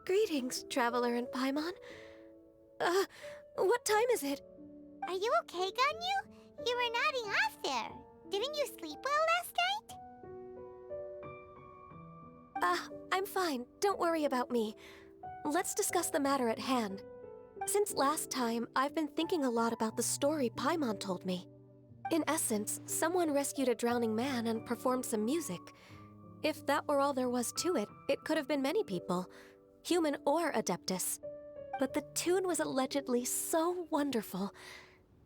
Greetings, Traveler in Paimon. What time is it? Are you okay, Ganyu? You were nodding off there. Didn't you sleep well last night? I'm fine. Don't worry about me. Let's discuss the matter at hand. Since last time, I've been thinking a lot about the story Paimon told me. In essence, someone rescued a drowning man and performed some music. If that were all there was to it, it could have been many people, human or Adeptus. But the tune was allegedly so wonderful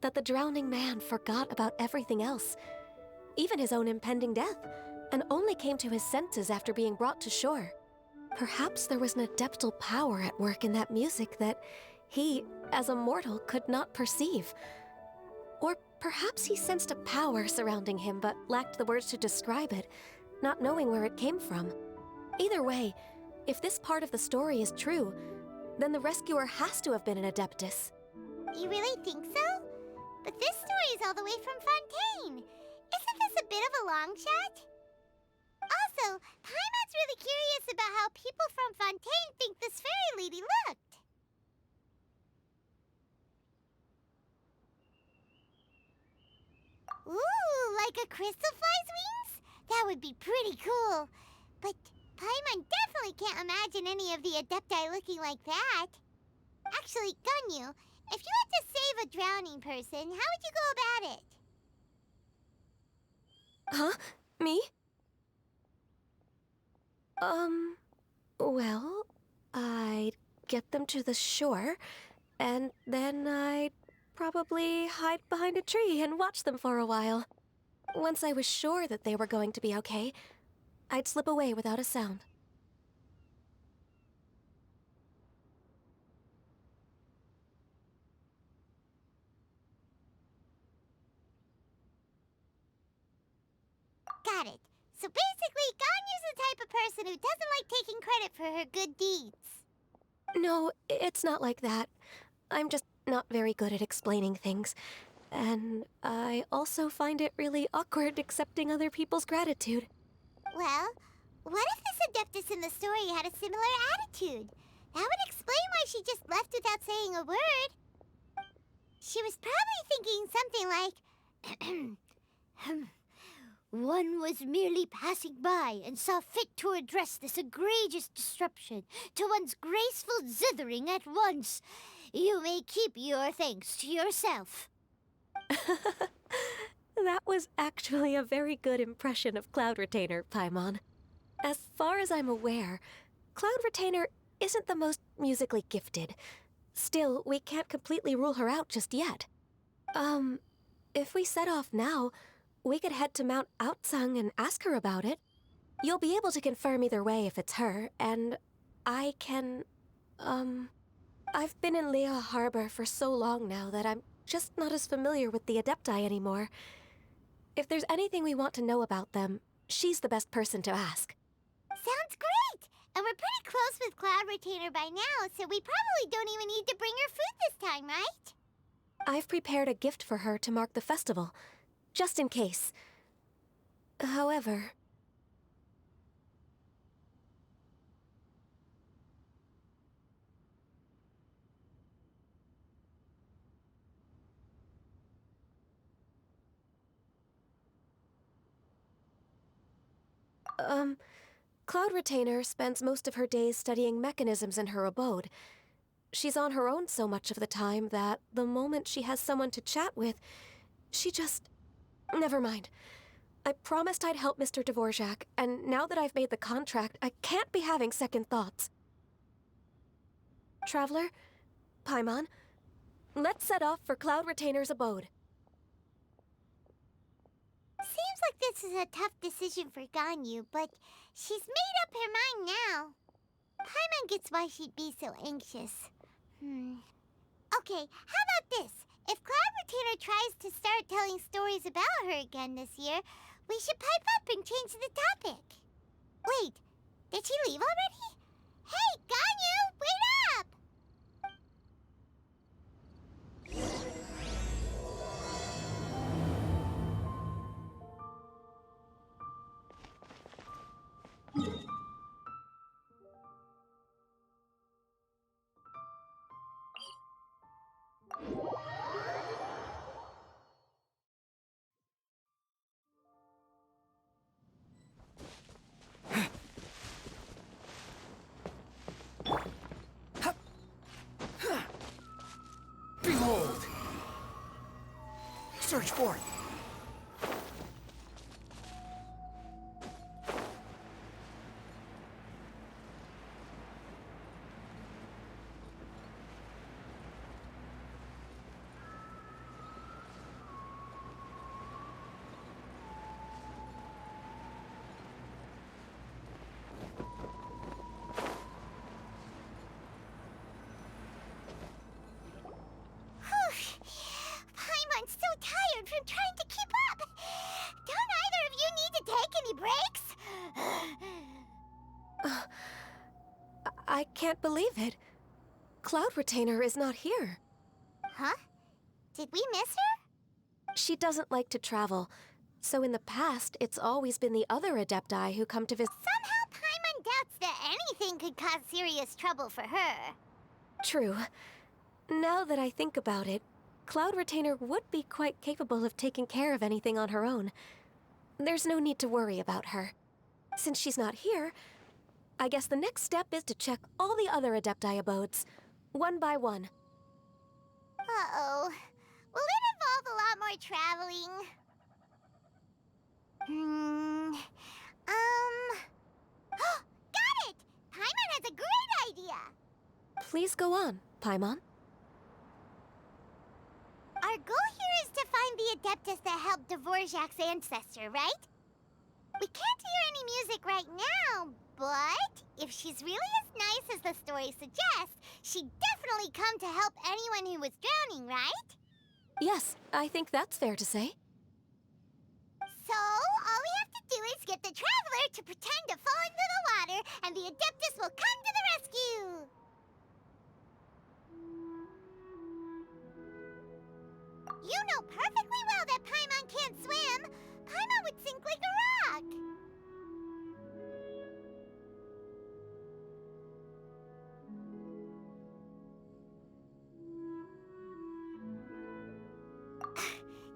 that the drowning man forgot about everything else, even his own impending death, and only came to his senses after being brought to shore. Perhaps there was an adeptal power at work in that music that he, as a mortal, could not perceive. Or perhaps he sensed a power surrounding him but lacked the words to describe it, not knowing where it came from. Either way, if this part of the story is true, then the rescuer has to have been an Adeptus. You really think so? But this story is all the way from Fontaine. Isn't this a bit of a long shot? Also, Paimon's really curious about how people from Fontaine think this fairy lady looked. Ooh, like a crystal fly's wings? That would be pretty cool. But Paimon definitely can't imagine any of the Adepti looking like that. Actually, Ganyu, if you had to save a drowning person, how would you go about it? Huh? Me? Well, I'd get them to the shore, and then I'd probably hide behind a tree and watch them for a while. Once I was sure that they were going to be okay, I'd slip away without a sound. Got it. So basically, Ganyu's the type of person who doesn't like taking credit for her good deeds. No, it's not like that. I'm just not very good at explaining things. And I also find it really awkward accepting other people's gratitude. Well, what if this Adeptus in the story had a similar attitude? That would explain why she just left without saying a word. She was probably thinking something like, one was merely passing by and saw fit to address this egregious disruption to one's graceful zithering at once. You may keep your thanks to yourself. That was actually a very good impression of Cloud Retainer, Paimon. As far as I'm aware, Cloud Retainer isn't the most musically gifted. Still, we can't completely rule her out just yet. If we set off now, we could head to Mount Outsung and ask her about it. You'll be able to confirm either way if it's her, and I can, I've been in Lea Harbor for so long now that I'm just not as familiar with the Adepti anymore. If there's anything we want to know about them, she's the best person to ask. Sounds great! And we're pretty close with Cloud Retainer by now, so we probably don't even need to bring her food this time, right? I've prepared a gift for her to mark the festival, just in case. However... Cloud Retainer spends most of her days studying mechanisms in her abode. She's on her own so much of the time that the moment she has someone to chat with, she just... Never mind. I promised I'd help Mr. Dvorak, and now that I've made the contract, I can't be having second thoughts. Traveler, Paimon, let's set off for Cloud Retainer's abode. Seems like this is a tough decision for Ganyu, but she's made up her mind now. Paimon gets why she'd be so anxious. Okay, how about this? If Cloud Retainer tries to start telling stories about her again this year, we should pipe up and change the topic. Wait, did she leave already? Hey, Ganyu, wait up! Behold! Search for it! Paimon's so tired from trying to keep up. Don't either of you need to take any breaks? I can't believe it. Cloud Retainer is not here. Huh? Did we miss her? She doesn't like to travel, so in the past, it's always been the other Adepti who come to visit. Somehow Paimon doubts that anything could cause serious trouble for her. True. Now that I think about it, Cloud Retainer would be quite capable of taking care of anything on her own. There's no need to worry about her. Since she's not here, I guess the next step is to check all the other Adepti abodes, one by one. Uh-oh. Will it involve a lot more traveling? Got it! Paimon has a great idea! Please go on, Paimon. Our goal here is to find the Adeptus that helped Dvorak's ancestor, right? We can't hear any music right now, but if she's really as nice as the story suggests, she'd definitely come to help anyone who was drowning, right? Yes, I think that's fair to say. So, all we have to do is get the Traveler to pretend to fall into the water, and the Adeptus will come to the rescue! You know perfectly well that Paimon can't swim! Paimon would sink like a rock!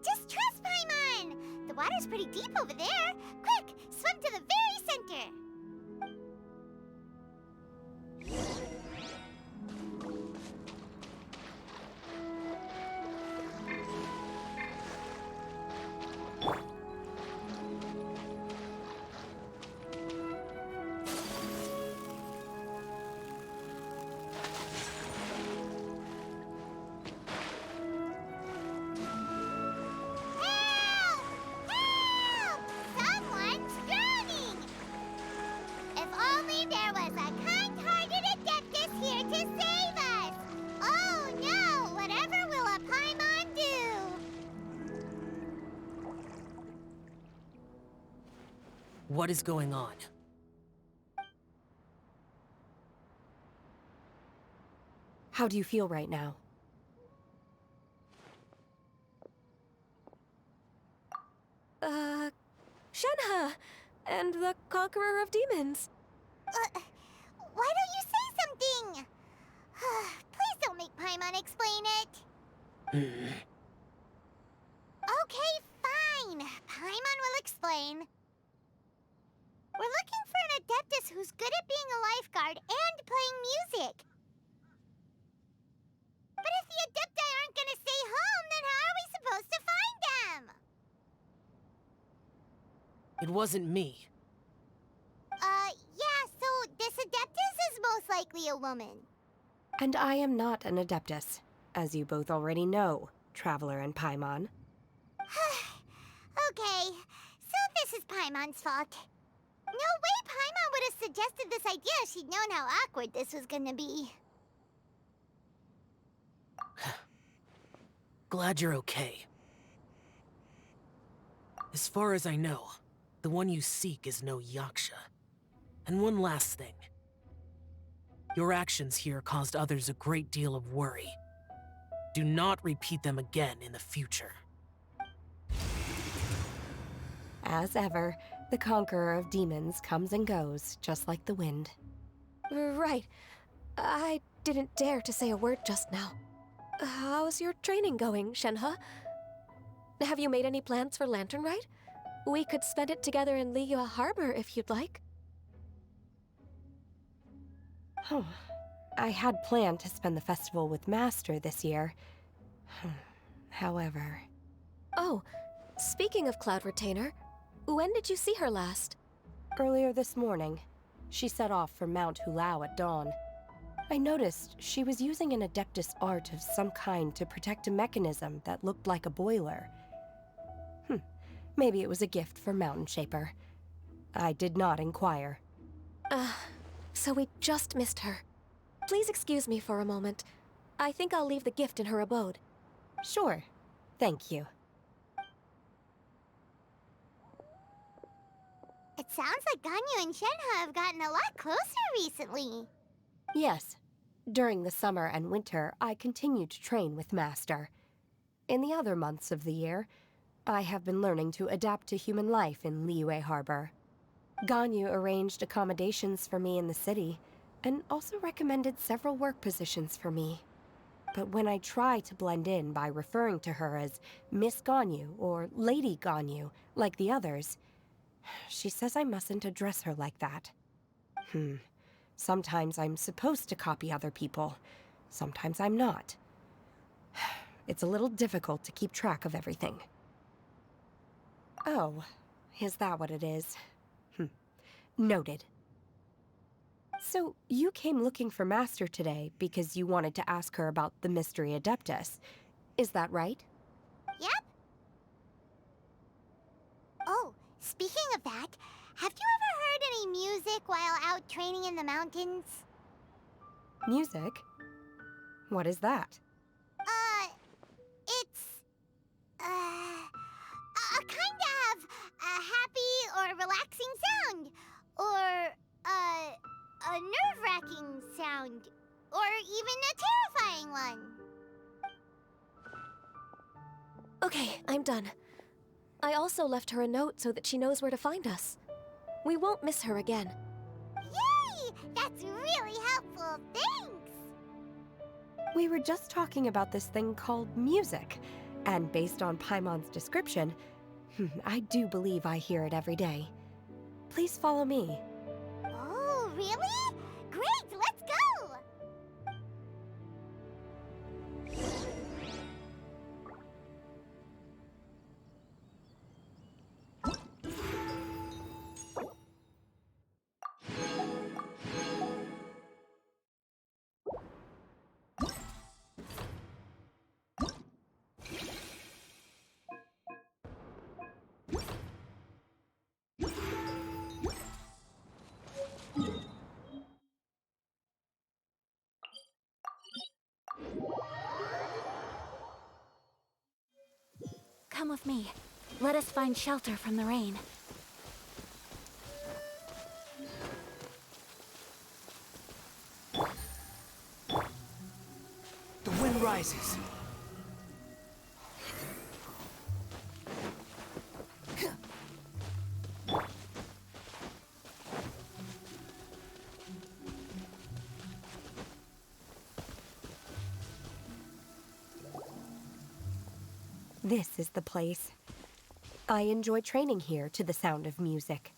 Just trust Paimon! The water's pretty deep over there. Quick, swim to the very center! Help! Help! Someone's drowning! If only there was a kind-hearted Adeptus here to save us! Oh no! Whatever will a Paimon do? What is going on? How do you feel right now? Shenhe! And the Conqueror of Demons. Why don't you say something? Please don't make Paimon explain it. Okay, fine. Paimon will explain. We're looking for an Adeptus who's good at being a lifeguard and playing music. But if the Adepti aren't gonna stay home, then how are we supposed to find them? It wasn't me. Yeah, so this Adeptus is most likely a woman. And I am not an Adeptus, as you both already know, Traveler and Paimon. Okay, so this is Paimon's fault. No way Paimon would have suggested this idea if she'd known how awkward this was gonna be. Glad you're okay. As far as I know, the one you seek is no Yaksha. And one last thing. Your actions here caused others a great deal of worry. Do not repeat them again in the future. As ever, the conqueror of demons comes and goes, just like the wind. Right. I didn't dare to say a word just now. How's your training going, Shenhe? Have you made any plans for Lantern Rite? We could spend it together in Liyue Harbor if you'd like. Oh, I had planned to spend the festival with Master this year. However... Oh, speaking of Cloud Retainer, when did you see her last? Earlier this morning, she set off for Mount Hulao at dawn. I noticed she was using an Adeptus art of some kind to protect a mechanism that looked like a boiler. Maybe it was a gift for Mountain Shaper. I did not inquire. So we just missed her. Please excuse me for a moment. I think I'll leave the gift in her abode. Sure. Thank you. It sounds like Ganyu and Shenhe have gotten a lot closer recently. Yes. During the summer and winter, I continued to train with Master. In the other months of the year, I have been learning to adapt to human life in Liyue Harbor. Ganyu arranged accommodations for me in the city, and also recommended several work positions for me. But when I try to blend in by referring to her as Miss Ganyu or Lady Ganyu, like the others, she says I mustn't address her like that. Sometimes I'm supposed to copy other people. Sometimes I'm not. It's a little difficult to keep track of everything. Oh, is that what it is? Noted. So, you came looking for Master today because you wanted to ask her about the Mystery Adeptus. Is that right? Yep. Oh, speaking of that, have you ever heard any music while out training in the mountains? Music? What is that? It's... a kind of a happy or relaxing sound. Or, a nerve-wracking sound. Or even a terrifying one. Okay, I'm done. I also left her a note so that she knows where to find us. We won't miss her again. Yay! That's really helpful, thanks! We were just talking about this thing called music, and based on Paimon's description, I do believe I hear it every day. Please follow me. Oh, really? Great, let's go! Come with me. Let us find shelter from the rain. The wind rises. This is the place. I enjoy training here to the sound of music.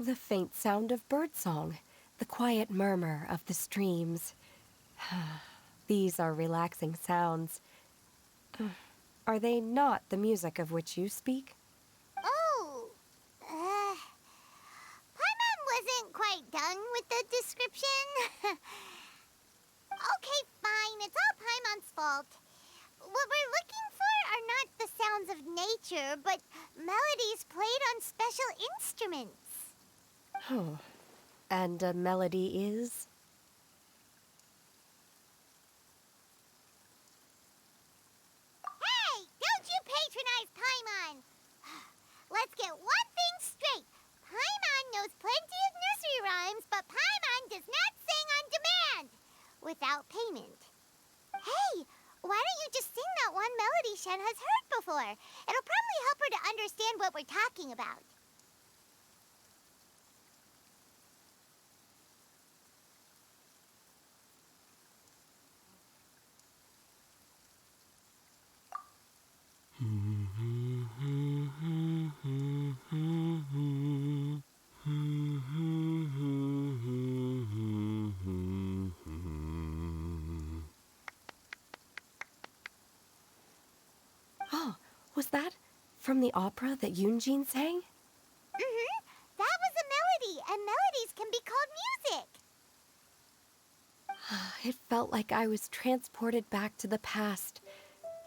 The faint sound of birdsong, the quiet murmur of the streams. These are relaxing sounds. Are they not the music of which you speak? Oh, Paimon wasn't quite done with the description. Okay, fine, it's all Paimon's fault. What we're looking for are not the sounds of nature, but melodies played on special instruments. Oh, and a melody is? Hey, don't you patronize Paimon! Let's get one thing straight. Paimon knows plenty of nursery rhymes, but Paimon does not sing on demand without payment. Hey, why don't you just sing that one melody Shen has heard before? It'll probably help her to understand what we're talking about. Oh, was that from the opera that Yunjin sang? That was a melody, and melodies can be called music. It felt like I was transported back to the past.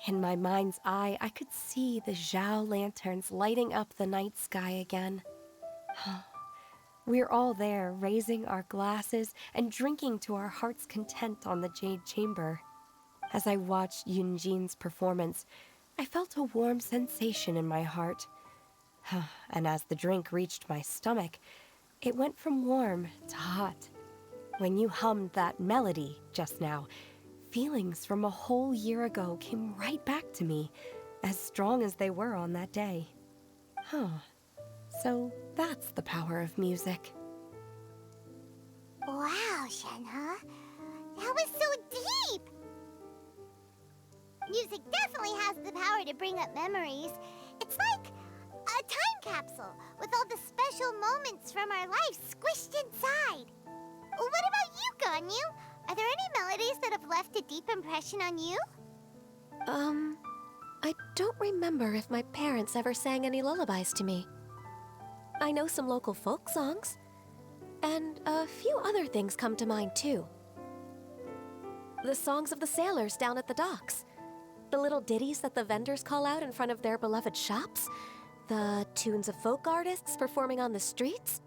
In my mind's eye, I could see the Zhao lanterns lighting up the night sky again. We're all there, raising our glasses and drinking to our heart's content on the Jade Chamber. As I watched Yunjin's performance, I felt a warm sensation in my heart. And as the drink reached my stomach, it went from warm to hot. When you hummed that melody just now, feelings from a whole year ago came right back to me, as strong as they were on that day. So that's the power of music. Wow, Shenhe. That was so deep! Music definitely has the power to bring up memories. It's like a time capsule with all the special moments from our lives squished inside. What about you, Ganyu? Are there any melodies that have left a deep impression on you? I don't remember if my parents ever sang any lullabies to me. I know some local folk songs, and a few other things come to mind too. The songs of the sailors down at the docks, the little ditties that the vendors call out in front of their beloved shops, the tunes of folk artists performing on the streets.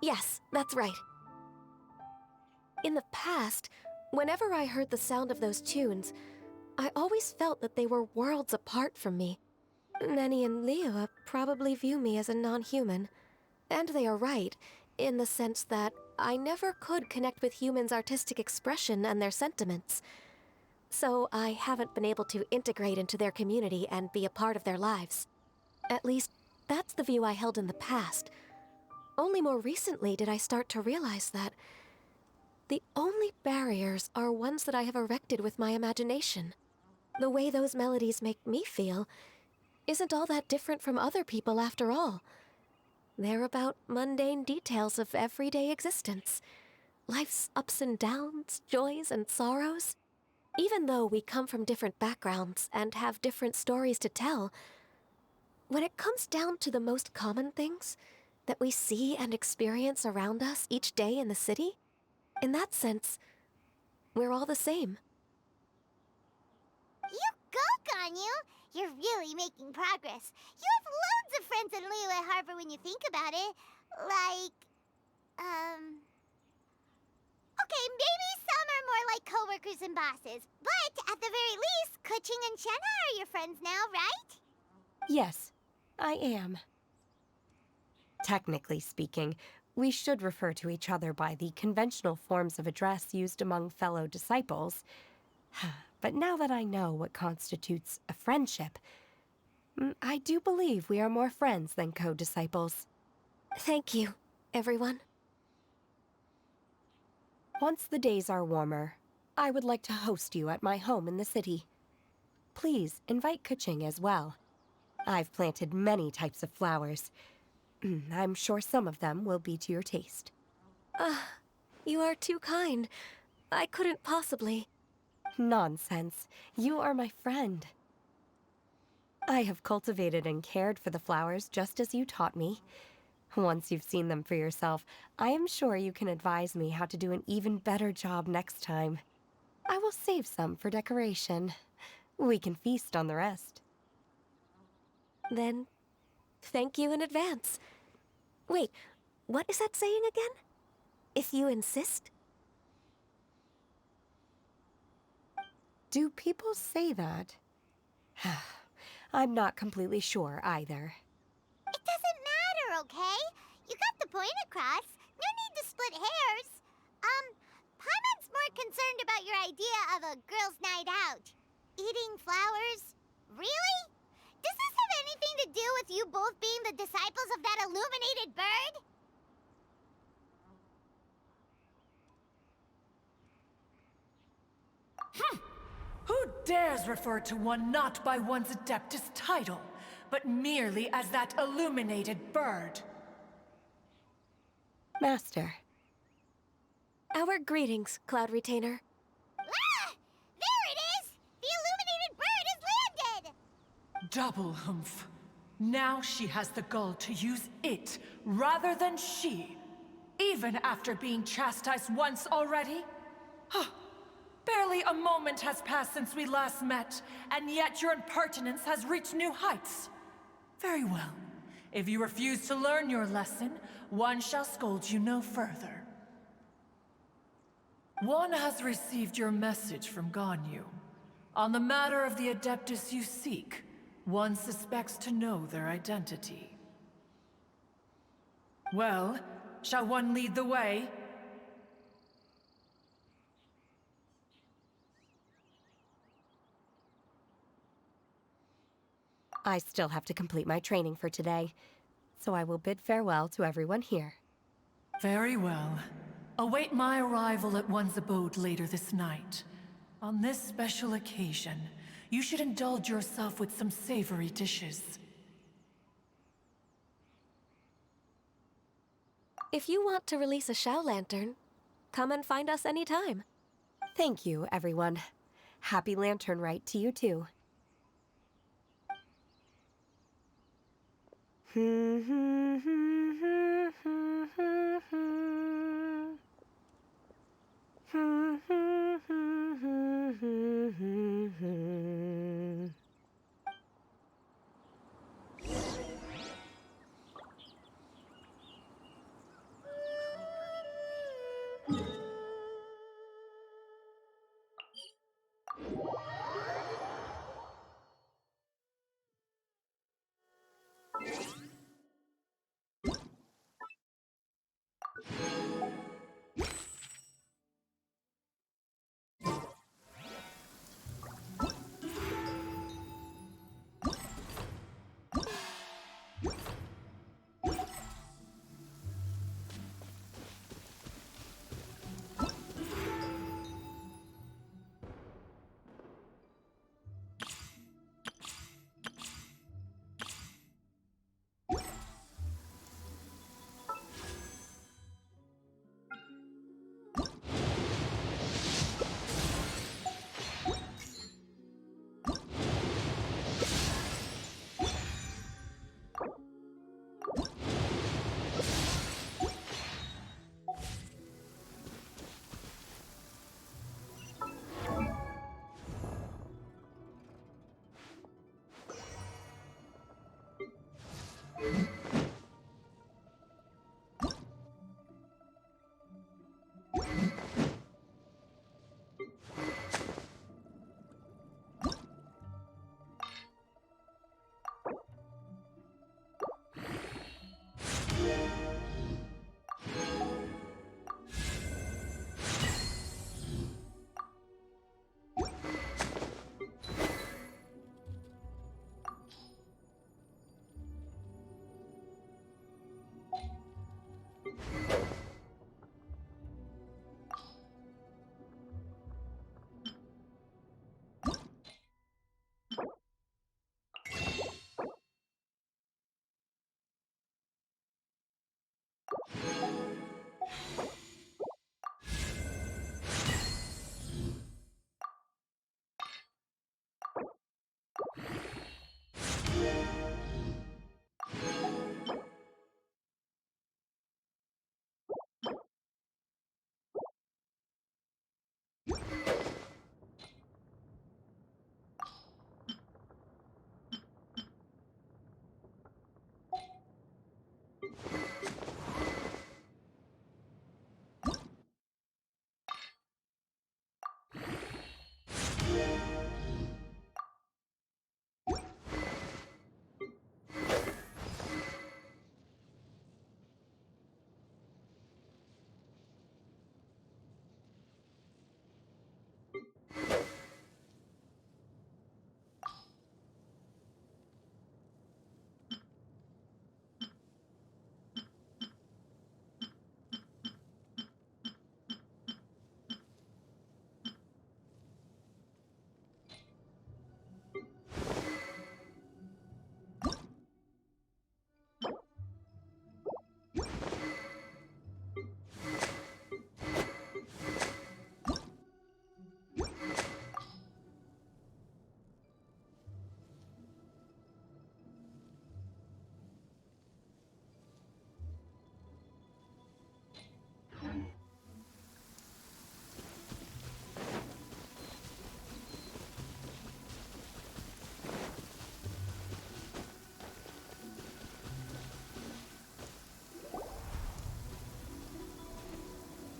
Yes, that's right. In the past, whenever I heard the sound of those tunes, I always felt that they were worlds apart from me. Nenny and Leah probably view me as a non-human. And they are right, in the sense that I never could connect with humans' artistic expression and their sentiments. So I haven't been able to integrate into their community and be a part of their lives. At least, that's the view I held in the past. Only more recently did I start to realize that the only barriers are ones that I have erected with my imagination. The way those melodies make me feel isn't all that different from other people after all. They're about mundane details of everyday existence. Life's ups and downs, joys and sorrows. Even though we come from different backgrounds and have different stories to tell, when it comes down to the most common things that we see and experience around us each day in the city, in that sense, we're all the same. You go, Ganyu! You're really making progress. You have loads of friends in Liyue Harbor when you think about it. Okay, maybe some are more like coworkers and bosses. But at the very least, Kuching and Shenhe are your friends now, right? Yes, I am. Technically speaking, we should refer to each other by the conventional forms of address used among fellow disciples. But now that I know what constitutes a friendship, I do believe we are more friends than co-disciples. Thank you, everyone. Once the days are warmer, I would like to host you at my home in the city. Please invite Kuching as well. I've planted many types of flowers. I'm sure some of them will be to your taste. You are too kind. I couldn't possibly. Nonsense. You are my friend. I have cultivated and cared for the flowers just as you taught me. Once you've seen them for yourself, I am sure you can advise me how to do an even better job next time. I will save some for decoration. We can feast on the rest. Then, thank you in advance. Wait, what is that saying again? If you insist? Do people say that? I'm not completely sure either. It doesn't matter, okay? You got the point across. No need to split hairs. Paimon's more concerned about your idea of a girls' night out. Eating flowers? Really? Does this have anything to do with you both being the disciples of that illuminated bird? Who dares refer to one not by one's Adeptus title, but merely as that illuminated bird? Master. Our greetings, Cloud Retainer. Ah! There it is! The illuminated bird has landed! Double humph. Now she has the gall to use it rather than she. Even after being chastised once already? Huh. Barely a moment has passed since we last met, and yet your impertinence has reached new heights. Very well. If you refuse to learn your lesson, one shall scold you no further. One has received your message from Ganyu. On the matter of the Adeptus you seek, one suspects to know their identity. Well, shall one lead the way? I still have to complete my training for today, so I will bid farewell to everyone here. Very well. Await my arrival at one's abode later this night. On this special occasion, you should indulge yourself with some savory dishes. If you want to release a Shao Lantern, come and find us anytime. Thank you, everyone. Happy Lantern Rite to you too.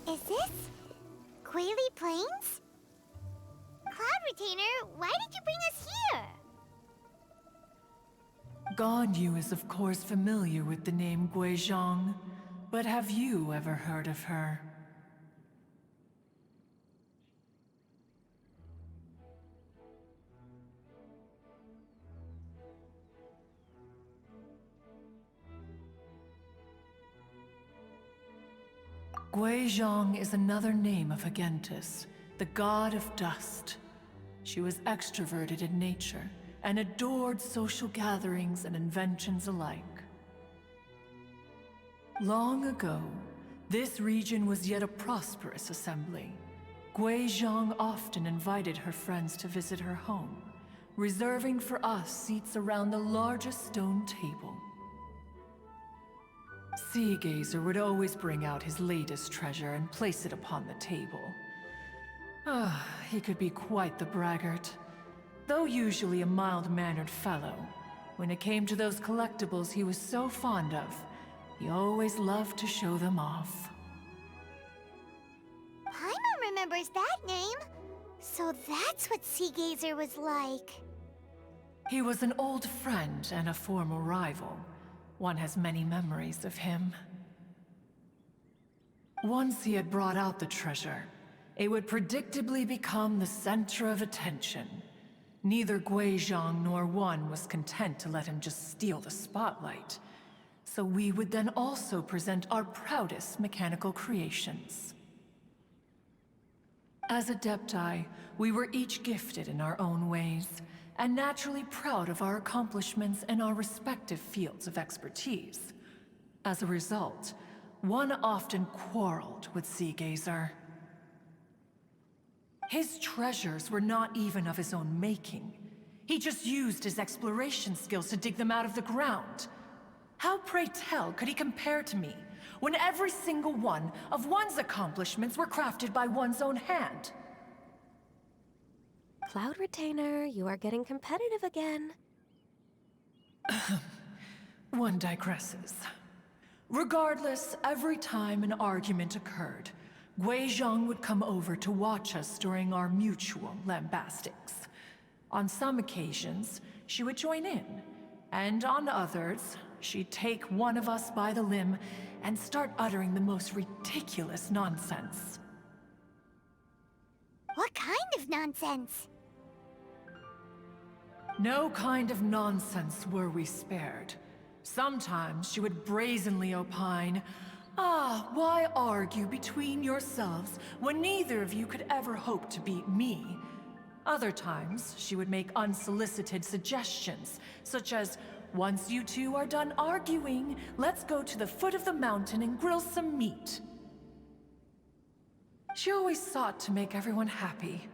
Is this Quaily Plains? Cloud Retainer, why did you bring us here? Ganyu is of course familiar with the name Guizhong, but have you ever heard of her? Guizhong is another name of Agentis, the god of dust. She was extroverted in nature and adored social gatherings and inventions alike. Long ago, this region was yet a prosperous assembly. Guizhong often invited her friends to visit her home, reserving for us seats around the largest stone table. Sea Gazer would always bring out his latest treasure and place it upon the table. He could be quite the braggart. Though usually a mild-mannered fellow, when it came to those collectibles he was so fond of, he always loved to show them off. Paimon remembers that name. So that's what Sea Gazer was like. He was an old friend and a former rival. One has many memories of him. Once he had brought out the treasure, it would predictably become the center of attention. Neither Guizhong nor one was content to let him just steal the spotlight. So we would then also present our proudest mechanical creations. As Adepti, we were each gifted in our own ways, and naturally proud of our accomplishments in our respective fields of expertise. As a result, one often quarreled with Sea Gazer. His treasures were not even of his own making. He just used his exploration skills to dig them out of the ground. How, pray tell, could he compare to me, when every single one of one's accomplishments were crafted by one's own hand? Cloud Retainer, you are getting competitive again. One digresses. Regardless, every time an argument occurred, Guizhong would come over to watch us during our mutual lambastics. On some occasions, she would join in, and on others, she'd take one of us by the limb and start uttering the most ridiculous nonsense. What kind of nonsense? No kind of nonsense were we spared. Sometimes she would brazenly opine, why argue between yourselves when neither of you could ever hope to beat me? Other times, she would make unsolicited suggestions, such as, Once you two are done arguing, let's go to the foot of the mountain and grill some meat. She always sought to make everyone happy,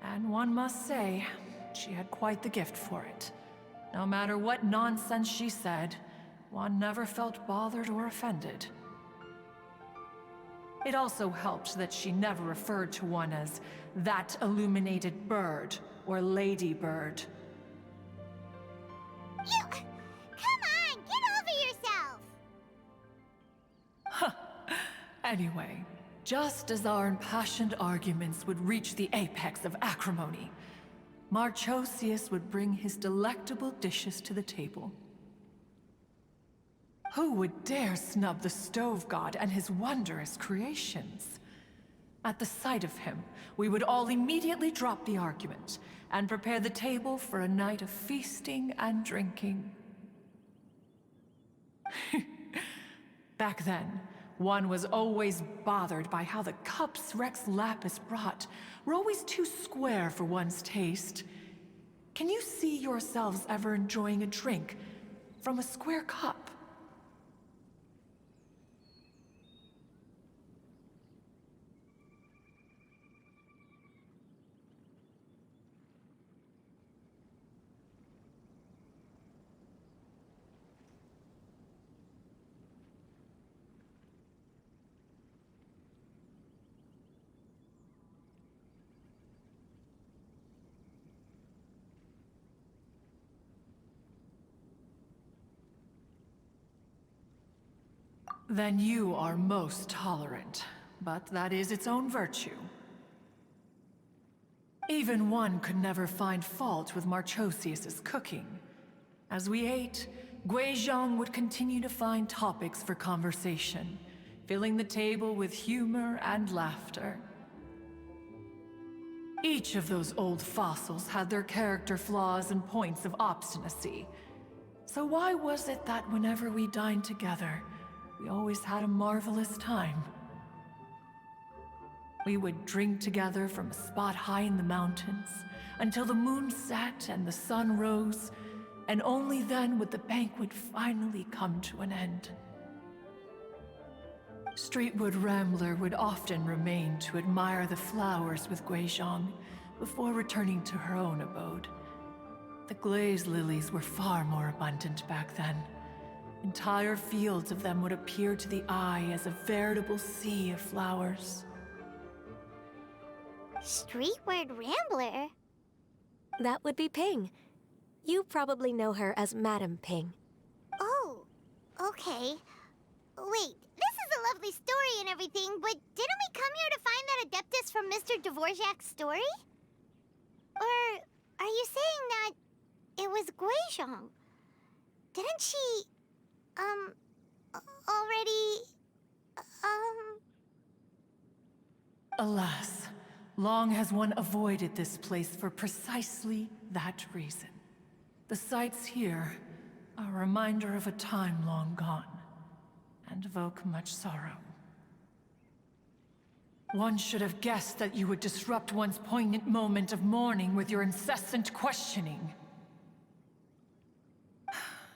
and one must say, she had quite the gift for it. No matter what nonsense she said, one never felt bothered or offended. It also helped that she never referred to one as that illuminated bird or ladybird. You... Come on, get over yourself! Anyway, just as our impassioned arguments would reach the apex of acrimony, Marchosius would bring his delectable dishes to the table. Who would dare snub the stove god and his wondrous creations? At the sight of him, we would all immediately drop the argument and prepare the table for a night of feasting and drinking. Back then, one was always bothered by how the cups Rex Lapis brought were always too square for one's taste. Can you see yourselves ever enjoying a drink from a square cup? Then you are most tolerant, but that is its own virtue. Even one could never find fault with Marchosius's cooking. As we ate, Guizhong would continue to find topics for conversation, filling the table with humor and laughter. Each of those old fossils had their character flaws and points of obstinacy. So why was it that whenever we dined together, we always had a marvelous time? We would drink together from a spot high in the mountains until the moon set and the sun rose, and only then would the banquet finally come to an end. Streetwood Rambler would often remain to admire the flowers with Guizhong before returning to her own abode. The glaze lilies were far more abundant back then. Entire fields of them would appear to the eye as a veritable sea of flowers. Streetward Rambler? That would be Ping. You probably know her as Madam Ping. Oh, okay. Wait, this is a lovely story and everything, but didn't we come here to find that Adeptus from Mr. Dvorak's story? Or are you saying that it was Guizhong? Didn't she, already, Alas, long has one avoided this place for precisely that reason. The sights here are a reminder of a time long gone, and evoke much sorrow. One should have guessed that you would disrupt one's poignant moment of mourning with your incessant questioning.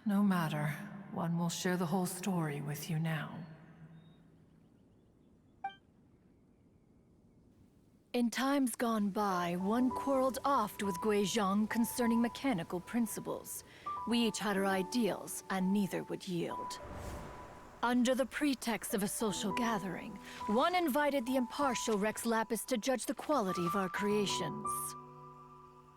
No matter, one will share the whole story with you now. In times gone by, one quarreled oft with Guizhong concerning mechanical principles. We each had our ideals, and neither would yield. Under the pretext of a social gathering, one invited the impartial Rex Lapis to judge the quality of our creations.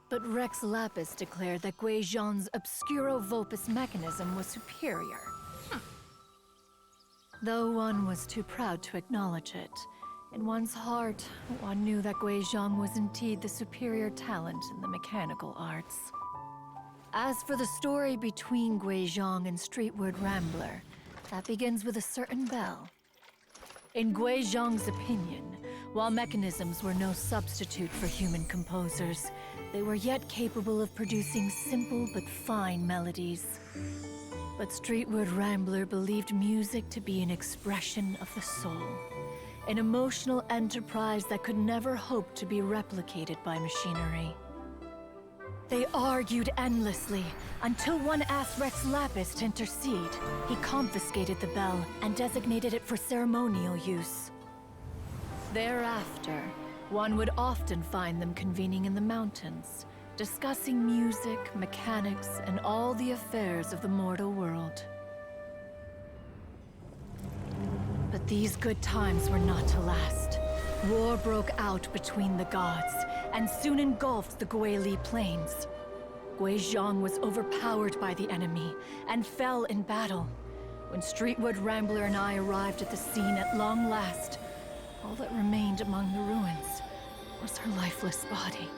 But Rex Lapis declared that Guizhong's Obscuro Vulpus mechanism was superior. Though one was too proud to acknowledge it, in one's heart, one knew that Guizhong was indeed the superior talent in the mechanical arts. As for the story between Guizhong and Streetward Rambler, that begins with a certain bell. In Guizhong's opinion, while mechanisms were no substitute for human composers, they were yet capable of producing simple but fine melodies. But Streetward Rambler believed music to be an expression of the soul, an emotional enterprise that could never hope to be replicated by machinery. They argued endlessly, until one asked Rex Lapis to intercede. He confiscated the bell and designated it for ceremonial use. Thereafter, one would often find them convening in the mountains, discussing music, mechanics, and all the affairs of the mortal world. But these good times were not to last. War broke out between the gods, and soon engulfed the Guili Plains. Guizhong was overpowered by the enemy, and fell in battle. When Streetwood Rambler and I arrived at the scene at long last, all that remained among the ruins was her lifeless body.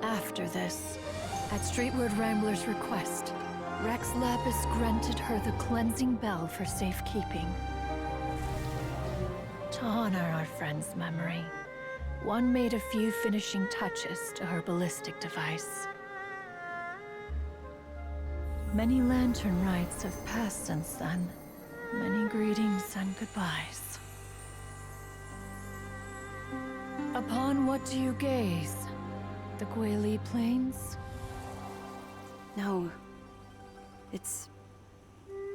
After this, at Streetwood Rambler's request, Rex Lapis granted her the cleansing bell for safekeeping. To honor our friend's memory, one made a few finishing touches to her ballistic device. Many lantern rites have passed since then. Many greetings and goodbyes. Upon what do you gaze? The Guili Plains? No. It's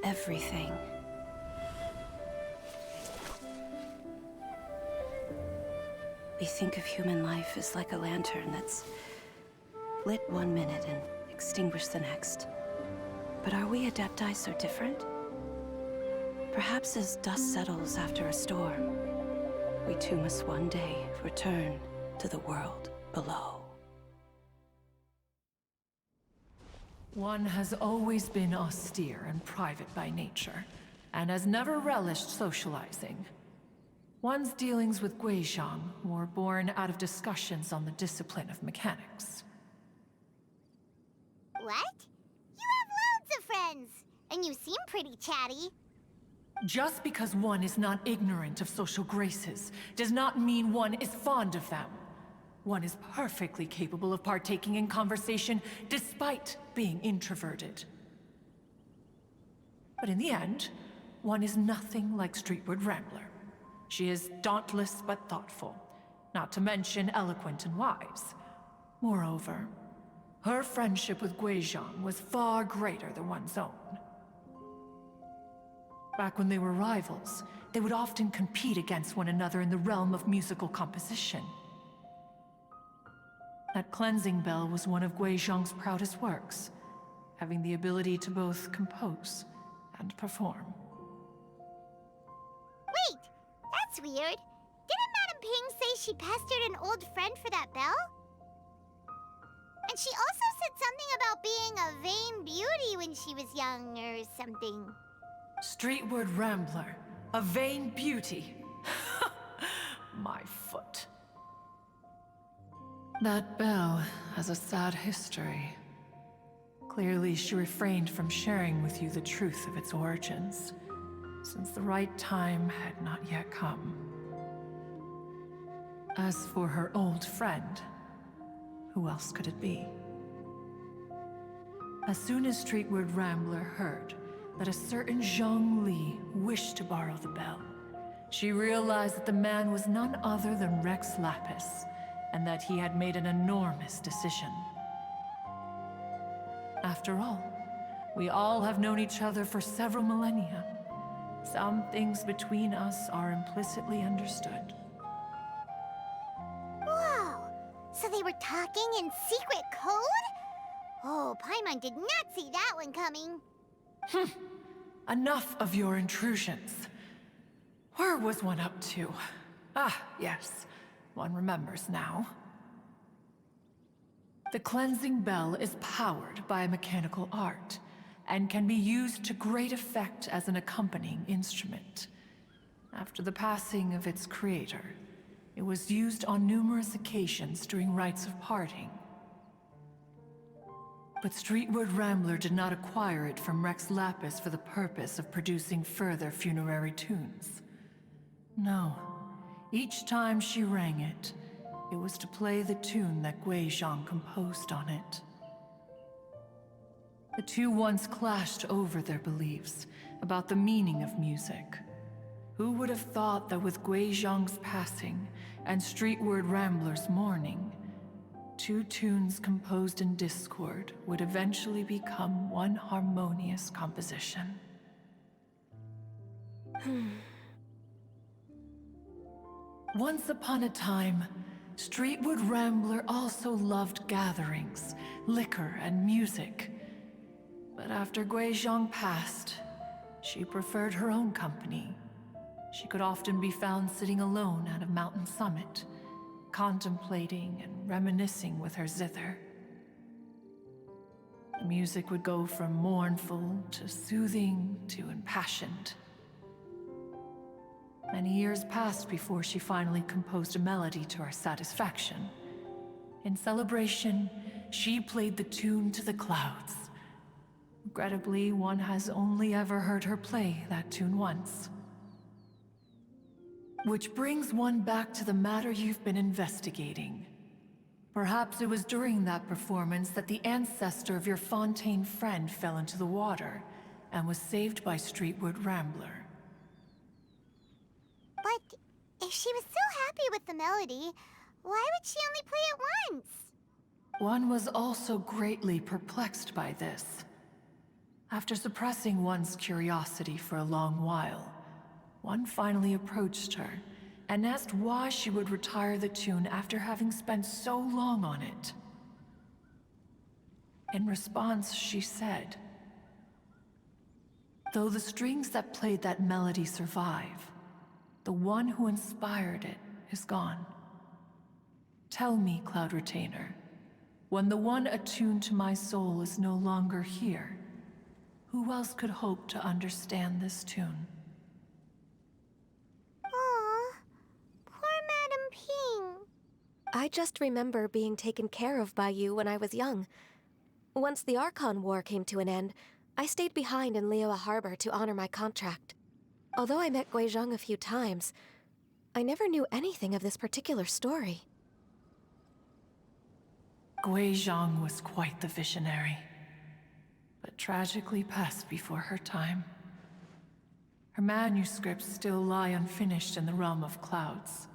everything. We think of human life as like a lantern that's lit one minute and extinguished the next. But are we Adepti so different? Perhaps as dust settles after a storm, we too must one day return to the world below. One has always been austere and private by nature, and has never relished socializing. One's dealings with Guizhong were born out of discussions on the discipline of mechanics. What? You have loads of friends, and you seem pretty chatty. Just because one is not ignorant of social graces does not mean one is fond of them. One is perfectly capable of partaking in conversation despite being introverted. But in the end, one is nothing like Streetwood Rambler. She is dauntless but thoughtful, not to mention eloquent and wise. Moreover, her friendship with Guizhong was far greater than one's own. Back when they were rivals, they would often compete against one another in the realm of musical composition. That cleansing bell was one of Guizhong's proudest works, having the ability to both compose and perform. Wait, that's weird. Didn't Madame Ping say she pestered an old friend for that bell? And she also said something about being a vain beauty when she was young or something. Streetwood Rambler, a vain beauty. My foot. That bell has a sad history. Clearly, she refrained from sharing with you the truth of its origins, since the right time had not yet come. As for her old friend, who else could it be? As soon as Streetwood Rambler heard that a certain Zhang Li wished to borrow the bell, she realized that the man was none other than Rex Lapis, and that he had made an enormous decision. After all, we all have known each other for several millennia. Some things between us are implicitly understood. Whoa! So they were talking in secret code? Oh, Paimon did not see that one coming. Enough of your intrusions. Where was one up to? Ah, yes. One remembers now. The cleansing bell is powered by a mechanical art, and can be used to great effect as an accompanying instrument. After the passing of its creator, it was used on numerous occasions during rites of parting. But Streetwood Rambler did not acquire it from Rex Lapis for the purpose of producing further funerary tunes. No. Each time she rang it, it was to play the tune that Guizhong composed on it. The two once clashed over their beliefs about the meaning of music. Who would have thought that with Guizhong's passing and Streetward Rambler's mourning, Two tunes composed in discord would eventually become one harmonious composition. Once upon a time, Streetwood Rambler also loved gatherings, liquor, and music. But after Guizhong passed, she preferred her own company. She could often be found sitting alone at a mountain summit, contemplating and reminiscing with her zither. The music would go from mournful to soothing to impassioned. Many years passed before she finally composed a melody to her satisfaction. In celebration, she played the tune to the clouds. Regrettably, one has only ever heard her play that tune once. Which brings one back to the matter you've been investigating. Perhaps it was during that performance that the ancestor of your Fontaine friend fell into the water and was saved by Streetwood Rambler. But if she was so happy with the melody, why would she only play it once? One was also greatly perplexed by this. After suppressing one's curiosity for a long while, one finally approached her and asked why she would retire the tune after having spent so long on it. In response, she said, "Though the strings that played that melody survive, the one who inspired it is gone. Tell me, Cloud Retainer, when the one attuned to my soul is no longer here, who else could hope to understand this tune?" Aw, poor Madam Ping. I just remember being taken care of by you when I was young. Once the Archon War came to an end, I stayed behind in Liyue Harbor to honor my contract. Although I met Guizhong a few times, I never knew anything of this particular story. Guizhong was quite the visionary, but tragically passed before her time. Her manuscripts still lie unfinished in the realm of clouds.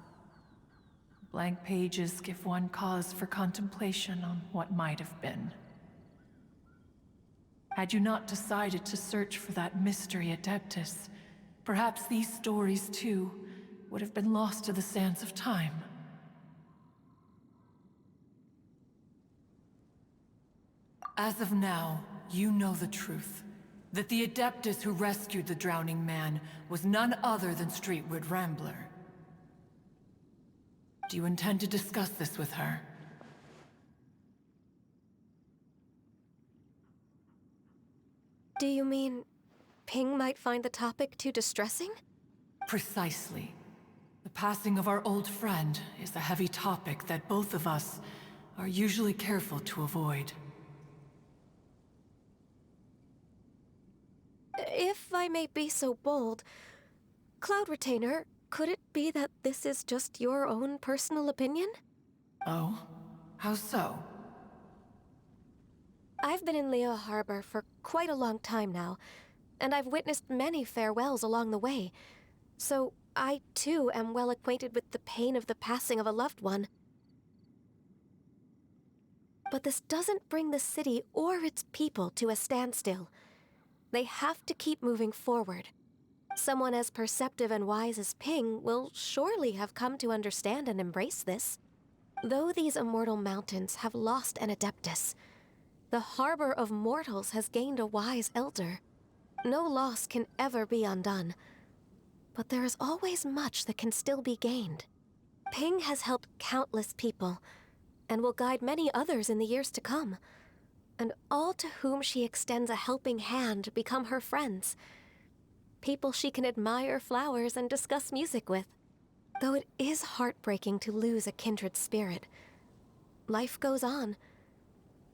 Blank pages give one cause for contemplation on what might have been. Had you not decided to search for that mystery Adeptus, perhaps these stories, too, would have been lost to the sands of time. As of now, you know the truth. That the Adeptus who rescued the drowning man was none other than Streetwood Rambler. Do you intend to discuss this with her? Do you mean Ping might find the topic too distressing? Precisely. The passing of our old friend is a heavy topic that both of us are usually careful to avoid. If I may be so bold, Cloud Retainer, could it be that this is just your own personal opinion? Oh? How so? I've been in Liyue Harbor for quite a long time now, and I've witnessed many farewells along the way, so I too am well acquainted with the pain of the passing of a loved one. But this doesn't bring the city or its people to a standstill. They have to keep moving forward. Someone as perceptive and wise as Ping will surely have come to understand and embrace this. Though these immortal mountains have lost an Adeptus, the harbor of mortals has gained a wise elder. No loss can ever be undone, but there is always much that can still be gained. Ping has helped countless people, and will guide many others in the years to come. And all to whom she extends a helping hand become her friends. People she can admire flowers and discuss music with. Though it is heartbreaking to lose a kindred spirit, life goes on,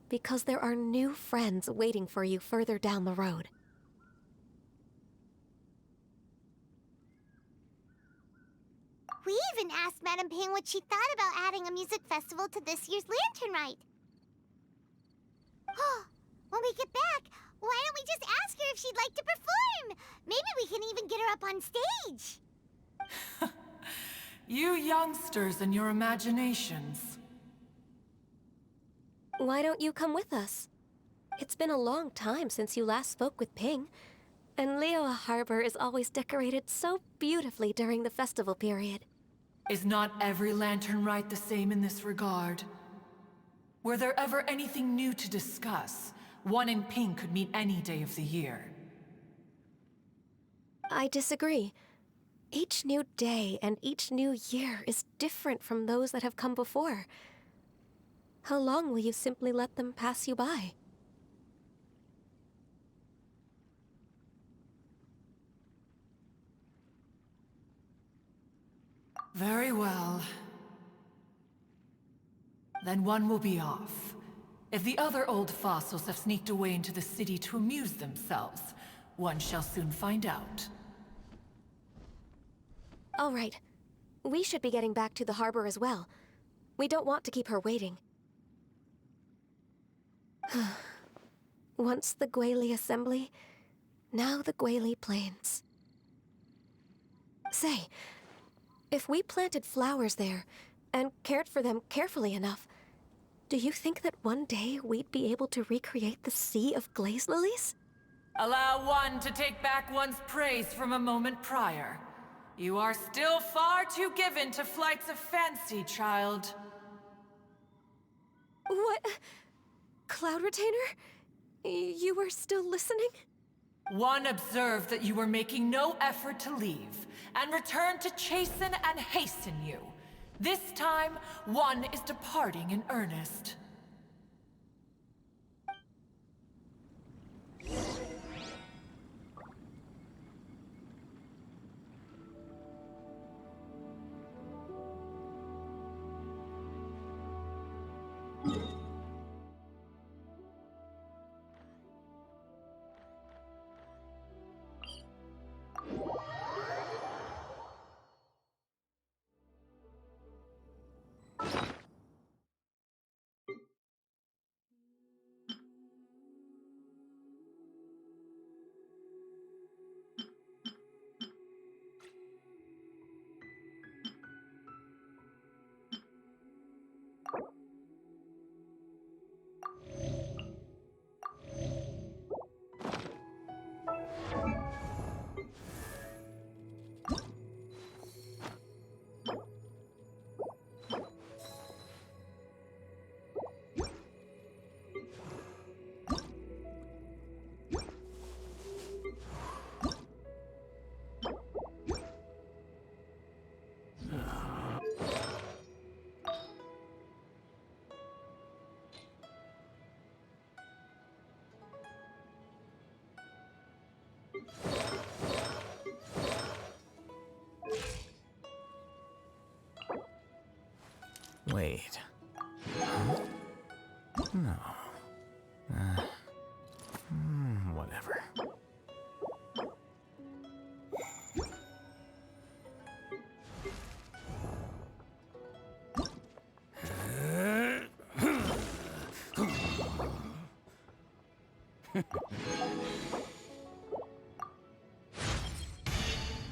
because there are new friends waiting for you further down the road. We even asked Madam Ping what she thought about adding a music festival to this year's Lantern Rite. When we get back, why don't we just ask her if she'd like to perform? Maybe we can even get her up on stage. You youngsters and your imaginations. Why don't you come with us? It's been a long time since you last spoke with Ping, and Liyue Harbor is always decorated so beautifully during the festival period. Is not every lantern rite the same in this regard? Were there ever anything new to discuss? One in Ping could meet any day of the year. I disagree. Each new day and each new year is different from those that have come before. How long will you simply let them pass you by? Very well. Then one will be off. If the other old fossils have sneaked away into the city to amuse themselves, one shall soon find out. All right. We should be getting back to the harbor as well. We don't want to keep her waiting. Once the Guili Assembly, now the Guili Plains. Say, if we planted flowers there and cared for them carefully enough, do you think that one day we'd be able to recreate the Sea of Glaze Lilies? Allow one to take back one's praise from a moment prior. You are still far too given to flights of fancy, child. What? Cloud Retainer? You were still listening? One observed that you were making no effort to leave, and returned to chasten and hasten you. This time, one is departing in earnest. Wait. Huh? No. Whatever.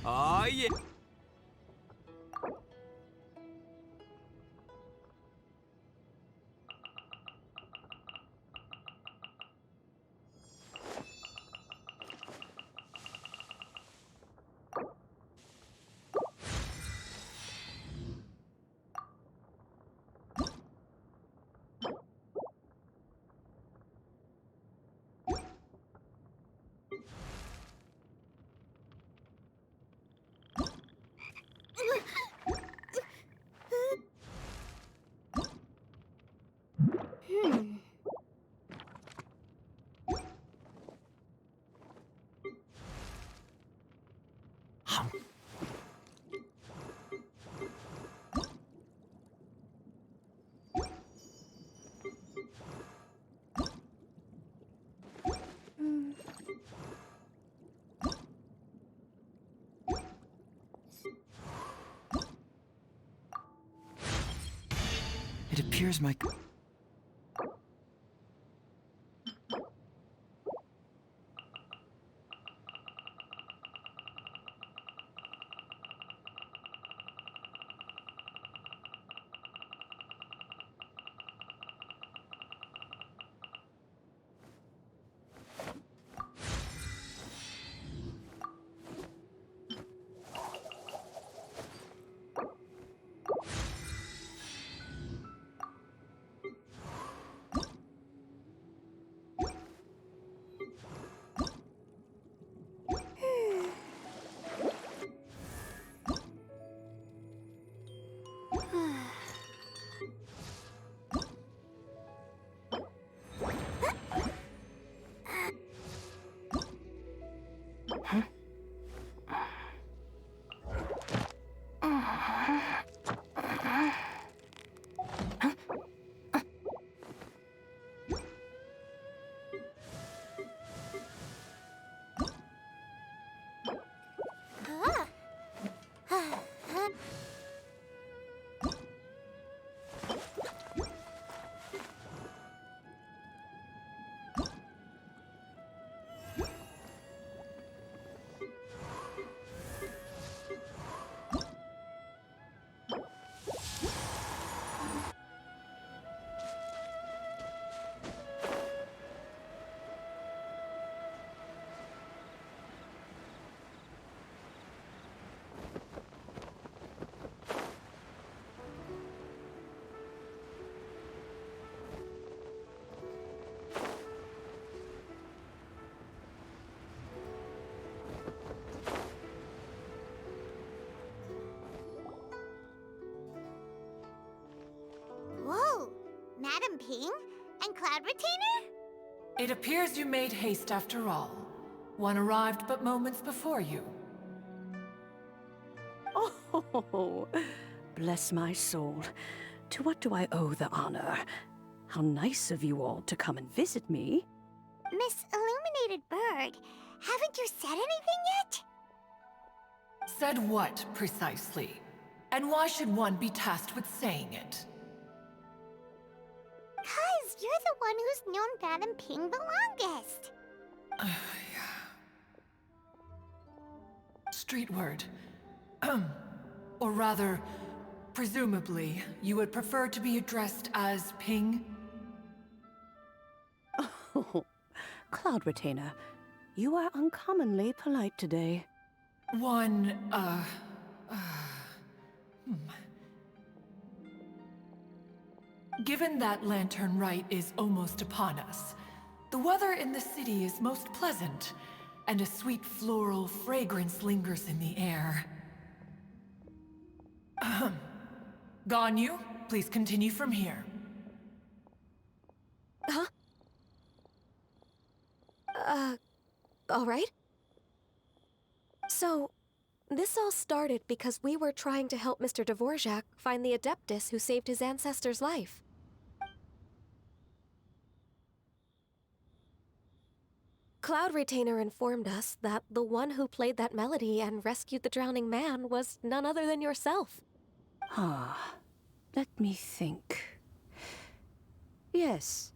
Oh, yeah. It appears my... Whoa! Madam Ping? And Cloud Retainer? It appears you made haste after all. One arrived but moments before you. Oh, bless my soul. To what do I owe the honor? How nice of you all to come and visit me. Miss Illuminated Bird, haven't you said anything yet? Said what, precisely? And why should one be tasked with saying it? 'Cause you're the one who's known Madam Ping the longest. Street word. Or rather, presumably, you would prefer to be addressed as Ping? Oh, Cloud Retainer, you are uncommonly polite today. Given that Lantern Rite is almost upon us, the weather in the city is most pleasant, and a sweet floral fragrance lingers in the air. Ganyu, please continue from here. Huh? All right. So, this all started because we were trying to help Mr. Dvorak find the Adeptus who saved his ancestor's life. Cloud Retainer informed us that the one who played that melody and rescued the drowning man was none other than yourself. Ah, let me think. Yes,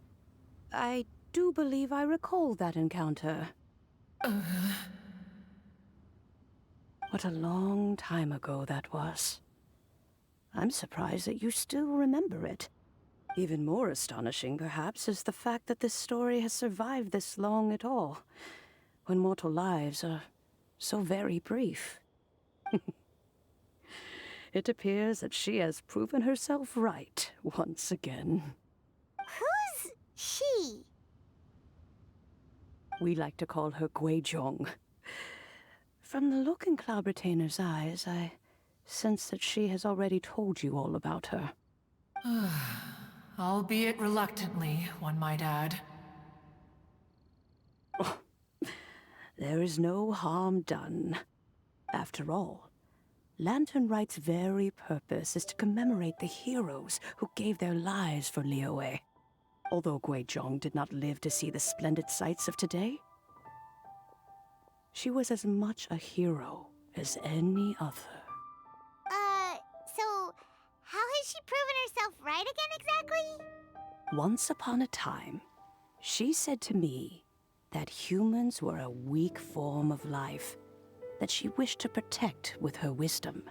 I do believe I recall that encounter. What a long time ago that was. I'm surprised that you still remember it. Even more astonishing, perhaps, is the fact that this story has survived this long at all, when mortal lives are so very brief. It appears that she has proven herself right once again. Who's she? We like to call her Guizhong. From the look in Cloud Retainer's eyes, I sense that she has already told you all about her. Albeit reluctantly, one might add. There is no harm done. After all, Lantern Rite's very purpose is to commemorate the heroes who gave their lives for Liyue. Although Guizhong did not live to see the splendid sights of today, she was as much a hero as any other. So how has she proven herself right again exactly? Once upon a time, she said to me that humans were a weak form of life that she wished to protect with her wisdom.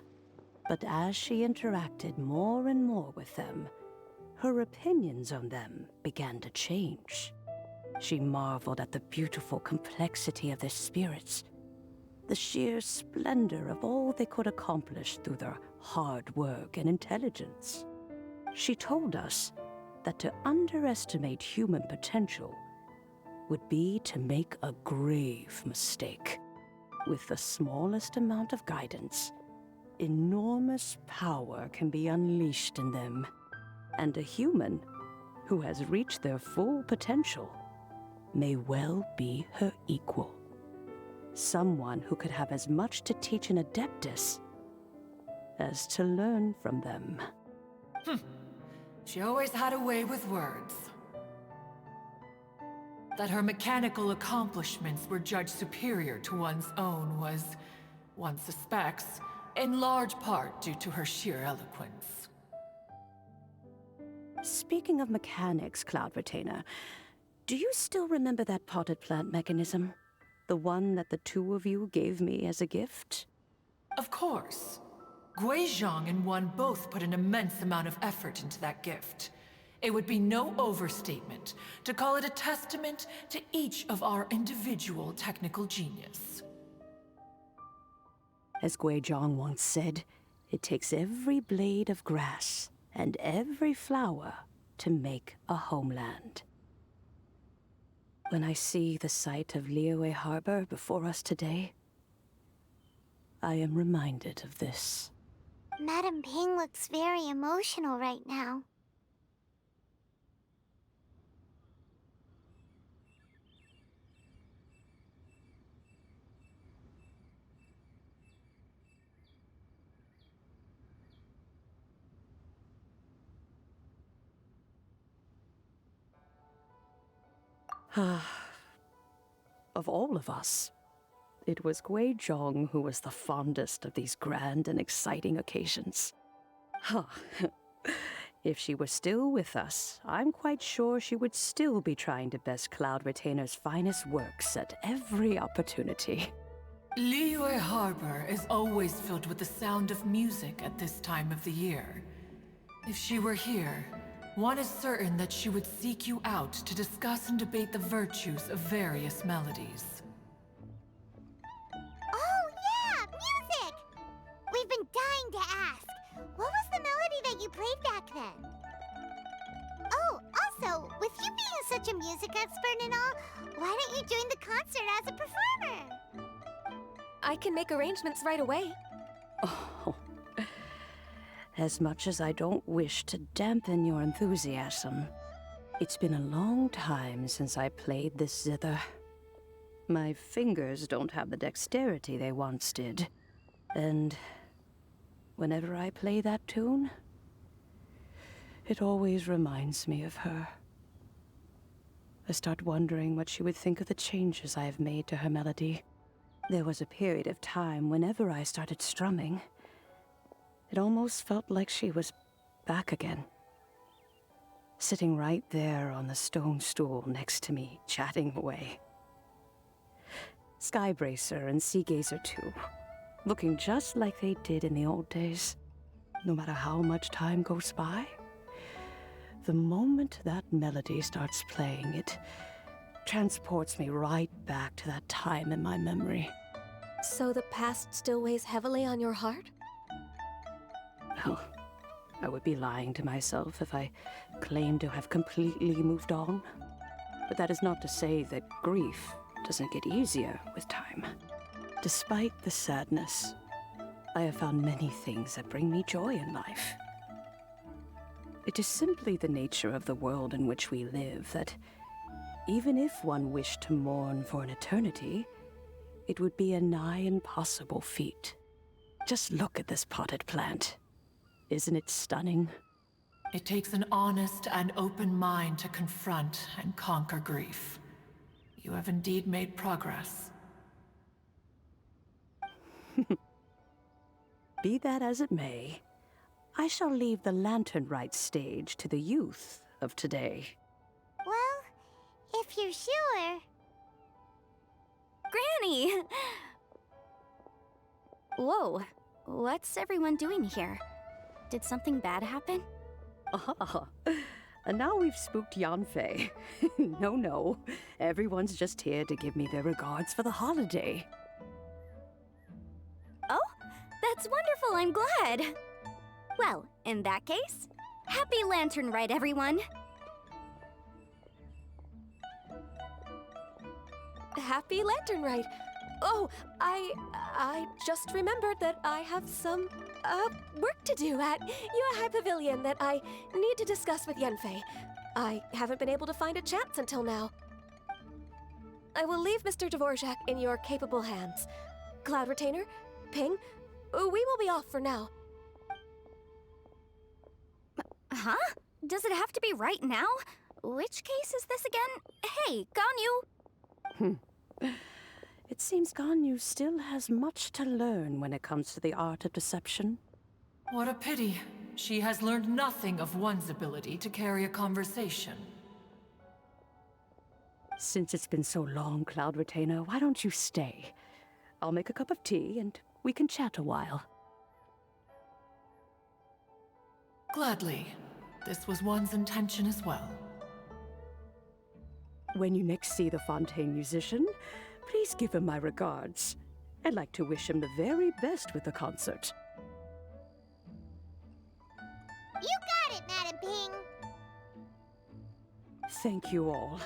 But as she interacted more and more with them, her opinions on them began to change. She marveled at the beautiful complexity of their spirits, the sheer splendor of all they could accomplish through their hard work and intelligence. She told us that to underestimate human potential would be to make a grave mistake. With the smallest amount of guidance, enormous power can be unleashed in them, and a human who has reached their full potential may well be her equal. Someone who could have as much to teach an Adeptus as to learn from them. She always had a way with words. That her mechanical accomplishments were judged superior to one's own was, one suspects, in large part due to her sheer eloquence. Speaking of mechanics, Cloud Retainer, do you still remember that potted plant mechanism? The one that the two of you gave me as a gift? Of course. Guizhong and one both put an immense amount of effort into that gift. It would be no overstatement to call it a testament to each of our individual technical genius. As Guizhong once said, it takes every blade of grass and every flower to make a homeland. When I see the sight of Liyue Harbor before us today, I am reminded of this. Madame Ping looks very emotional right now. Of all of us, it was Guizhong who was the fondest of these grand and exciting occasions. If she were still with us, I'm quite sure she would still be trying to best Cloud Retainer's finest works at every opportunity. Liyue Harbor is always filled with the sound of music at this time of the year. If she were here, one is certain that she would seek you out to discuss and debate the virtues of various melodies. Oh yeah, music! We've been dying to ask. What was the melody that you played back then? Oh, also, with you being such a music expert and all, why don't you join the concert as a performer? I can make arrangements right away. Oh, as much as I don't wish to dampen your enthusiasm, it's been a long time since I played this zither. My fingers don't have the dexterity they once did, and whenever I play that tune, it always reminds me of her. I start wondering what she would think of the changes I have made to her melody. There was a period of time whenever I started strumming, it almost felt like she was back again. Sitting right there on the stone stool next to me, chatting away. Skybracer and Seagazer too, looking just like they did in the old days. No matter how much time goes by, the moment that melody starts playing, it transports me right back to that time in my memory. So the past still weighs heavily on your heart? Well, I would be lying to myself if I claimed to have completely moved on. But that is not to say that grief doesn't get easier with time. Despite the sadness, I have found many things that bring me joy in life. It is simply the nature of the world in which we live that even if one wished to mourn for an eternity, it would be a nigh impossible feat. Just look at this potted plant. Isn't it stunning? It takes an honest and open mind to confront and conquer grief. You have indeed made progress. Be that as it may, I shall leave the Lantern Rite stage to the youth of today. Well, if you're sure. Granny! Whoa, what's everyone doing here? Did something bad happen? Ah, and now we've spooked Yanfei. No, everyone's just here to give me their regards for the holiday. Oh, that's wonderful, I'm glad. Well, in that case, happy Lantern Rite, everyone. Happy Lantern Rite. Oh, I just remembered that I have some work to do at Yuehai Pavilion that I need to discuss with Yanfei. I haven't been able to find a chance until now. I will leave Mr. Dvorak in your capable hands. Cloud Retainer, Ping, we will be off for now. Huh? Does it have to be right now? Which case is this again? Hey, Ganyu! It seems Ganyu still has much to learn when it comes to the art of deception. What a pity. She has learned nothing of one's ability to carry a conversation. Since it's been so long, Cloud Retainer, why don't you stay? I'll make a cup of tea and we can chat a while. Gladly. This was one's intention as well. When you next see the Fontaine musician, please give him my regards. I'd like to wish him the very best with the concert. You got it, Madam Ping. Thank you all.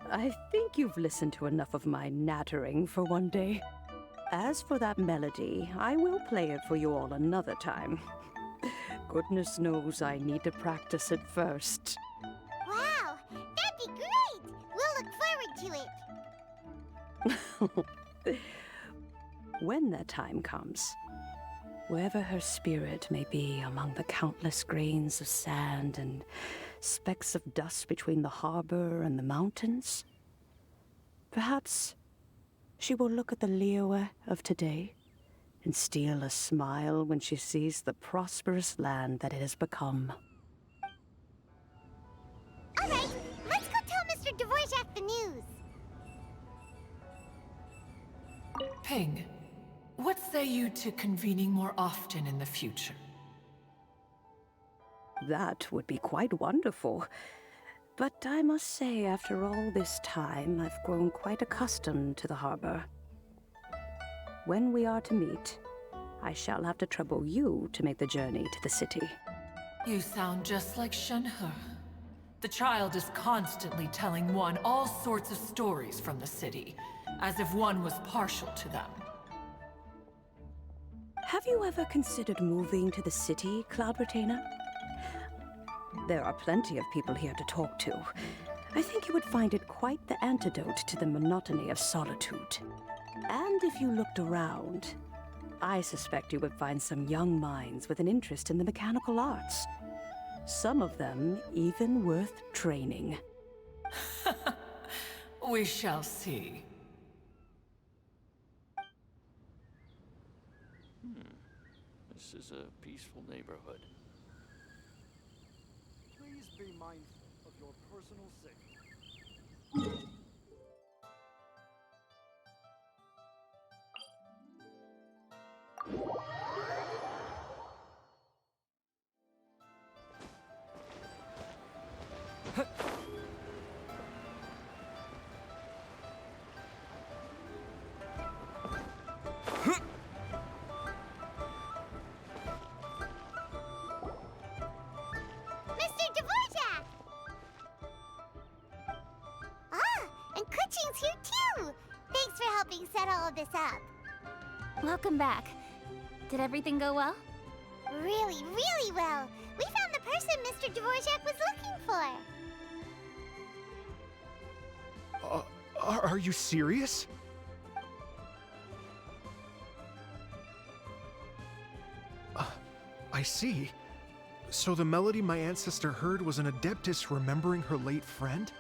I think you've listened to enough of my nattering for one day. As for that melody, I will play it for you all another time. Goodness knows I need to practice it first. Wow, that'd be great. We'll look forward to it. When that time comes, wherever her spirit may be among the countless grains of sand and specks of dust between the harbor and the mountains, perhaps she will look at the Liyue of today and steal a smile when she sees the prosperous land that it has become. All right, let's go tell Mr. Dvorak the news. Ping, what say you to convening more often in the future? That would be quite wonderful. But I must say, after all this time, I've grown quite accustomed to the harbor. When we are to meet, I shall have to trouble you to make the journey to the city. You sound just like Shenhe. The child is constantly telling one all sorts of stories from the city, as if one was partial to them. Have you ever considered moving to the city, Cloud Retainer? There are plenty of people here to talk to. I think you would find it quite the antidote to the monotony of solitude. And if you looked around, I suspect you would find some young minds with an interest in the mechanical arts. Some of them even worth training. We shall see. This is a peaceful neighborhood. Please be mindful of your personal safety. Mr. Dvorak! Ah, and Kuching's here too! Thanks for helping set all of this up. Welcome back. Did everything go well? Really, really well. We found the person Mr. Dvorak was looking for. Are you serious? I see. So the melody my ancestor heard was an adeptus remembering her late friend?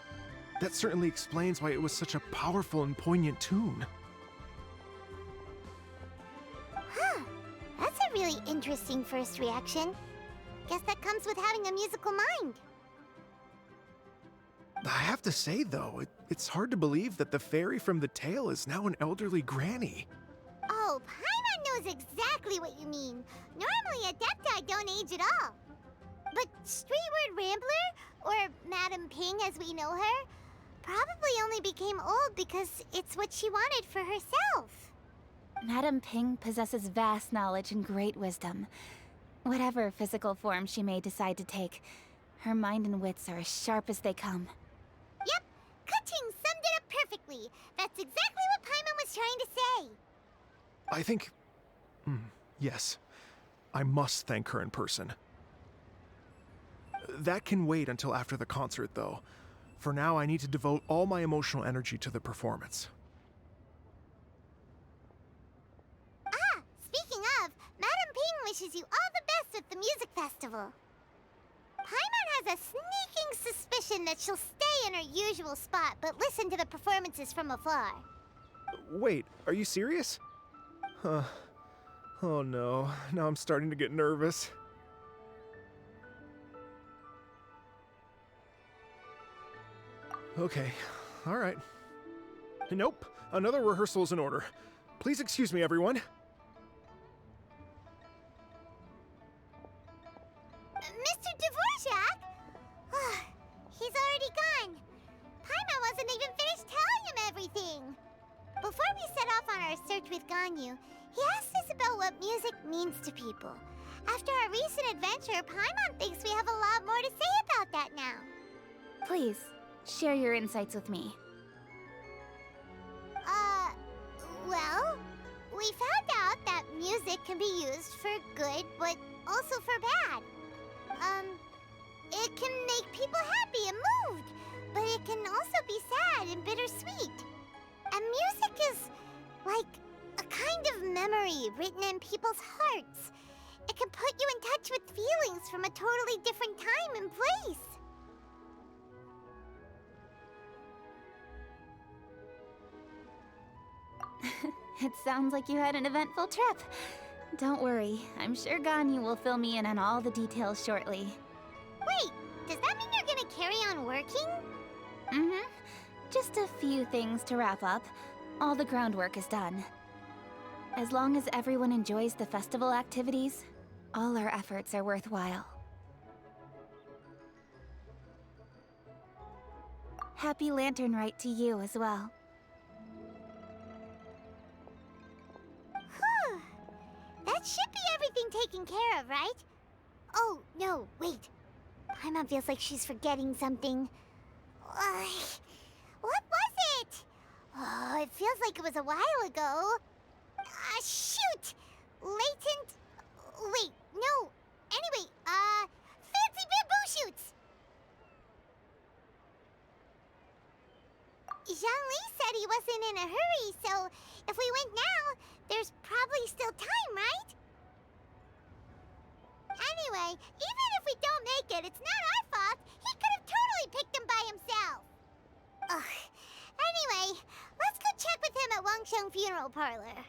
That certainly explains why it was such a powerful and poignant tune. Huh. That's a really interesting first reaction. Guess that comes with having a musical mind. I have to say, though, it's hard to believe that the fairy from the tale is now an elderly granny. Oh, Paimon knows exactly what you mean. Normally, Adepti don't age at all. But Streetward Rambler, or Madam Ping as we know her, probably only became old because it's what she wanted for herself. Madam Ping possesses vast knowledge and great wisdom. Whatever physical form she may decide to take, her mind and wits are as sharp as they come. Yep, Kuching summed it up perfectly. That's exactly what Paimon was trying to say. I think... yes. I must thank her in person. That can wait until after the concert, though. For now, I need to devote all my emotional energy to the performance. Ah, speaking of, Madam Ping wishes you all the best with the music festival. Paimon has a sneaking suspicion that she'll stay in her usual spot, but listen to the performances from afar. Wait, are you serious? Huh. Oh no, now I'm starting to get nervous. Okay, alright. Nope, another rehearsal is in order. Please excuse me, everyone. Mr. Dvorak? He's already gone. Paimon wasn't even finished telling him everything. Before we set off on our search with Ganyu, he asked us about what music means to people. After our recent adventure, Paimon thinks we have a lot more to say about that now. Please, share your insights with me. Well, we found out that music can be used for good, but also for bad. It can make people happy and moved, but it can also be sad and bittersweet. And music is like a kind of memory written in people's hearts. It can put you in touch with feelings from a totally different time and place. It sounds like you had an eventful trip. Don't worry, I'm sure Ganyu will fill me in on all the details shortly. Wait, does that mean you're gonna carry on working? Mm-hmm. Just a few things to wrap up. All the groundwork is done. As long as everyone enjoys the festival activities, all our efforts are worthwhile. Happy Lantern Rite to you as well. Whew. That should be everything taken care of, right? Oh, no, wait. Paimon feels like she's forgetting something. What was it? Oh, it feels like it was a while ago. Shoot! Latent... Wait, no. Anyway, fancy bamboo shoots! Zhang-Li said he wasn't in a hurry, so if we went now, there's probably still time, right? Anyway, even if we don't make it, it's not our fault. He could have totally picked them by himself. Ugh. Anyway, let's go check with him at Wangsheng Funeral Parlor.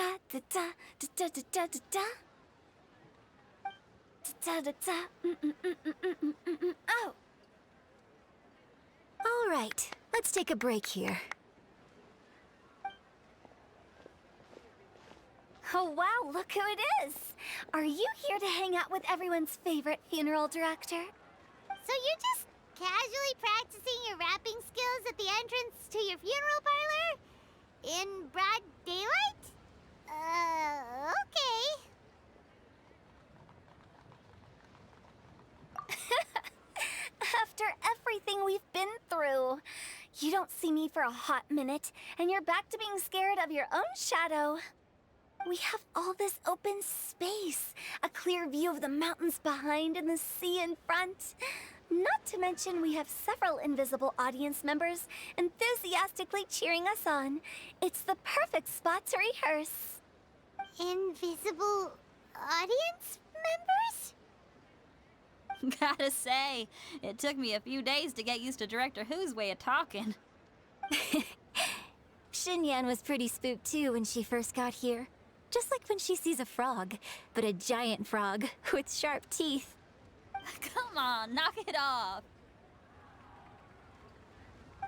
da da da da da da da da da. Da da da. Oh. All right, let's take a break here. Oh wow, look who it is! Are you here to hang out with everyone's favorite funeral director? So you're just casually practicing your rapping skills at the entrance to your funeral parlor? In broad daylight? Okay. After everything we've been through, you don't see me for a hot minute, and you're back to being scared of your own shadow. We have all this open space, a clear view of the mountains behind and the sea in front. Not to mention we have several invisible audience members enthusiastically cheering us on. It's the perfect spot to rehearse. Invisible audience members? Gotta say, it took me a few days to get used to Director Who's way of talking. Xinyan was pretty spooked too when she first got here. Just like when she sees a frog, but a giant frog with sharp teeth. Come on, knock it off.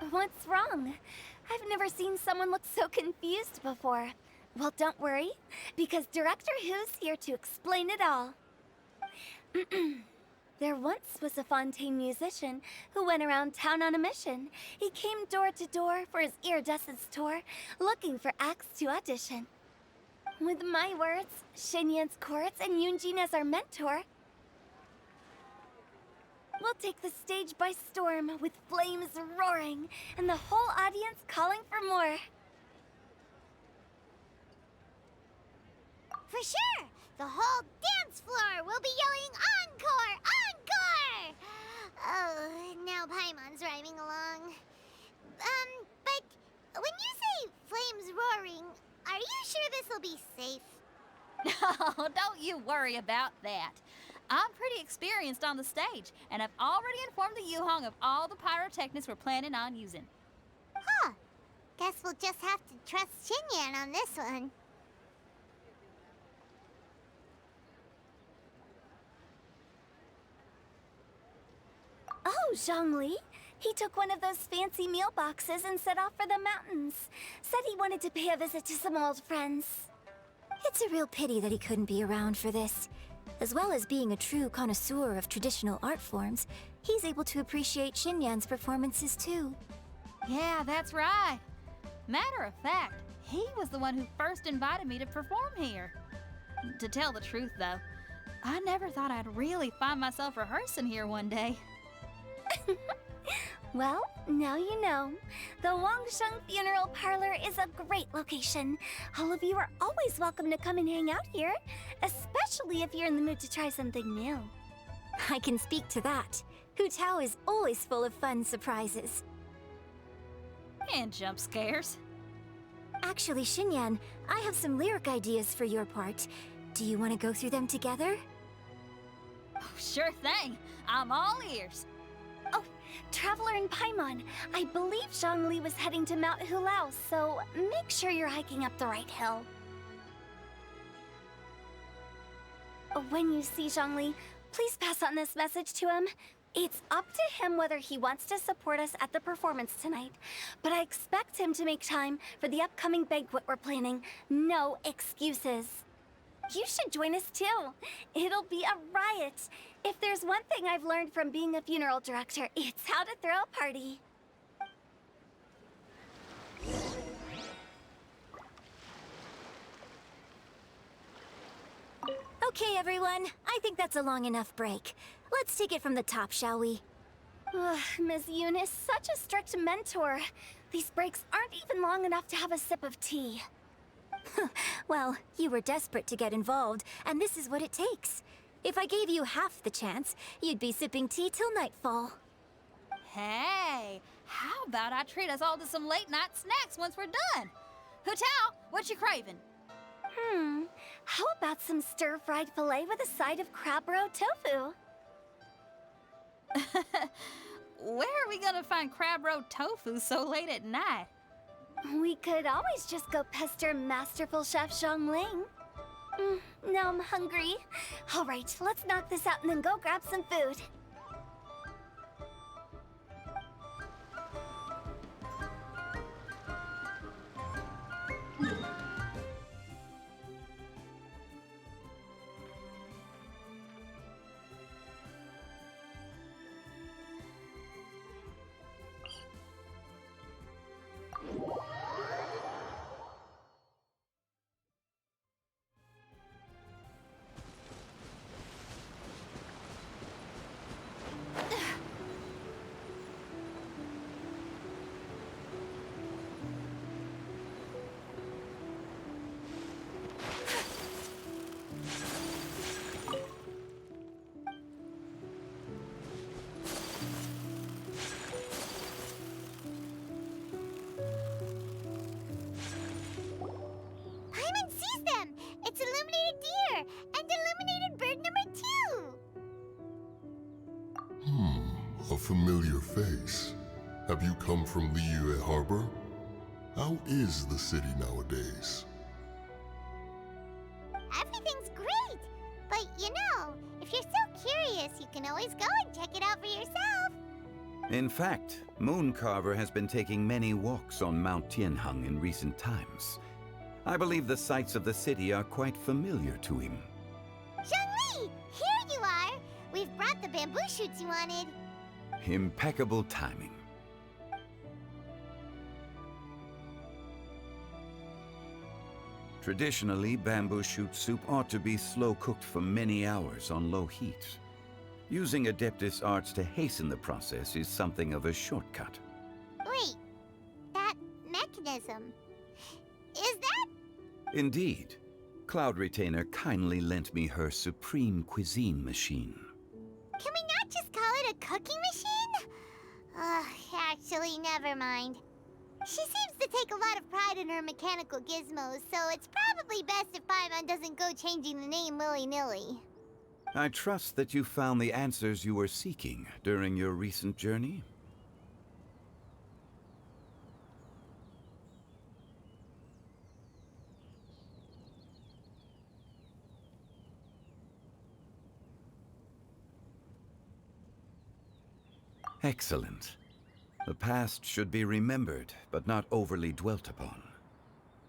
What's wrong? I've never seen someone look so confused before. Well, don't worry, because Director Who's here to explain it all. There once was a Fontaine musician who went around town on a mission. He came door to door for his iridescence tour, looking for acts to audition. With my words, Xinyan's chords, and Yunjin as our mentor, we'll take the stage by storm with flames roaring and the whole audience calling for more. For sure! The whole dance floor will be yelling encore! Encore! Oh, now Paimon's rhyming along. But when you say flames roaring, are you sure this will be safe? No, don't you worry about that. I'm pretty experienced on the stage, and I've already informed the Yuhong of all the pyrotechnics we're planning on using. Huh. Guess we'll just have to trust Xinyan on this one. Oh, Zhongli. He took one of those fancy meal boxes and set off for the mountains. Said he wanted to pay a visit to some old friends. It's a real pity that he couldn't be around for this. As well as being a true connoisseur of traditional art forms, he's able to appreciate Xinyan's performances too. Yeah, that's right. Matter of fact, he was the one who first invited me to perform here. To tell the truth, though, I never thought I'd really find myself rehearsing here one day. Well, now you know. The Wangsheng Funeral Parlor is a great location. All of you are always welcome to come and hang out here, especially if you're in the mood to try something new. I can speak to that. Hu Tao is always full of fun surprises. And jump scares. Actually, Xinyan, I have some lyric ideas for your part. Do you want to go through them together? Oh, sure thing. I'm all ears. Traveler in Paimon, I believe Zhongli was heading to Mount Hulao, so make sure you're hiking up the right hill. When you see Zhongli, please pass on this message to him. It's up to him whether he wants to support us at the performance tonight, but I expect him to make time for the upcoming banquet we're planning. No excuses. You should join us too. It'll be a riot. If there's one thing I've learned from being a funeral director, it's how to throw a party. Okay, everyone. I think that's a long enough break. Let's take it from the top, shall we? Ms. Eunice, such a strict mentor. These breaks aren't even long enough to have a sip of tea. Well, you were desperate to get involved, and this is what it takes. If I gave you half the chance, you'd be sipping tea till nightfall. Hey, how about I treat us all to some late-night snacks once we're done? Hu Tao, what you craving? How about some stir-fried filet with a side of crab roe tofu? Where are we gonna find crab roe tofu so late at night? We could always just go pester Masterful Chef Zhongling. Now I'm hungry. All right, let's knock this out and then go grab some food. Paimon sees them! It's illuminated deer and illuminated bird number 2! A familiar face. Have you come from Liyue Harbor? How is the city nowadays? Everything's great! But you know, if you're so curious, you can always go and check it out for yourself! In fact, Mooncarver has been taking many walks on Mount Tianheng in recent times. I believe the sights of the city are quite familiar to him. Zhongli! Here you are! We've brought the bamboo shoots you wanted. Impeccable timing. Traditionally, bamboo shoot soup ought to be slow-cooked for many hours on low heat. Using Adeptus arts to hasten the process is something of a shortcut. Wait, that mechanism, is that? Indeed. Cloud Retainer kindly lent me her supreme cuisine machine. Can we not just call it a cooking machine? Actually, never mind. She seems to take a lot of pride in her mechanical gizmos, so it's probably best if Paimon doesn't go changing the name willy-nilly. I trust that you found the answers you were seeking during your recent journey. Excellent. The past should be remembered, but not overly dwelt upon.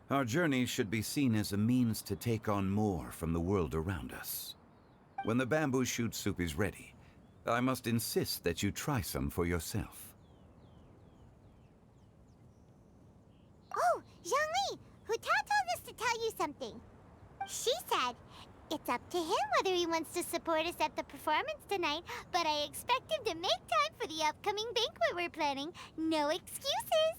Our journey should be seen as a means to take on more from the world around us. When the bamboo shoot soup is ready, I must insist that you try some for yourself. Oh, Zhongli! Hu Tao told us to tell you something. She said, it's up to him whether he wants to support us at the performance tonight, but I expect him to make time for the upcoming banquet we're planning. No excuses!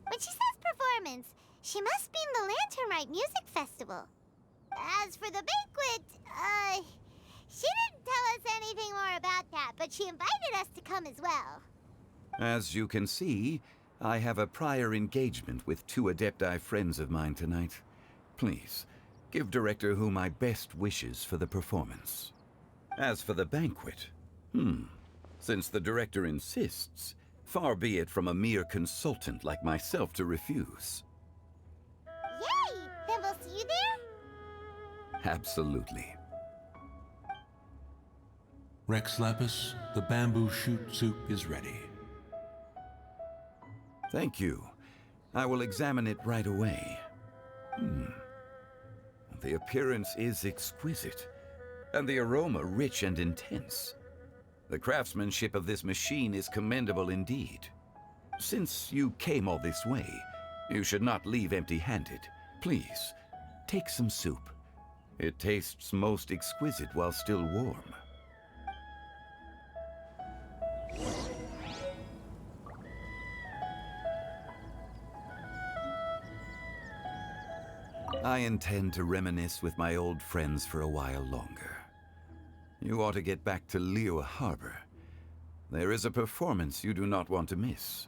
When she says performance, she must mean the Lantern Rite Music Festival. As for the banquet, she didn't tell us anything more about that, but she invited us to come as well. As you can see, I have a prior engagement with 2 Adepti friends of mine tonight. Please, give Director Hu my best wishes for the performance. As for the banquet, since the Director insists, far be it from a mere consultant like myself to refuse. Yay! Then we'll see you there? Absolutely. Rex Lapis, the bamboo shoot soup is ready. Thank you. I will examine it right away. The appearance is exquisite, and the aroma rich and intense. The craftsmanship of this machine is commendable indeed. Since you came all this way, you should not leave empty-handed. Please, take some soup. It tastes most exquisite while still warm. I intend to reminisce with my old friends for a while longer. You ought to get back to Liyue Harbor. There is a performance you do not want to miss.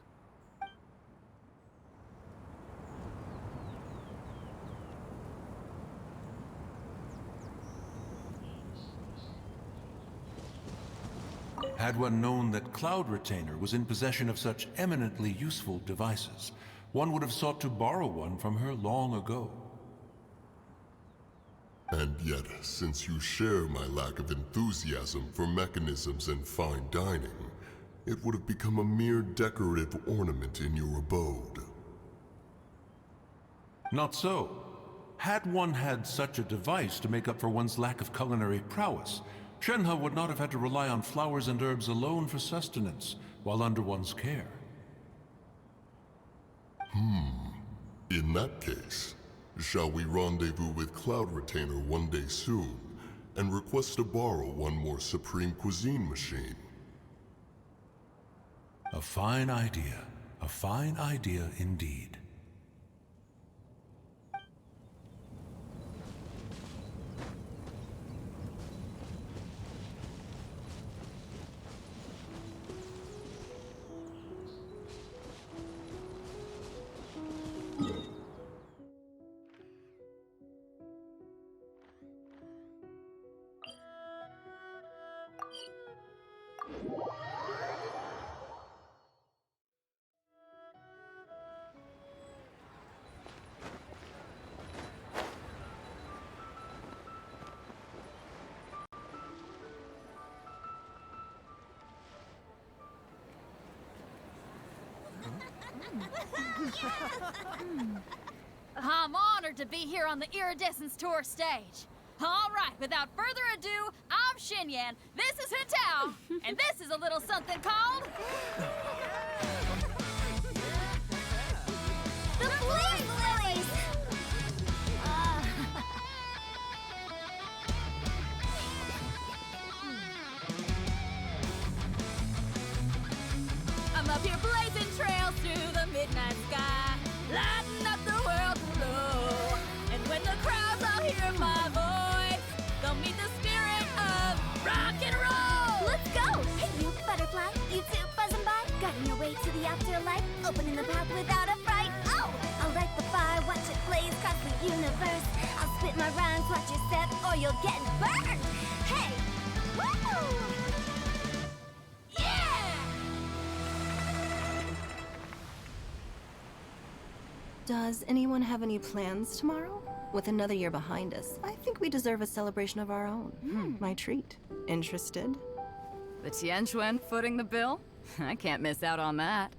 Had one known that Cloud Retainer was in possession of such eminently useful devices, one would have sought to borrow one from her long ago. And yet, since you share my lack of enthusiasm for mechanisms and fine dining, it would have become a mere decorative ornament in your abode. Not so. Had one had such a device to make up for one's lack of culinary prowess, Shenhe would not have had to rely on flowers and herbs alone for sustenance while under one's care. In that case, shall we rendezvous with Cloud Retainer one day soon, and request to borrow one more Supreme Cuisine machine? A fine idea. A fine idea indeed. I'm honored to be here on the Iridescence Tour stage. All right, without further ado, I'm Xinyan, this is Hintao, and this is a little something called... The Flame Lilies! I'm up here blazing trails through the midnight sky, lighting up the world below. And when the crowds all hear my voice, they'll meet the spirit of rock and roll. Let's go! Hey, you butterfly, you too buzzing by, guiding your way to the afterlife, opening the path without a fright. Oh, I'll light the fire, watch it blaze across the universe. I'll spit my rhymes, watch your step, or you'll get burned. Hey, woo! Yeah! Does anyone have any plans tomorrow? With another year behind us, I think we deserve a celebration of our own. My treat. Interested? The Tianquan footing the bill? I can't miss out on that.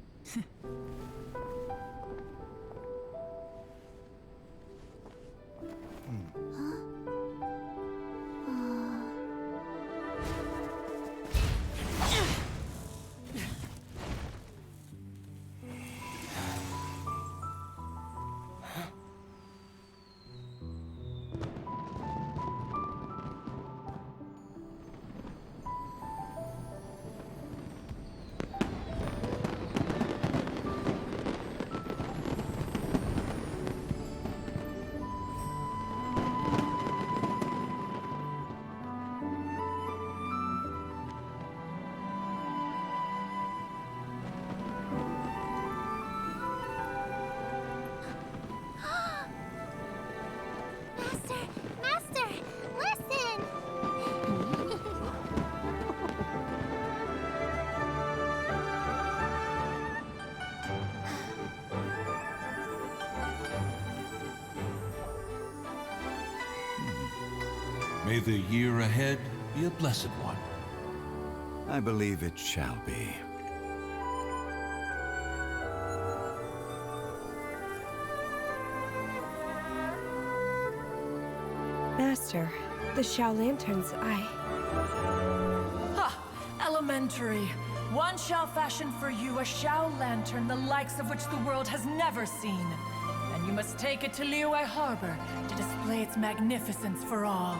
Master, listen! May the year ahead be a blessed one. I believe it shall be. Master, the Xiao Lanterns, Ha! Elementary. One shall fashion for you a Xiao Lantern the likes of which the world has never seen. And you must take it to Liyue Harbor to display its magnificence for all.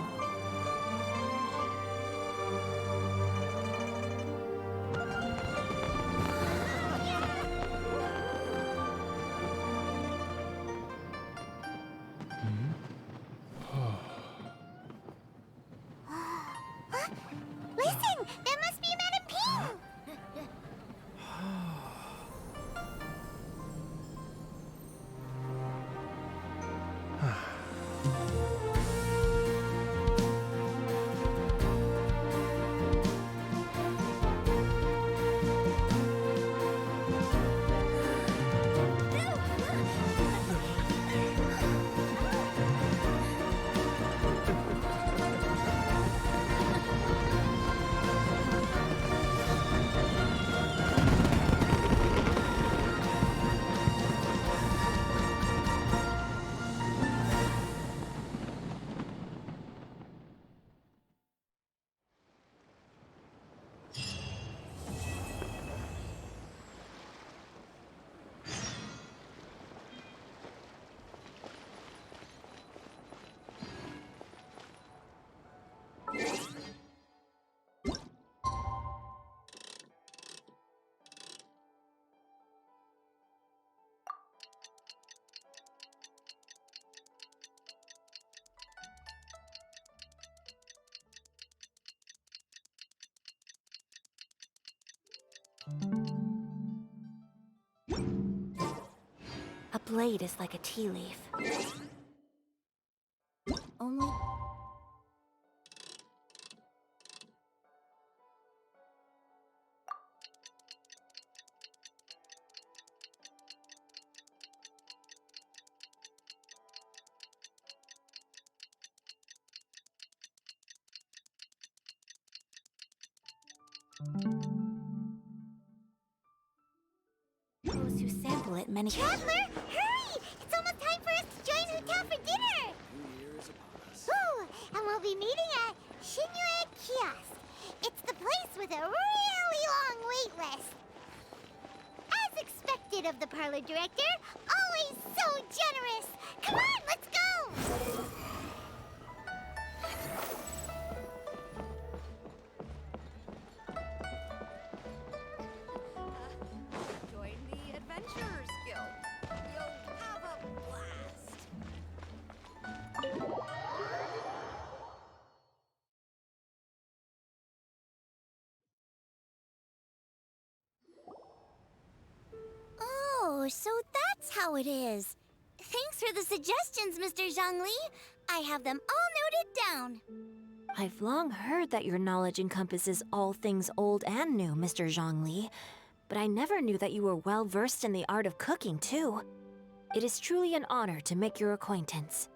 Listen! That must be Madame Ping! A blade is like a tea leaf. Only... Those who sample it many... Traveler, hurry! It's almost time for us to join Hotel for dinner! Ooh, and we'll be meeting at Shinyue Kiosk. It's the place with a really long wait list. As expected of the parlor director, always so generous. Come on, let's go! Join the Adventurers Guild. You'll have a blast. Oh, so that's how it is. Thanks for the suggestions, Mr. Zhongli. I have them all noted down. I've long heard that your knowledge encompasses all things old and new, Mr. Zhongli. But I never knew that you were well versed in the art of cooking, too. It is truly an honor to make your acquaintance.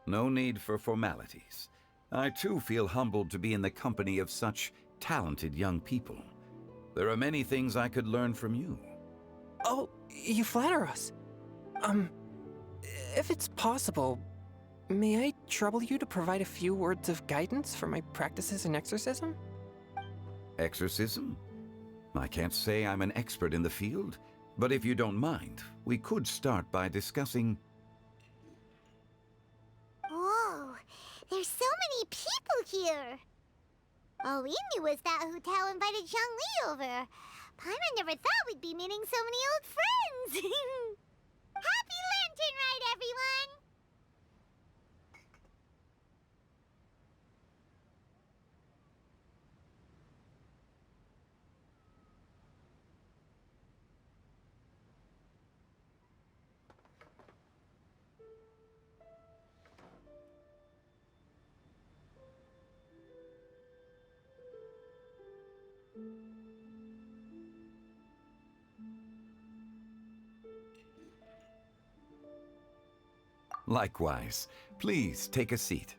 No need for formalities. I too feel humbled to be in the company of such talented young people. There are many things I could learn from you. Oh, you flatter us. If it's possible, may I trouble you to provide a few words of guidance for my practices in exorcism? Exorcism? I can't say I'm an expert in the field, but if you don't mind, we could start by discussing... Whoa, there's so many people here. All we knew was that Hotel invited Zhongli over. Paimon never thought we'd be meeting so many old friends. Happy Lantern Ride, everyone! Likewise. Please take a seat.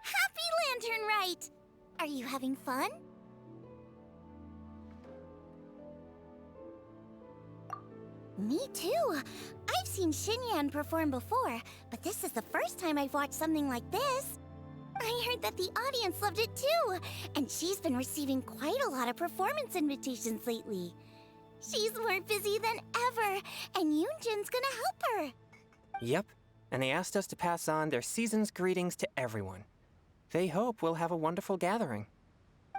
Happy Lantern Rite! Are you having fun? Me too. I've seen Xinyan perform before, but this is the first time I've watched something like this. I heard that the audience loved it too, and she's been receiving quite a lot of performance invitations lately. She's more busy than ever, and Yoonjin's gonna help her. Yep, and they asked us to pass on their season's greetings to everyone. They hope we'll have a wonderful gathering.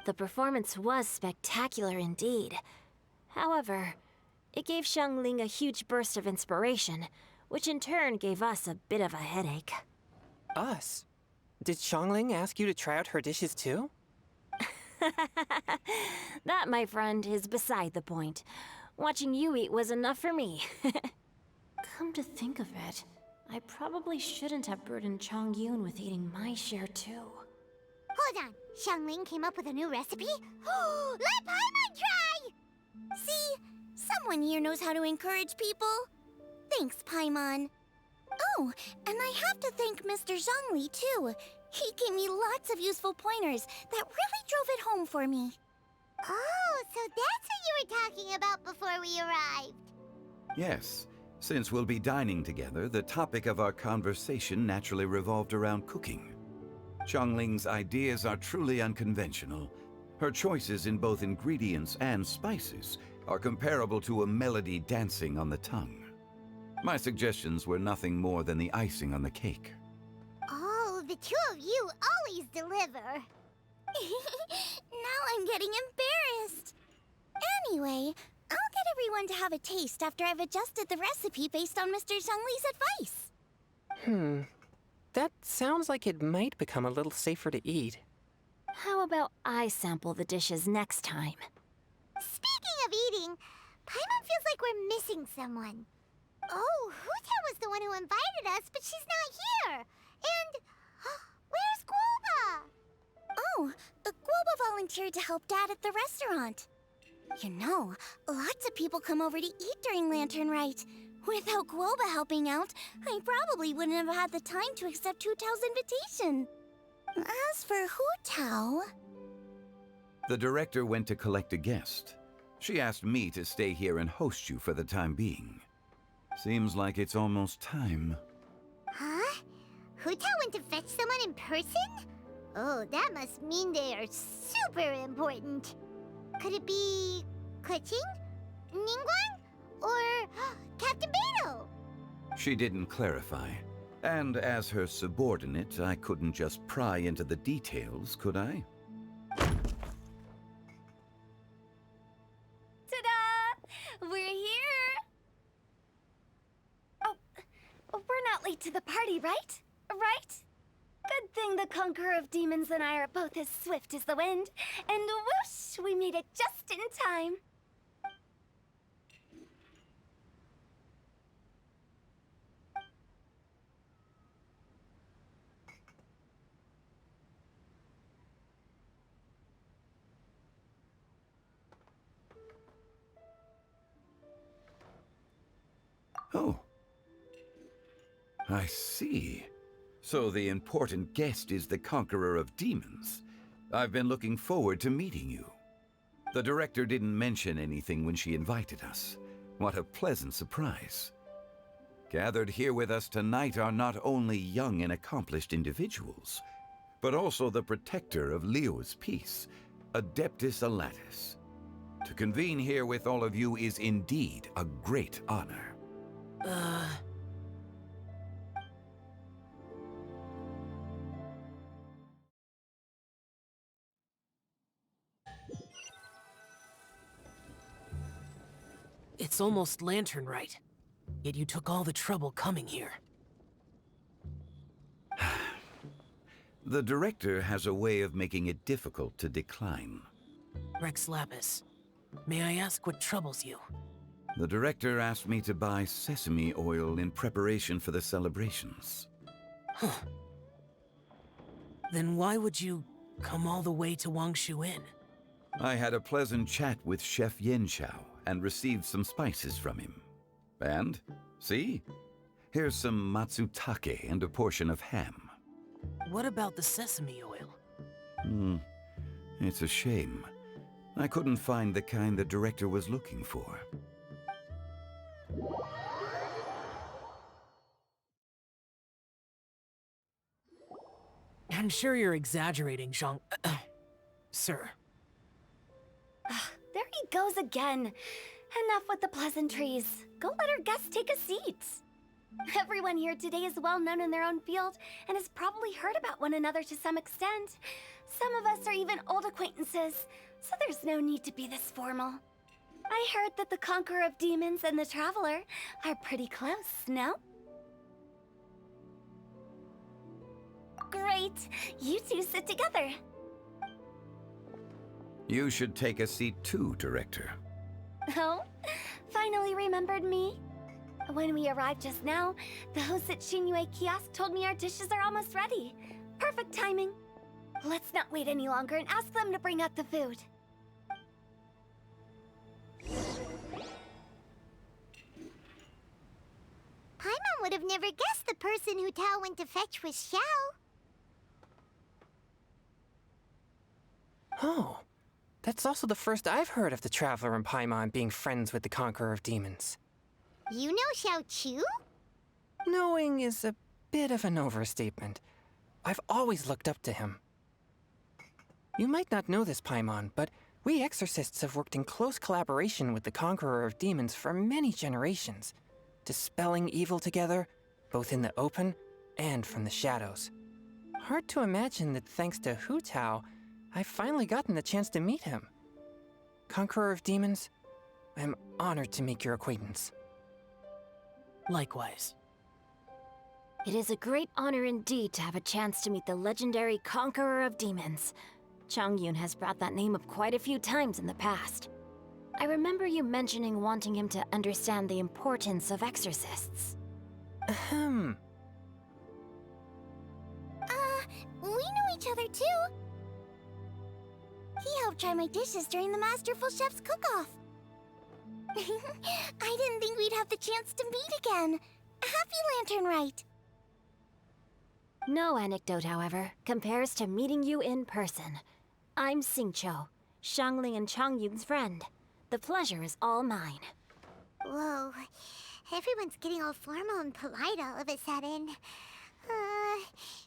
The performance was spectacular indeed. However, it gave Xiangling a huge burst of inspiration, which in turn gave us a bit of a headache. Us? Did Xiangling ask you to try out her dishes too? That, my friend, is beside the point. Watching you eat was enough for me. Come to think of it, I probably shouldn't have burdened Chongyun with eating my share too. Hold on, Xiangling came up with a new recipe? Let Paimon try! See, someone here knows how to encourage people. Thanks, Paimon. Oh, and I have to thank Mr. Zhongli, too. He gave me lots of useful pointers that really drove it home for me. Oh, so that's what you were talking about before we arrived. Yes. Since we'll be dining together, the topic of our conversation naturally revolved around cooking. Xiangling's ideas are truly unconventional. Her choices in both ingredients and spices are comparable to a melody dancing on the tongue. My suggestions were nothing more than the icing on the cake. Oh, the two of you always deliver. Now I'm getting embarrassed. Anyway, I'll get everyone to have a taste after I've adjusted the recipe based on Mr. Zhongli's advice. That sounds like it might become a little safer to eat. How about I sample the dishes next time? Speaking of eating, Paimon feels like we're missing someone. Oh, Huta was the one who invited us, but she's not here. And where's Guoba? Oh, Guoba volunteered to help Dad at the restaurant. You know, lots of people come over to eat during Lantern Rite. Without Guoba helping out, I probably wouldn't have had the time to accept Hu Tao's invitation. As for Hu Tao... The director went to collect a guest. She asked me to stay here and host you for the time being. Seems like it's almost time. Huh? Hu Tao went to fetch someone in person? Oh, that must mean they are super important. Could it be... Keqing? Ningguang? Or Captain Beidou? She didn't clarify. And as her subordinate, I couldn't just pry into the details, could I? Ta-da! We're here! Oh, we're not late to the party, right? Right? Good thing the Conqueror of Demons and I are both as swift as the wind. And whoosh, we made it just in time. Oh. I see. So the important guest is the Conqueror of Demons. I've been looking forward to meeting you. The director didn't mention anything when she invited us. What a pleasant surprise. Gathered here with us tonight are not only young and accomplished individuals, but also the protector of Leo's peace, Adeptus Alatus. To convene here with all of you is indeed a great honor. It's almost Lantern Rite, yet you took all the trouble coming here. The director has a way of making it difficult to decline. Rex Lapis, may I ask what troubles you? The director asked me to buy sesame oil in preparation for the celebrations. Huh. Then why would you come all the way to Wangshu Inn? I had a pleasant chat with Chef Yanxiao and received some spices from him. And, see? Here's some matsutake and a portion of ham. What about the sesame oil? It's a shame. I couldn't find the kind the director was looking for. I'm sure you're exaggerating, Zhang... Sir. There he goes again. Enough with the pleasantries. Go let our guests take a seat. Everyone here today is well known in their own field and has probably heard about one another to some extent. Some of us are even old acquaintances, so there's no need to be this formal. I heard that the Conqueror of Demons and the Traveler are pretty close, no? Great! You two sit together. You should take a seat too, Director. Oh? Finally remembered me? When we arrived just now, the host at Xinyue Kiosk told me our dishes are almost ready. Perfect timing. Let's not wait any longer and ask them to bring out the food. Paimon would have never guessed the person Hu Tao went to fetch was Xiao. Oh, that's also the first I've heard of the Traveler and Paimon being friends with the Conqueror of Demons. You know Xiao Chu? Knowing is a bit of an overstatement. I've always looked up to him. You might not know this, Paimon, but we exorcists have worked in close collaboration with the Conqueror of Demons for many generations, dispelling evil together, both in the open and from the shadows. Hard to imagine that thanks to Hu Tao, I've finally gotten the chance to meet him. Conqueror of Demons, I'm honored to make your acquaintance. Likewise. It is a great honor indeed to have a chance to meet the legendary Conqueror of Demons. Chongyun has brought that name up quite a few times in the past. I remember you mentioning wanting him to understand the importance of exorcists. Ahem. We know each other too. He helped try my dishes during the Masterful Chef's cook-off. I didn't think we'd have the chance to meet again. Happy Lantern Rite. No anecdote, however, compares to meeting you in person. I'm Xingqiu, Xiangling and Chongyun's friend. The pleasure is all mine. Whoa. Everyone's getting all formal and polite all of a sudden.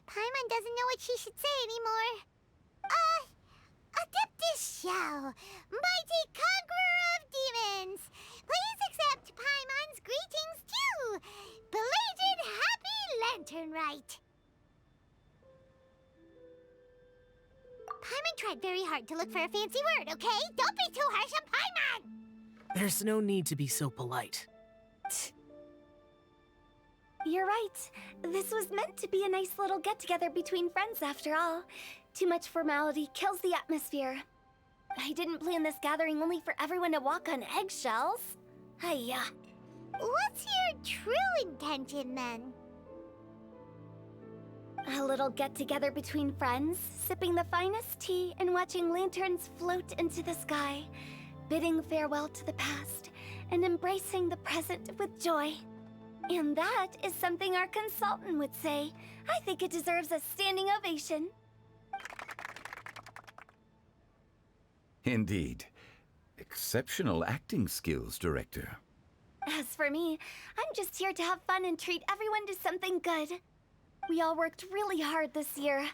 Paimon doesn't know what she should say anymore. Adeptus Xiao, mighty conqueror of demons, please accept Paimon's greetings too. Belated Happy Lantern Rite. Paimon tried very hard to look for a fancy word, okay? Don't be too harsh on Paimon! There's no need to be so polite. You're right. This was meant to be a nice little get-together between friends after all. Too much formality kills the atmosphere. I didn't plan this gathering only for everyone to walk on eggshells. Hiya. What's your true intention, then? A little get-together between friends, sipping the finest tea and watching lanterns float into the sky, bidding farewell to the past and embracing the present with joy. And that is something our consultant would say. I think it deserves a standing ovation. Indeed. Exceptional acting skills, Director. As for me, I'm just here to have fun and treat everyone to something good. We all worked really hard this year,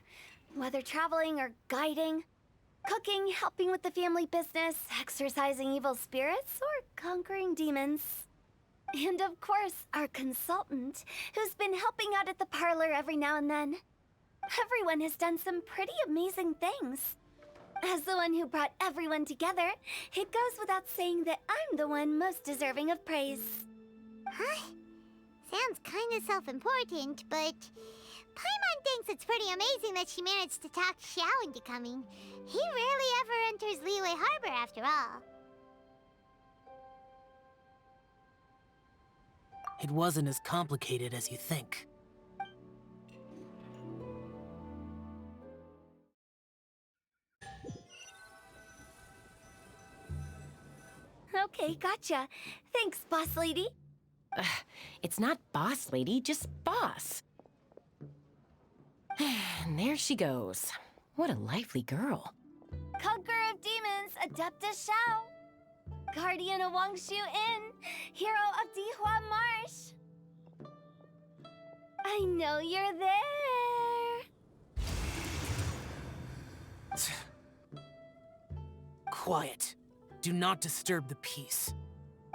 whether traveling or guiding, cooking, helping with the family business, exorcising evil spirits, or conquering demons. And of course, our consultant, who's been helping out at the parlor every now and then. Everyone has done some pretty amazing things. As the one who brought everyone together, it goes without saying that I'm the one most deserving of praise. Huh? Sounds kinda self-important, but Paimon thinks it's pretty amazing that she managed to talk Xiao into coming. He rarely ever enters Liyue Harbor after all. It wasn't as complicated as you think. Okay, gotcha. Thanks, boss lady. It's not boss lady, just boss. And there she goes. What a lively girl. Conqueror of demons, Adeptus Xiao. Guardian of Wangshu Inn, hero of Dihua Marsh. I know you're there. Quiet. Do not disturb the peace.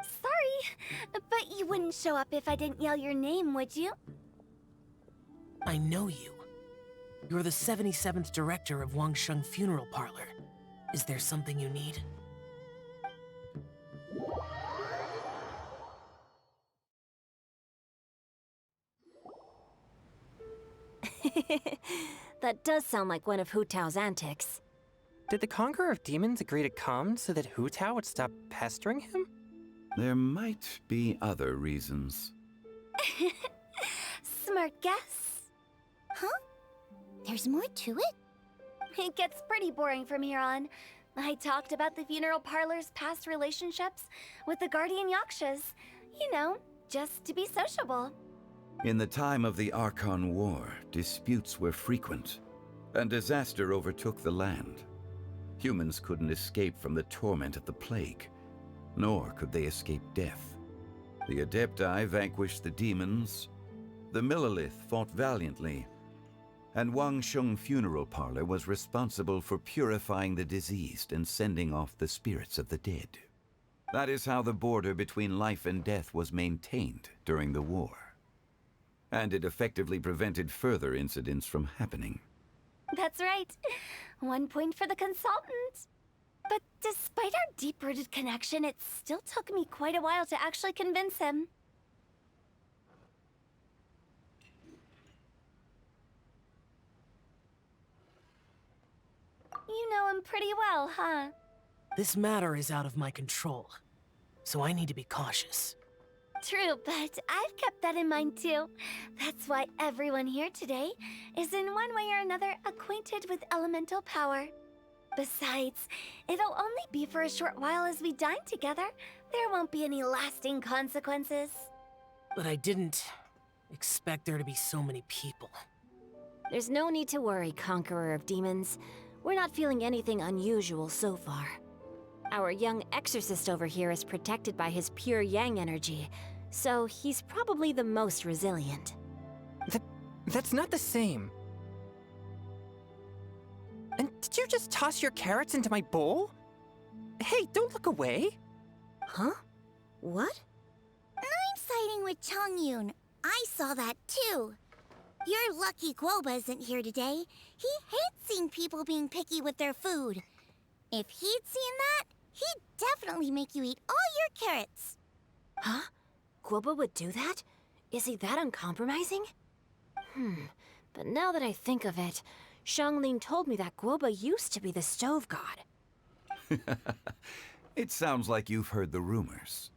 Sorry, but you wouldn't show up if I didn't yell your name, would you? I know you. You're the 77th director of Wangsheng Funeral Parlor. Is there something you need? That does sound like one of Hu Tao's antics. Did the Conqueror of Demons agree to come so that Hu Tao would stop pestering him? There might be other reasons. Smart guess. Huh? There's more to it? It gets pretty boring from here on. I talked about the funeral parlor's past relationships with the Guardian Yakshas. You know, just to be sociable. In the time of the Archon War, disputes were frequent, and disaster overtook the land. Humans couldn't escape from the torment of the plague, nor could they escape death. The Adepti vanquished the demons, the Millelith fought valiantly, and Wangsheng Funeral Parlor was responsible for purifying the diseased and sending off the spirits of the dead. That is how the border between life and death was maintained during the war. And it effectively prevented further incidents from happening. That's right. 1 point for the consultant. But despite our deep-rooted connection, it still took me quite a while to actually convince him. You know him pretty well, huh? This matter is out of my control, so I need to be cautious. True, but I've kept that in mind too. That's why everyone here today is in one way or another acquainted with elemental power. Besides, it'll only be for a short while as we dine together. There won't be any lasting consequences. But I didn't expect there to be so many people. There's no need to worry, Conqueror of Demons. We're not feeling anything unusual so far. Our young exorcist over here is protected by his pure yang energy, so he's probably the most resilient. That's not the same. And did you just toss your carrots into my bowl? Hey, don't look away. Huh? What? I'm siding with Chongyun. I saw that too. You're lucky Guoba isn't here today. He hates seeing people being picky with their food. If he'd seen that, he'd definitely make you eat all your carrots. Huh? Guoba would do that? Is he that uncompromising? But now that I think of it, Xianglin told me that Guoba used to be the stove god. It sounds like you've heard the rumors.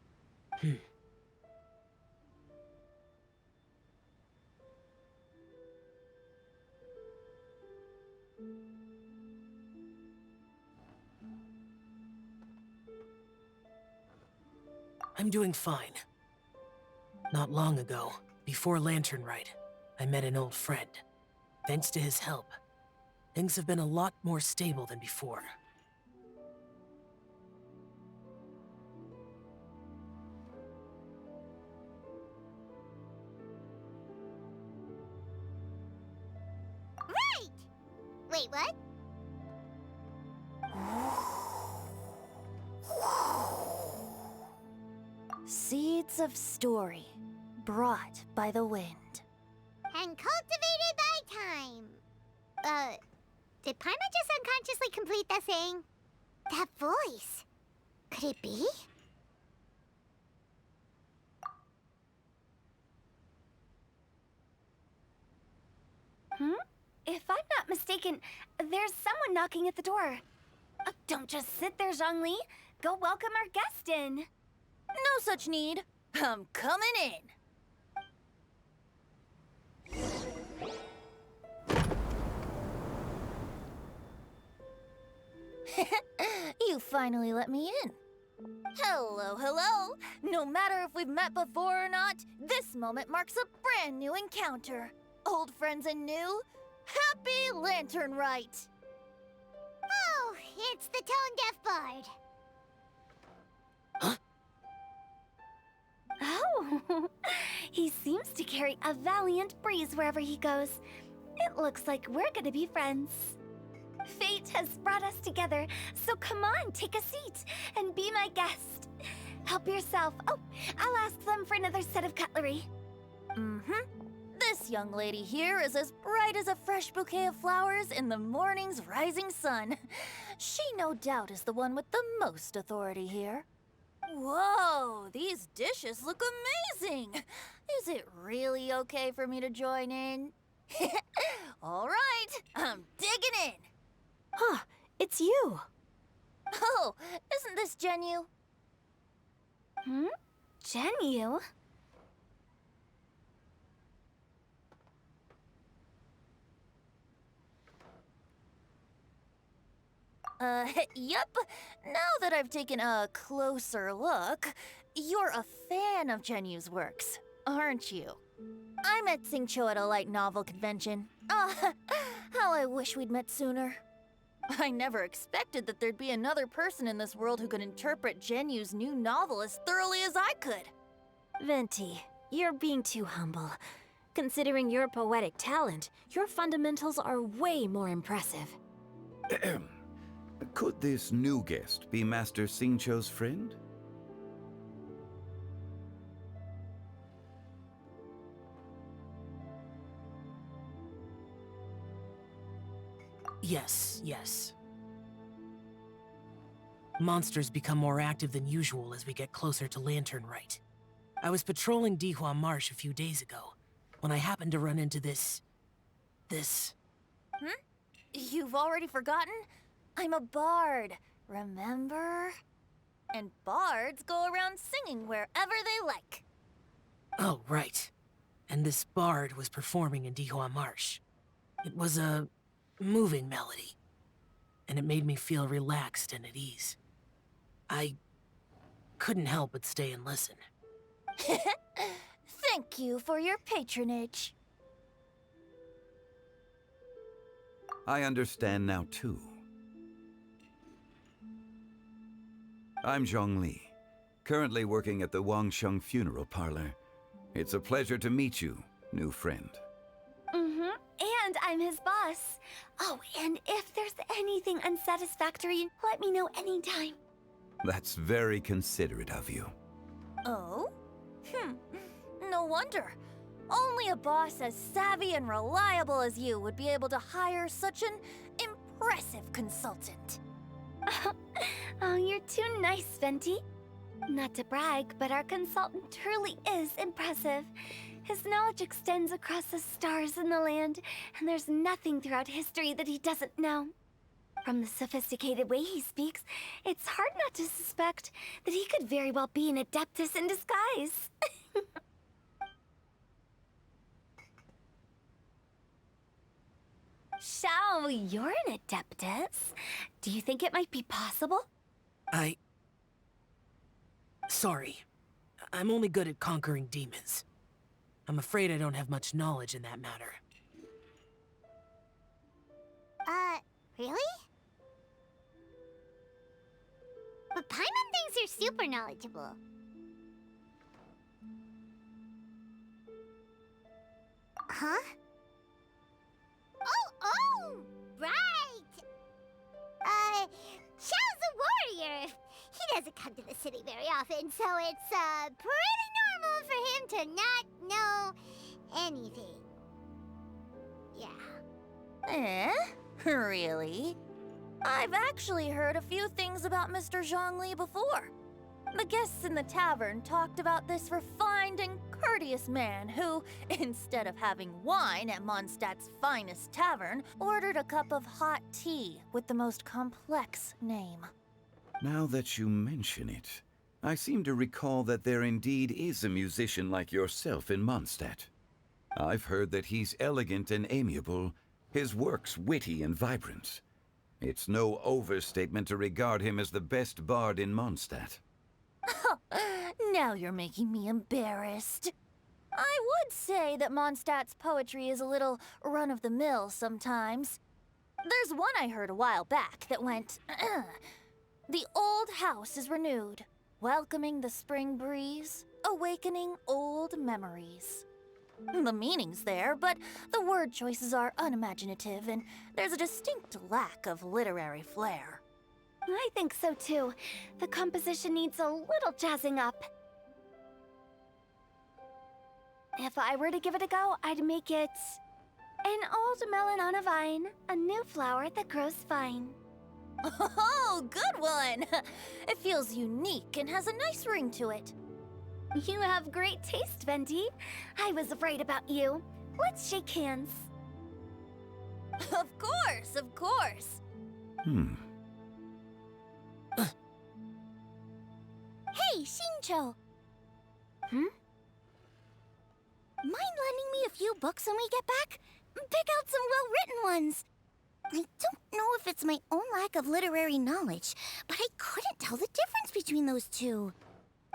I'm doing fine. Not long ago, before Lantern Rite, I met an old friend. Thanks to his help, things have been a lot more stable than before. Right! Wait, what? Seeds of story, brought by the wind. And cultivated by time. Did Paimon just unconsciously complete that saying? That voice. Could it be? If I'm not mistaken, there's someone knocking at the door. Don't just sit there, Zhongli. Go welcome our guest in. No such need. I'm coming in. You finally let me in. Hello, hello. No matter if we've met before or not, this moment marks a brand new encounter. Old friends and new. Happy Lantern Rite. Oh, it's the tone-deaf bard. Oh, he seems to carry a valiant breeze wherever he goes. It looks like we're gonna be friends. Fate has brought us together, so come on, take a seat and be my guest. Help yourself. Oh, I'll ask them for another set of cutlery. This young lady here is as bright as a fresh bouquet of flowers in the morning's rising sun. She no doubt is the one with the most authority here. Whoa, these dishes look amazing! Is it really okay for me to join in? All right, I'm digging in! Huh, it's you! Oh, isn't this Genyu? Genyu? Yep. Now that I've taken a closer look, you're a fan of Genyu's works, aren't you? I met Xingqiu at a light novel convention. Ah, how I wish we'd met sooner. I never expected that there'd be another person in this world who could interpret Genyu's new novel as thoroughly as I could. Venti, you're being too humble. Considering your poetic talent, your fundamentals are way more impressive. Could this new guest be Master Xingqiu's friend? Yes. Monsters become more active than usual as we get closer to Lantern Rite. I was patrolling Dihua Marsh a few days ago, when I happened to run into this... You've already forgotten? I'm a bard, remember? And bards go around singing wherever they like. Oh, right. And this bard was performing in Dihua Marsh. It was a moving melody, and it made me feel relaxed and at ease. I couldn't help but stay and listen. Thank you for your patronage. I understand now, too. I'm Zhongli, currently working at the Wangsheng Funeral Parlor. It's a pleasure to meet you, new friend. Mm-hmm. And I'm his boss. Oh, and if there's anything unsatisfactory, let me know anytime. That's very considerate of you. Oh? No wonder. Only a boss as savvy and reliable as you would be able to hire such an impressive consultant. Oh, you're too nice, Venti. Not to brag, but our consultant truly is impressive. His knowledge extends across the stars and the land, and there's nothing throughout history that he doesn't know. From the sophisticated way he speaks, it's hard not to suspect that he could very well be an Adeptus in disguise. Shao, you're an Adeptus. Do you think it might be possible? Sorry. I'm only good at conquering demons. I'm afraid I don't have much knowledge in that matter. Really? But Paimon thinks you're super knowledgeable. Huh? Oh! Right! Xiao's a warrior. He doesn't come to the city very often, so it's, pretty normal for him to not know anything. Yeah. Really? I've actually heard a few things about Mr. Zhongli before. The guests in the tavern talked about this refined and courteous man who, instead of having wine at Mondstadt's finest tavern, ordered a cup of hot tea with the most complex name. Now that you mention it, I seem to recall that there indeed is a musician like yourself in Mondstadt. I've heard that he's elegant and amiable, his works witty and vibrant. It's no overstatement to regard him as the best bard in Mondstadt. Now you're making me embarrassed. I would say that Mondstadt's poetry is a little run-of-the-mill sometimes. There's one I heard a while back that went, The old house is renewed, welcoming the spring breeze, awakening old memories. The meaning's there, but the word choices are unimaginative, and there's a distinct lack of literary flair. I think so too. The composition needs a little jazzing up. If I were to give it a go, I'd make it an old melon on a vine, a new flower that grows fine. Oh, good one! It feels unique and has a nice ring to it. You have great taste, Venti. I was right about you. Let's shake hands. Of course, of course. Hey, Xingqiu. Mind lending me a few books when we get back? Pick out some well-written ones. I don't know if it's my own lack of literary knowledge, but I couldn't tell the difference between those two.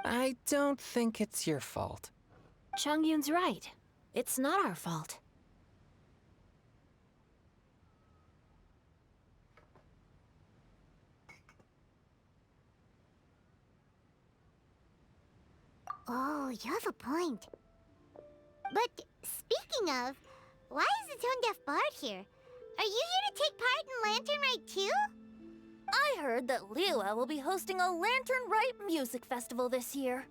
I don't think it's your fault. Chongyun's right. It's not our fault. Oh, you have a point. But speaking of, why is the tone-deaf bard here? Are you here to take part in Lantern Rite too? I heard that Liyue will be hosting a Lantern Rite music festival this year.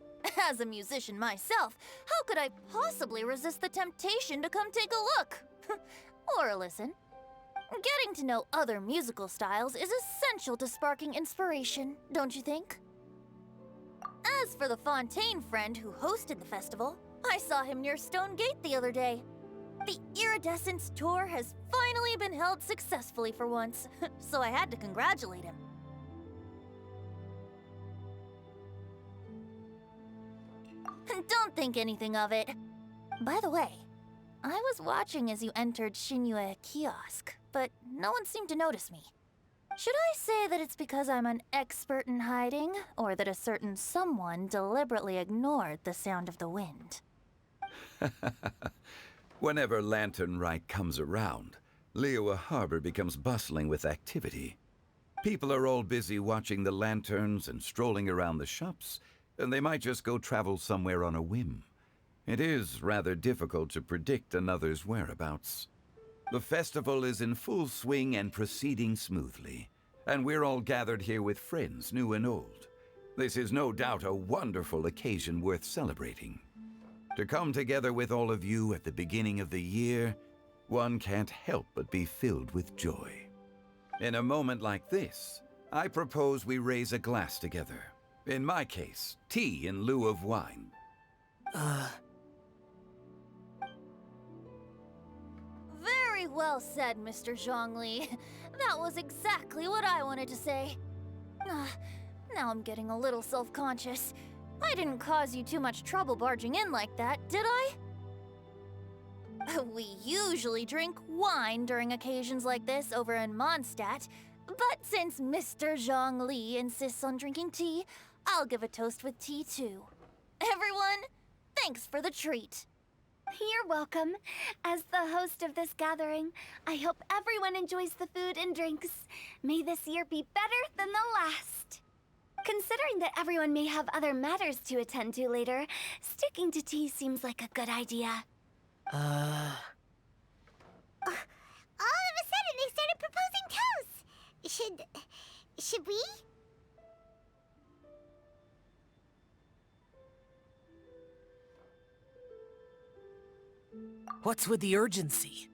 As a musician myself, how could I possibly resist the temptation to come take a look? Or listen. Getting to know other musical styles is essential to sparking inspiration, don't you think? As for the Fontaine friend who hosted the festival, I saw him near Stone Gate the other day. The iridescence tour has finally been held successfully for once, so I had to congratulate him. Don't think anything of it. By the way, I was watching as you entered Shinyue Kiosk, but no one seemed to notice me. Should I say that it's because I'm an expert in hiding, or that a certain someone deliberately ignored the sound of the wind? Whenever Lantern Rite comes around, Liyue Harbor becomes bustling with activity. People are all busy watching the lanterns and strolling around the shops, and they might just go travel somewhere on a whim. It is rather difficult to predict another's whereabouts. The festival is in full swing and proceeding smoothly, and we're all gathered here with friends, new and old. This is no doubt a wonderful occasion worth celebrating. To come together with all of you at the beginning of the year, one can't help but be filled with joy. In a moment like this, I propose we raise a glass together. In my case, tea in lieu of wine. Very well said, Mr. Zhongli. That was exactly what I wanted to say. Now I'm getting a little self-conscious. I didn't cause you too much trouble barging in like that, did I? We usually drink wine during occasions like this over in Mondstadt, but since Mr. Zhongli insists on drinking tea, I'll give a toast with tea too. Everyone, thanks for the treat. You're welcome. As the host of this gathering, I hope everyone enjoys the food and drinks. May this year be better than the last. Considering that everyone may have other matters to attend to later, sticking to tea seems like a good idea. All of a sudden, they started proposing toasts. Should we? What's with the urgency?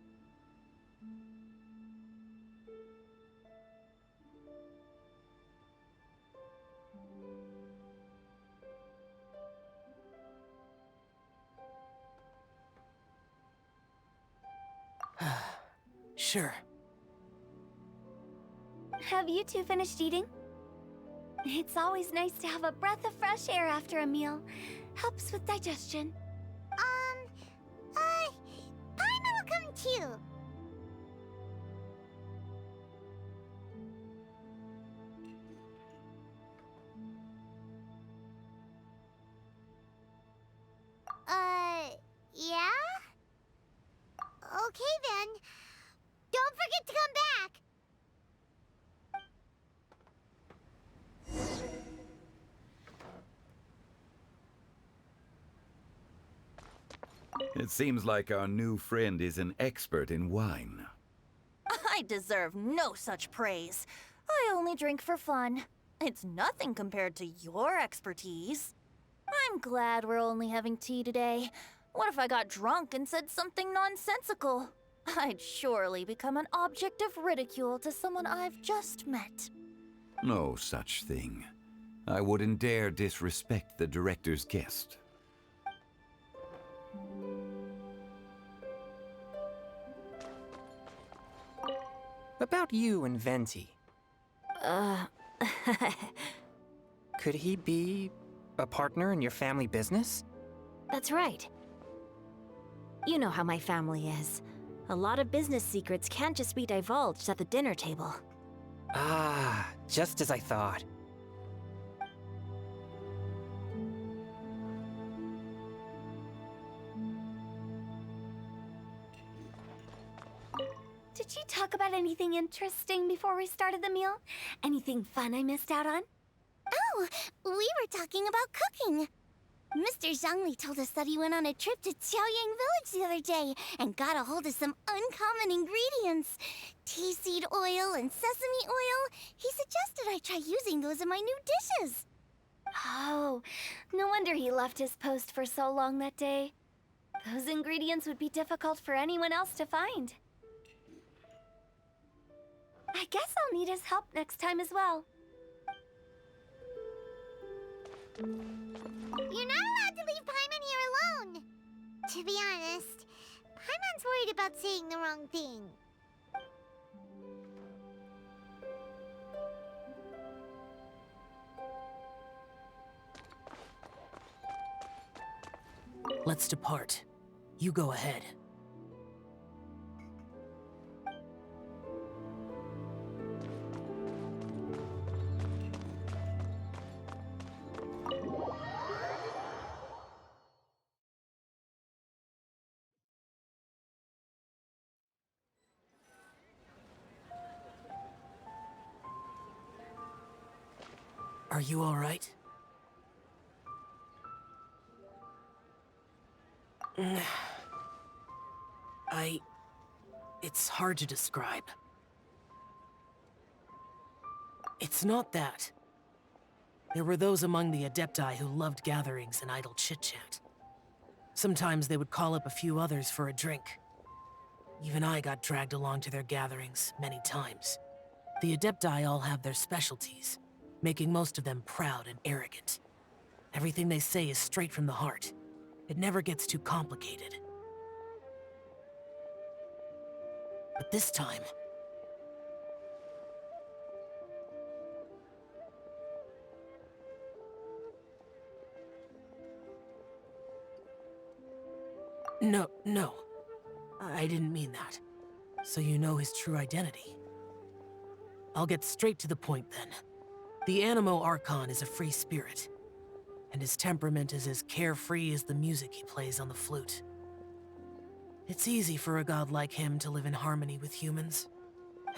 Sure. Have you two finished eating? It's always nice to have a breath of fresh air after a meal. Helps with digestion. Paimon will come too. Yeah? Okay then. Don't forget to come back. It seems like our new friend is an expert in wine. I deserve no such praise. I only drink for fun. It's nothing compared to your expertise. I'm glad we're only having tea today. What if I got drunk and said something nonsensical? I'd surely become an object of ridicule to someone I've just met. No such thing. I wouldn't dare disrespect the director's guest. About you and Venti. Could he be a partner in your family business? That's right. You know how my family is. A lot of business secrets can't just be divulged at the dinner table. Ah, just as I thought. Did you talk about anything interesting before we started the meal? Anything fun I missed out on? Oh, we were talking about cooking. Mr. Zhongli told us that he went on a trip to Xiaoyang Village the other day and got a hold of some uncommon ingredients. Tea seed oil and sesame oil. He suggested I try using those in my new dishes. Oh, no wonder he left his post for so long that day. Those ingredients would be difficult for anyone else to find. I guess I'll need his help next time as well. You're not allowed to leave Paimon here alone. To be honest, Paimon's worried about saying the wrong thing. Let's depart. You go ahead. Are you all right? It's hard to describe. It's not that. There were those among the Adepti who loved gatherings and idle chit-chat. Sometimes they would call up a few others for a drink. Even I got dragged along to their gatherings many times. The Adepti all have their specialties, making most of them proud and arrogant. Everything they say is straight from the heart. It never gets too complicated. But this time... No. I didn't mean that. So you know his true identity. I'll get straight to the point then. The Animo Archon is a free spirit, and his temperament is as carefree as the music he plays on the flute. It's easy for a god like him to live in harmony with humans,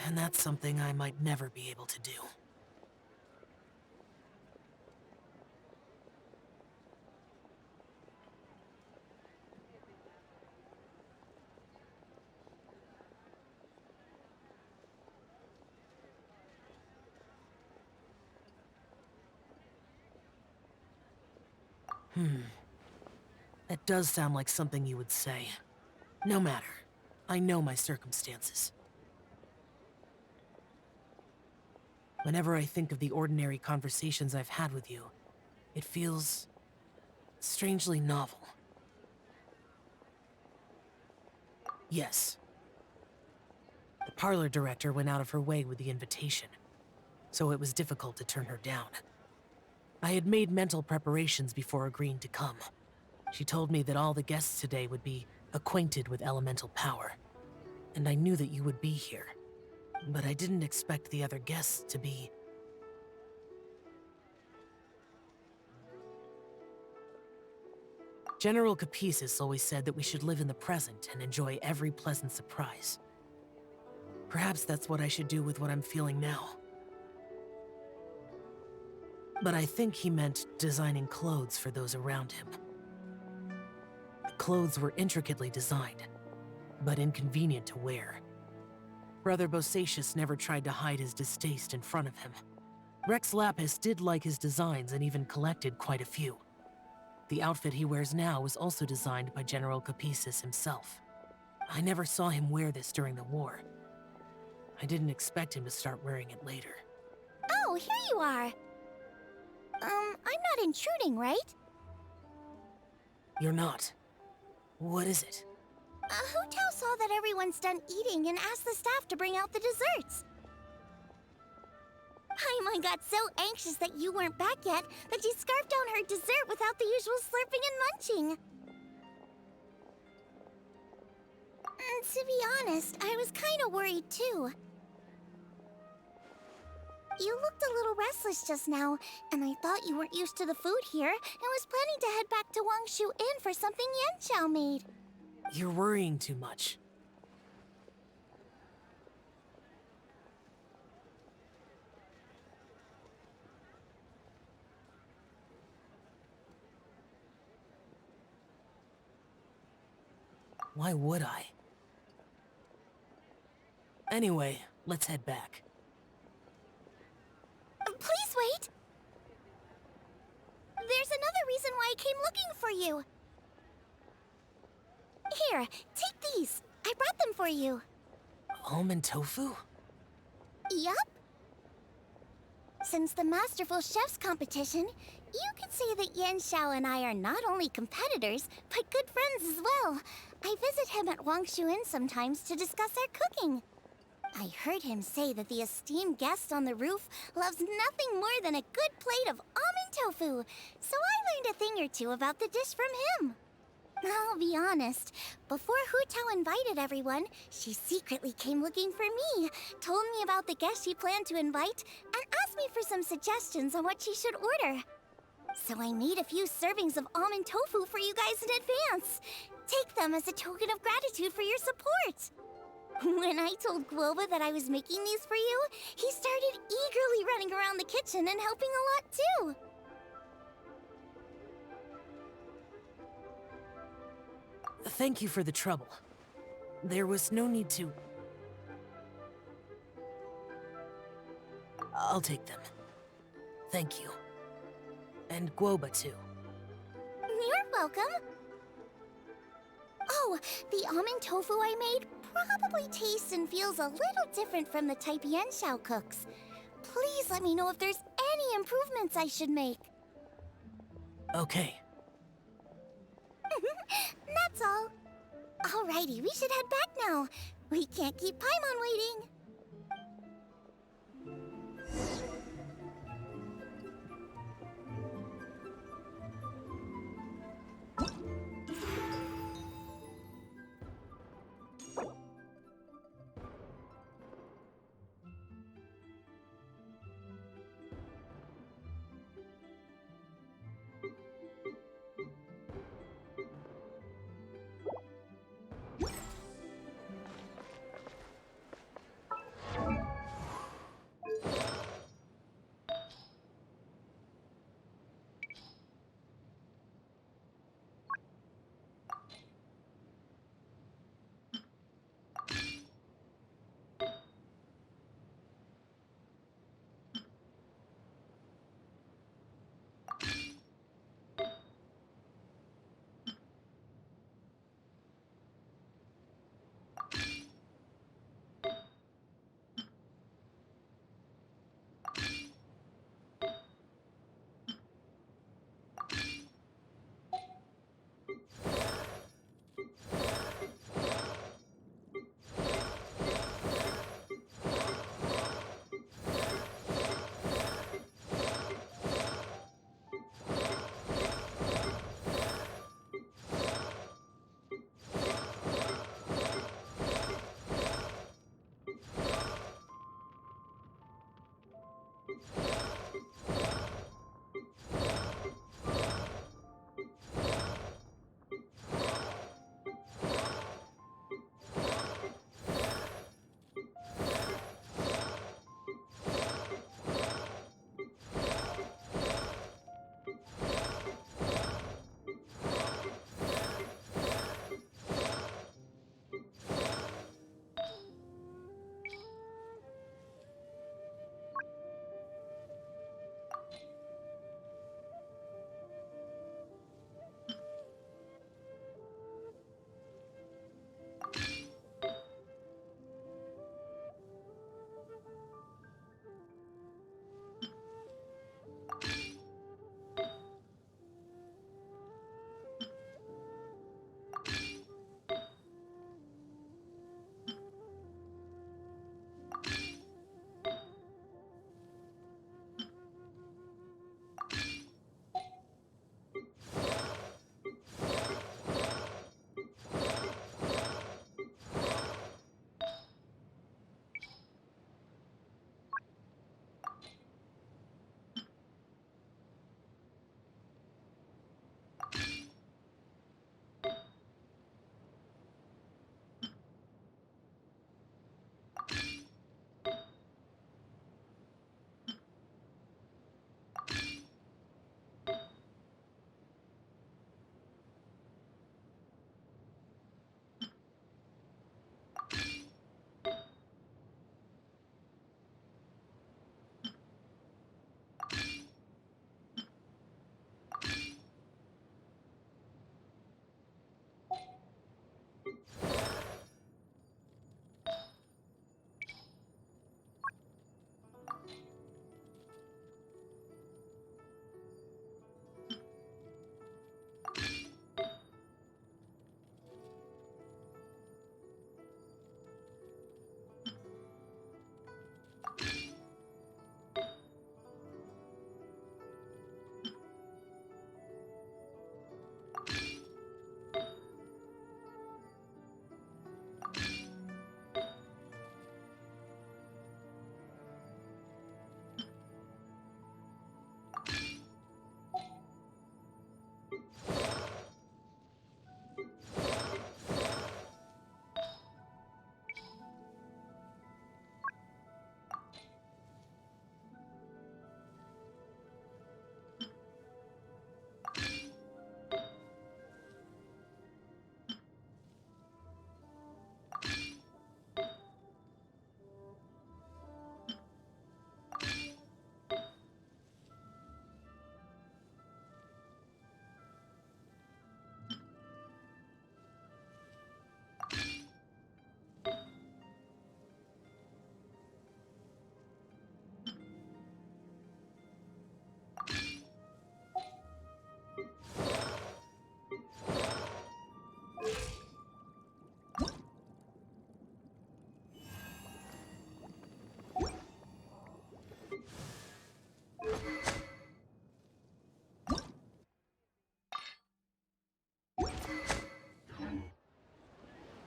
and that's something I might never be able to do. That does sound like something you would say. No matter. I know my circumstances. Whenever I think of the ordinary conversations I've had with you, it feels strangely novel. Yes. The parlor director went out of her way with the invitation, so it was difficult to turn her down. I had made mental preparations before agreeing to come. She told me that all the guests today would be acquainted with elemental power, and I knew that you would be here. But I didn't expect the other guests to be... General Capices always said that we should live in the present and enjoy every pleasant surprise. Perhaps that's what I should do with what I'm feeling now. But I think he meant designing clothes for those around him. The clothes were intricately designed, but inconvenient to wear. Brother Bosacius never tried to hide his distaste in front of him. Rex Lapis did like his designs and even collected quite a few. The outfit he wears now was also designed by General Capices himself. I never saw him wear this during the war. I didn't expect him to start wearing it later. Oh, here you are. I'm not intruding, right? You're not. What is it? Hu-Tao saw that everyone's done eating and asked the staff to bring out the desserts. Paimon got so anxious that you weren't back yet that she scarfed down her dessert without the usual slurping and munching. To be honest, I was kind of worried too. You looked a little restless just now, and I thought you weren't used to the food here and was planning to head back to Wangshu Inn for something Yanxiao made. You're worrying too much. Why would I? Anyway, let's head back. Please wait! There's another reason why I came looking for you. Here, take these. I brought them for you. Almond tofu? Yup. Since the Masterful Chef's competition, you could say that Yanxiao and I are not only competitors, but good friends as well. I visit him at Wangshu Inn sometimes to discuss our cooking. I heard him say that the esteemed guest on the roof loves nothing more than a good plate of almond tofu, so I learned a thing or two about the dish from him. I'll be honest, before Hu Tao invited everyone, she secretly came looking for me, told me about the guests she planned to invite, and asked me for some suggestions on what she should order. So I made a few servings of almond tofu for you guys in advance. Take them as a token of gratitude for your support. When I told Guoba that I was making these for you, he started eagerly running around the kitchen and helping a lot too. Thank you for the trouble. There was no need to... I'll take them. Thank you. And Guoba, too. You're welcome. Oh, the almond tofu I made probably tastes and feels a little different from the type Yanxiao cooks. Please let me know if there's any improvements I should make. Okay. That's all. Alrighty, we should head back now. We can't keep Paimon waiting.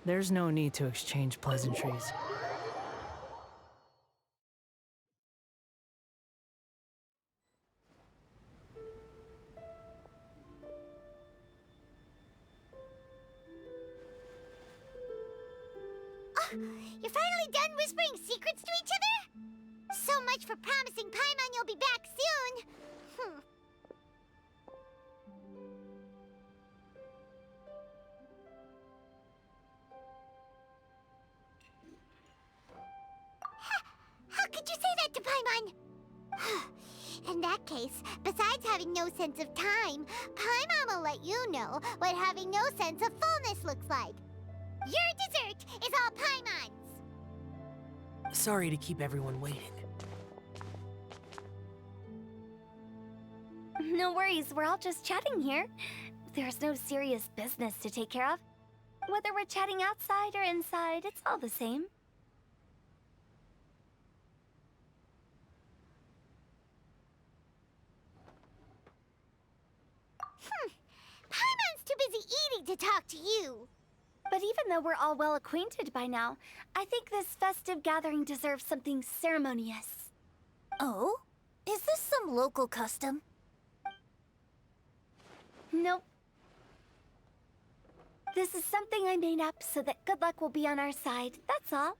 There's no need to exchange pleasantries. You're finally done whispering secrets to each other? So much for promising Paimon you'll be back soon. How could you say that to Paimon? In that case, besides having no sense of time, Paimon will let you know what having no sense of fullness looks like. Your dessert is all Paimon's! Sorry to keep everyone waiting. No worries, we're all just chatting here. There's no serious business to take care of. Whether we're chatting outside or inside, it's all the same. Paimon's too busy eating to talk to you. But even though we're all well acquainted by now, I think this festive gathering deserves something ceremonious. Oh? Is this some local custom? Nope. This is something I made up so that good luck will be on our side, that's all.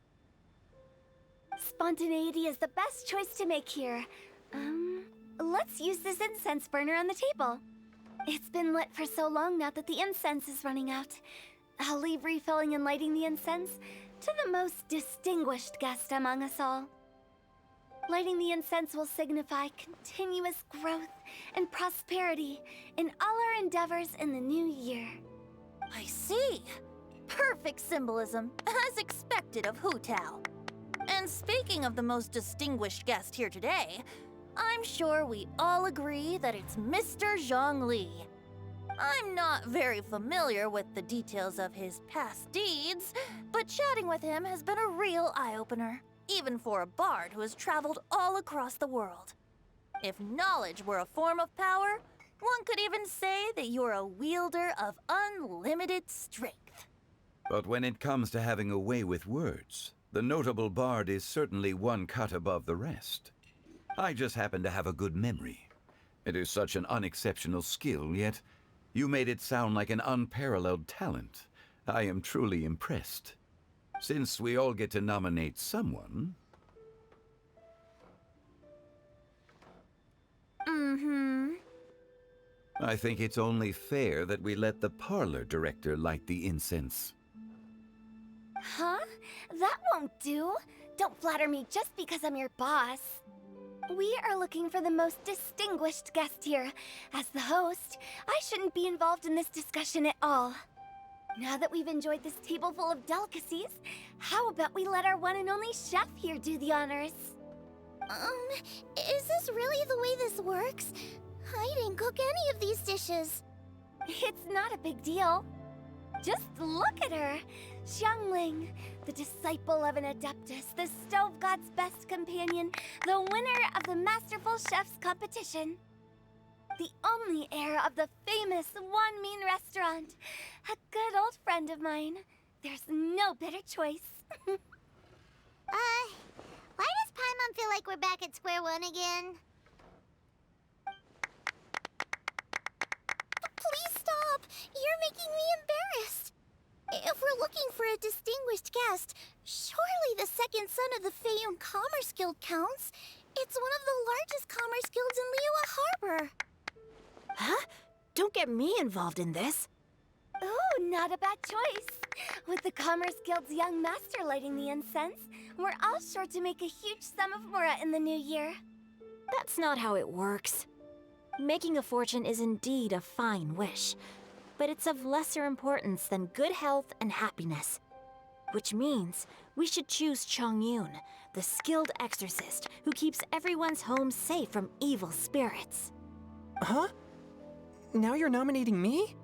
Spontaneity is the best choice to make here. Let's use this incense burner on the table. It's been lit for so long now that the incense is running out. I'll leave refilling and lighting the incense to the most distinguished guest among us all. Lighting the incense will signify continuous growth and prosperity in all our endeavors in the new year. I see. Perfect symbolism, as expected of Hu Tao. And speaking of the most distinguished guest here today, I'm sure we all agree that it's Mr. Zhongli. I'm not very familiar with the details of his past deeds, but chatting with him has been a real eye-opener, even for a bard who has traveled all across the world. If knowledge were a form of power, one could even say that you're a wielder of unlimited strength. But when it comes to having a way with words, the notable bard is certainly one cut above the rest. I just happen to have a good memory. It is such an unexceptional skill, yet you made it sound like an unparalleled talent. I am truly impressed. Since we all get to nominate someone... I think it's only fair that we let the parlor director light the incense. Huh? That won't do. Don't flatter me just because I'm your boss. We are looking for the most distinguished guest here. As the host, I shouldn't be involved in this discussion at all. Now that we've enjoyed this table full of delicacies, how about we let our one and only chef here do the honors? Is this really the way this works? I didn't cook any of these dishes. It's not a big deal. Just look at her. Xiangling, the disciple of an Adeptus, the Stove God's best companion, the winner of the Masterful Chef's competition. The only heir of the famous One Mean restaurant. A good old friend of mine. There's no better choice. Why does Paimon feel like we're back at square one again? Please stop! You're making me embarrassed! If we're looking for a distinguished guest, surely the second son of the Feiyun Commerce Guild counts. It's one of the largest commerce guilds in Liyue Harbor. Huh? Don't get me involved in this. Oh, not a bad choice. With the Commerce Guild's young master lighting the incense, we're all sure to make a huge sum of mora in the new year. That's not how it works. Making a fortune is indeed a fine wish, but it's of lesser importance than good health and happiness. Which means we should choose Chongyun, the skilled exorcist who keeps everyone's home safe from evil spirits. Huh? Now you're nominating me?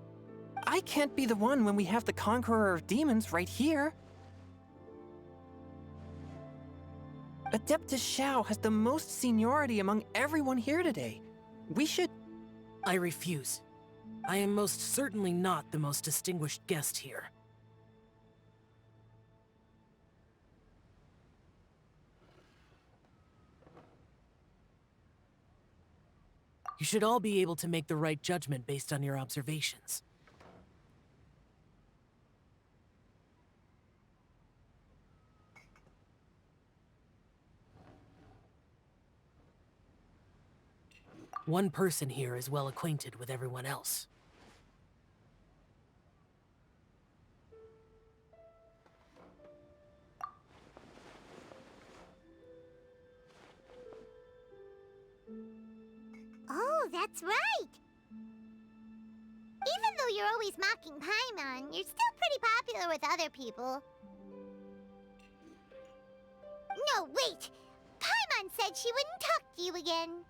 I can't be the one when we have the Conqueror of Demons right here. Adeptus Xiao has the most seniority among everyone here today. We should... I refuse. I am most certainly not the most distinguished guest here. You should all be able to make the right judgment based on your observations. One person here is well acquainted with everyone else. Oh, that's right! Even though you're always mocking Paimon, you're still pretty popular with other people. No, wait! Paimon said she wouldn't talk to you again.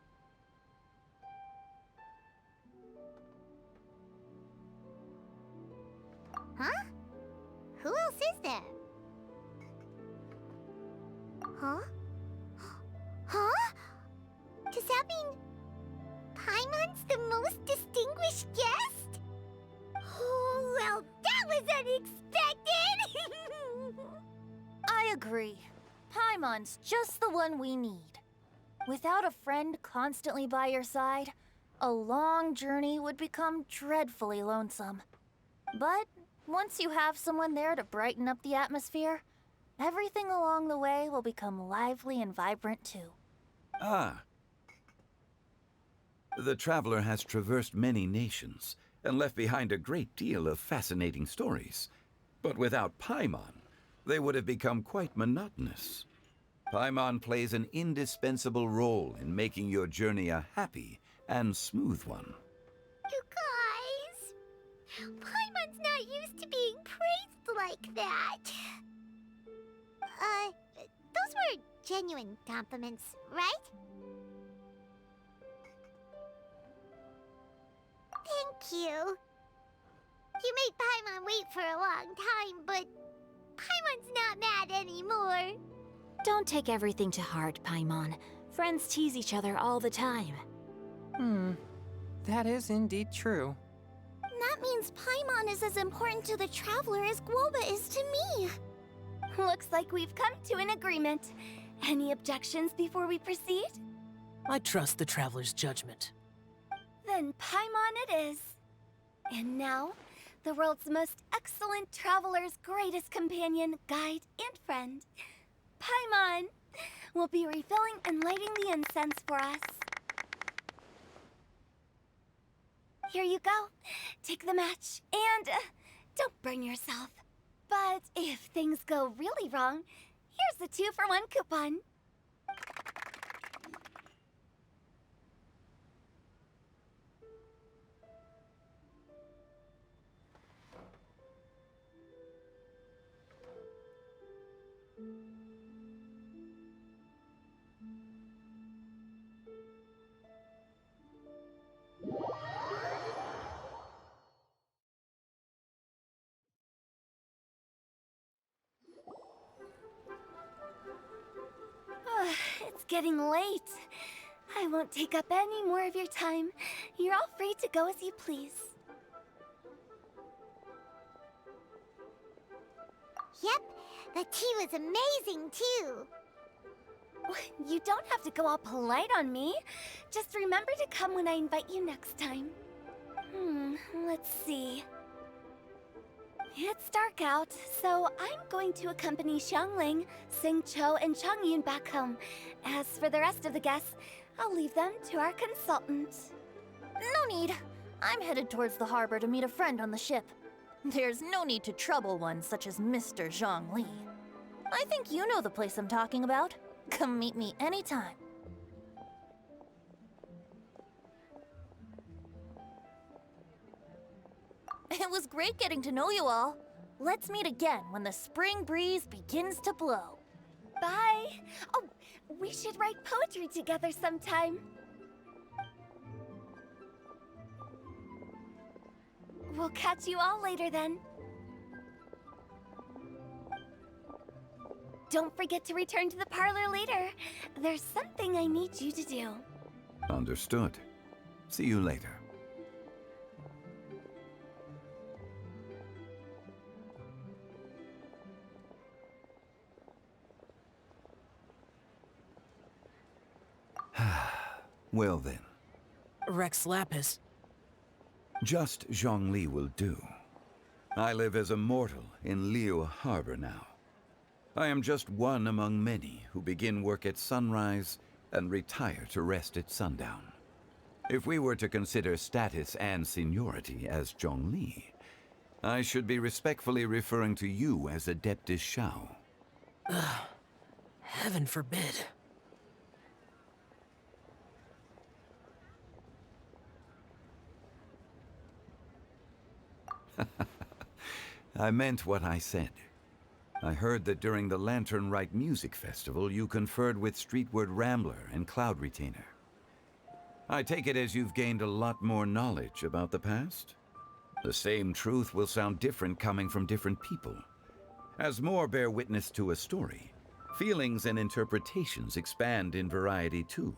Huh? Who else is there? Huh? Huh? Does that mean Paimon's the most distinguished guest? Oh, well, that was unexpected! I agree. Paimon's just the one we need. Without a friend constantly by your side, a long journey would become dreadfully lonesome. But once you have someone there to brighten up the atmosphere, everything along the way will become lively and vibrant too. Ah. The traveler has traversed many nations and left behind a great deal of fascinating stories. But without Paimon, they would have become quite monotonous. Paimon plays an indispensable role in making your journey a happy and smooth one. You guys, Paimon's not used to being praised like that. Those were genuine compliments, right? Thank you. You made Paimon wait for a long time, but Paimon's not mad anymore. Don't take everything to heart, Paimon. Friends tease each other all the time. That is indeed true. That means Paimon is as important to the traveler as Guoba is to me. Looks like we've come to an agreement. Any objections before we proceed? I trust the traveler's judgment. Then Paimon it is. And now, the world's most excellent traveler's greatest companion, guide, and friend, Paimon, will be refilling and lighting the incense for us. Here you go. Take the match, and don't burn yourself. But if things go really wrong, here's the 2-for-1 coupon. It's getting late. I won't take up any more of your time. You're all free to go as you please. Yep, the tea was amazing too. You don't have to go all polite on me. Just remember to come when I invite you next time. Let's see. It's dark out, so I'm going to accompany Xiangling, Xingqiu, and Changyun back home. As for the rest of the guests, I'll leave them to our consultant. No need. I'm headed towards the harbor to meet a friend on the ship. There's no need to trouble one such as Mr. Zhongli. I think you know the place I'm talking about. Come meet me anytime. It was great getting to know you all. Let's meet again when the spring breeze begins to blow. Bye! Oh, we should write poetry together sometime. We'll catch you all later then. Don't forget to return to the parlor later. There's something I need you to do. Understood. See you later. Well then, Rex Lapis. Just Zhongli will do. I live as a mortal in Liyue Harbor now. I am just one among many who begin work at sunrise and retire to rest at sundown. If we were to consider status and seniority as Zhongli, I should be respectfully referring to you as Adeptus Shao. Heaven forbid. I meant what I said. I heard that during the Lantern Rite Music Festival, you conferred with Streetward Rambler and Cloud Retainer. I take it as you've gained a lot more knowledge about the past? The same truth will sound different coming from different people. As more bear witness to a story, feelings and interpretations expand in variety too.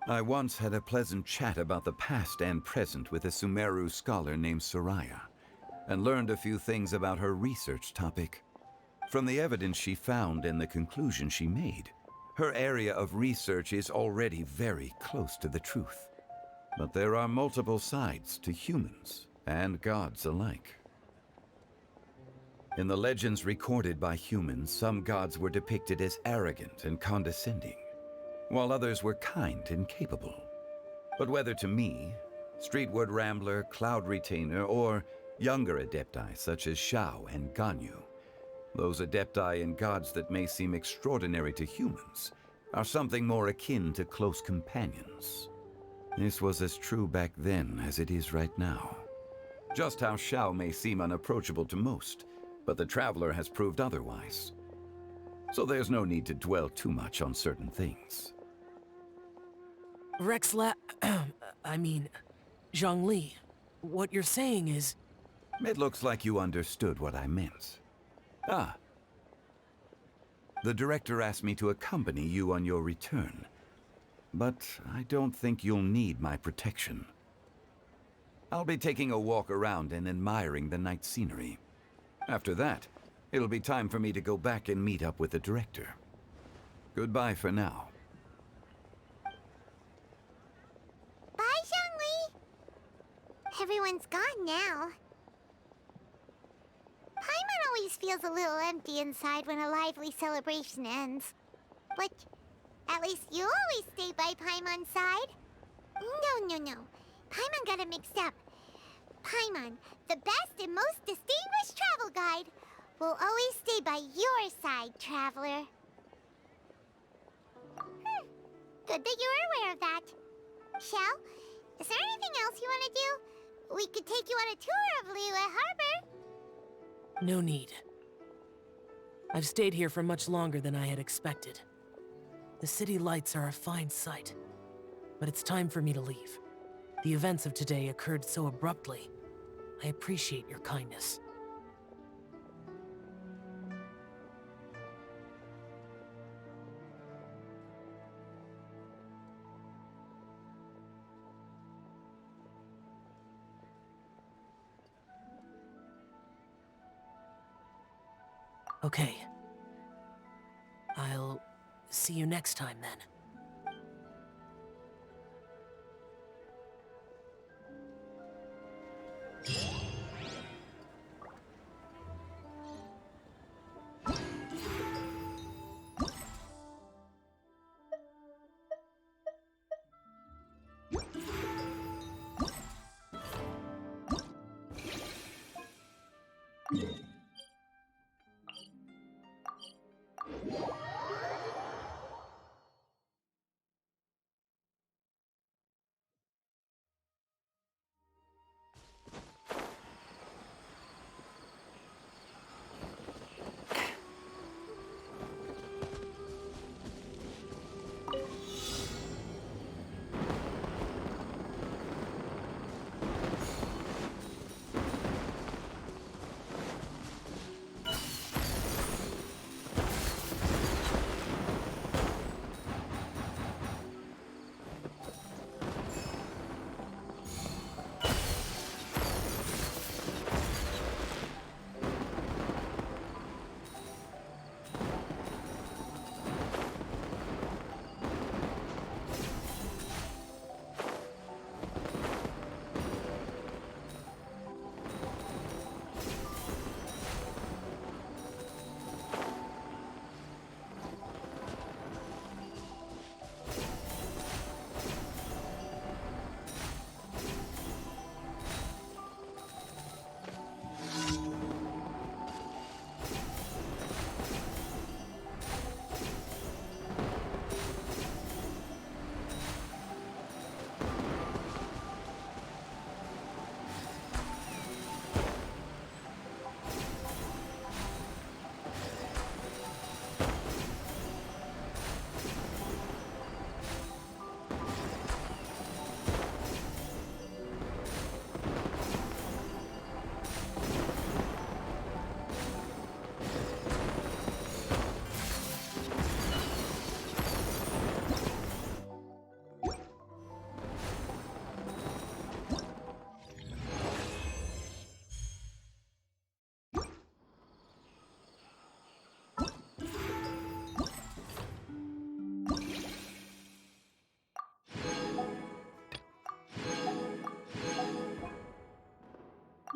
I once had a pleasant chat about the past and present with a Sumeru scholar named Soraya, and learned a few things about her research topic. From the evidence she found and the conclusion she made, her area of research is already very close to the truth. But there are multiple sides to humans and gods alike. In the legends recorded by humans, some gods were depicted as arrogant and condescending, while others were kind and capable. But whether to me, Streetward Rambler, Cloud Retainer, or younger adepti such as Shao and Ganyu, those adepti and gods that may seem extraordinary to humans are something more akin to close companions. This was as true back then as it is right now. Just how Shao may seem unapproachable to most, but the Traveler has proved otherwise. So there's no need to dwell too much on certain things. Zhongli, what you're saying is... It looks like you understood what I meant. Ah. The director asked me to accompany you on your return, but I don't think you'll need my protection. I'll be taking a walk around and admiring the night scenery. After that, it'll be time for me to go back and meet up with the director. Goodbye for now. Bye, Zhongli! Everyone's gone now. Paimon always feels a little empty inside when a lively celebration ends. But at least you always stay by Paimon's side. No. Paimon got it mixed up. Paimon, the best and most distinguished travel guide, will always stay by your side, Traveler. Good that you were aware of that. Shell, is there anything else you want to do? We could take you on a tour of Liyue Harbor. No need. I've stayed here for much longer than I had expected. The city lights are a fine sight, but it's time for me to leave. The events of today occurred so abruptly. I appreciate your kindness. Okay. I'll see you next time then.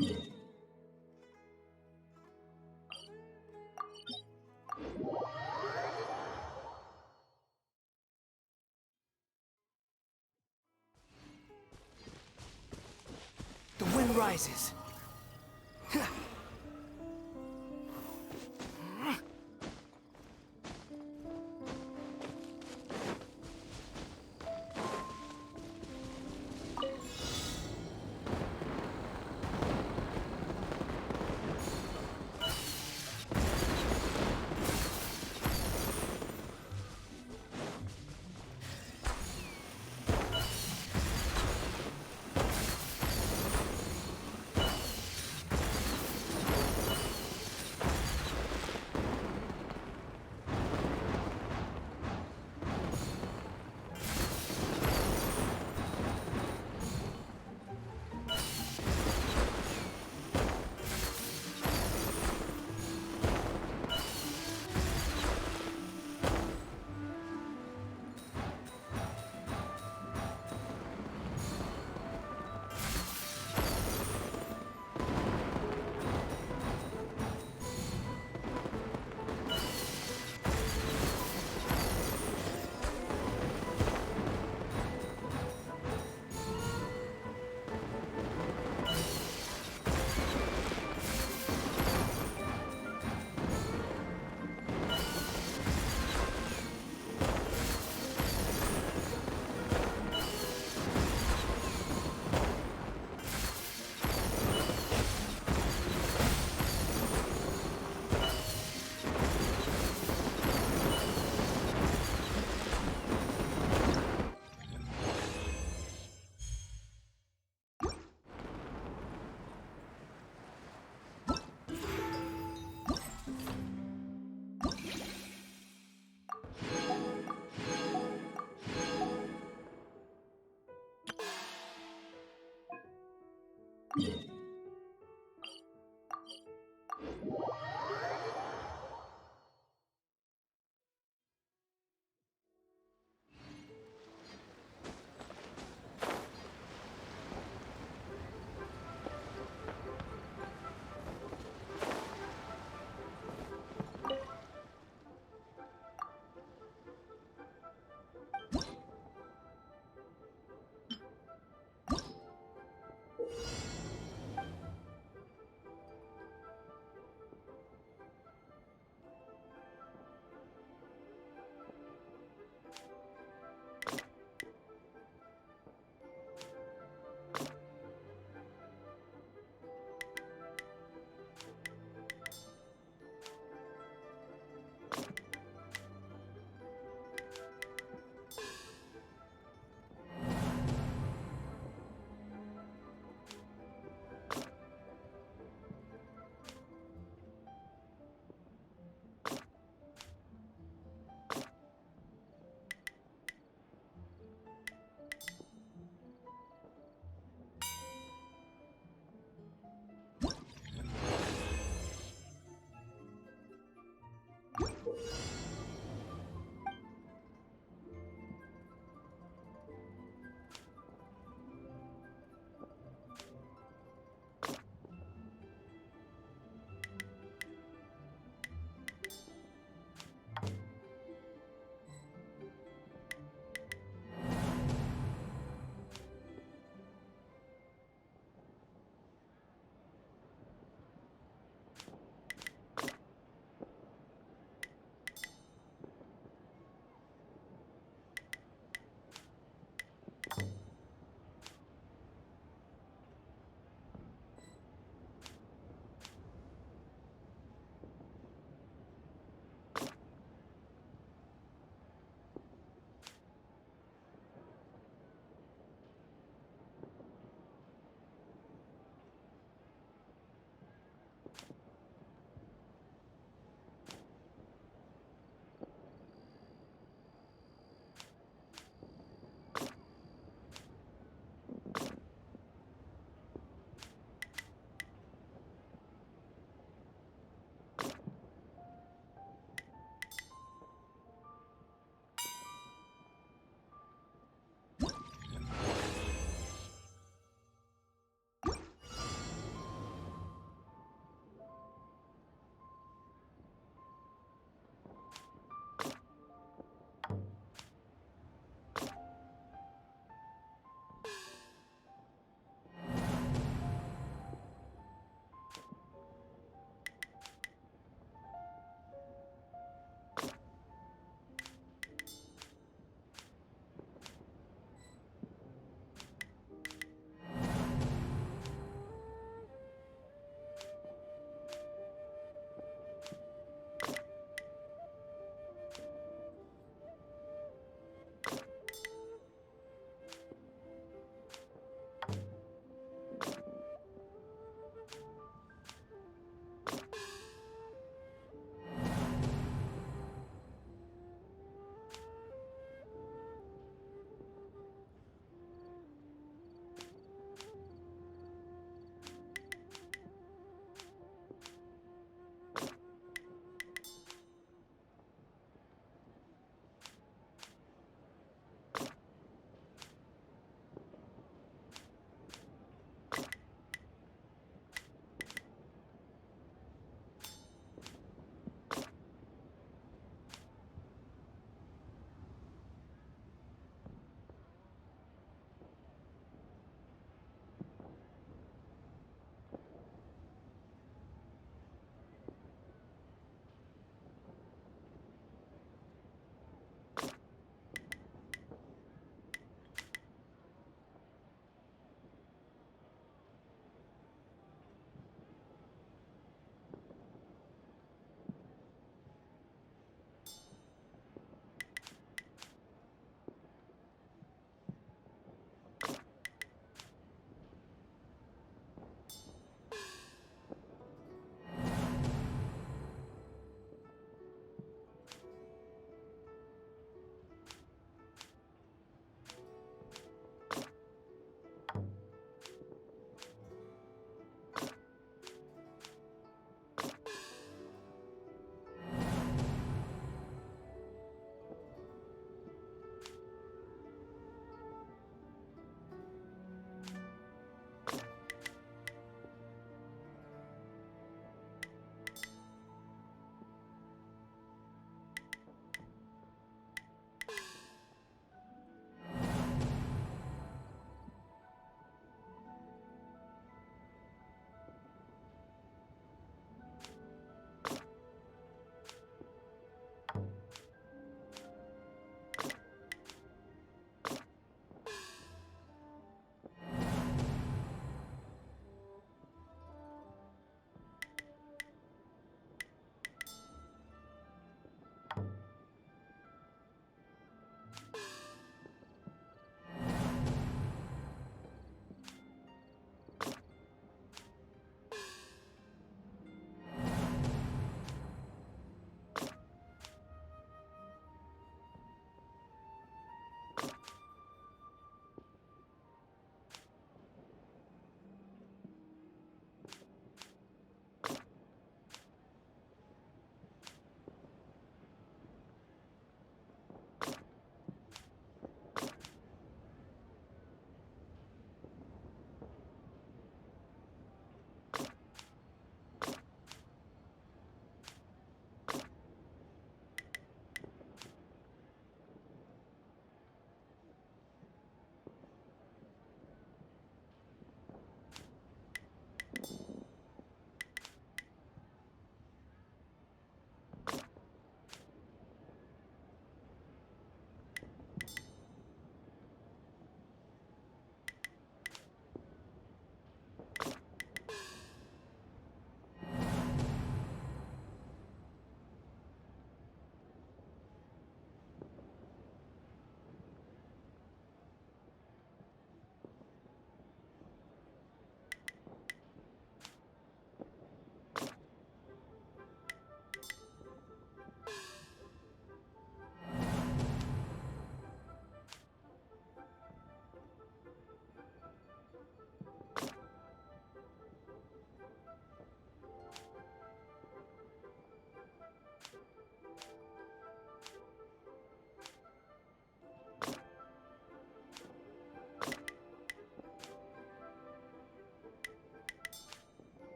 The wind rises.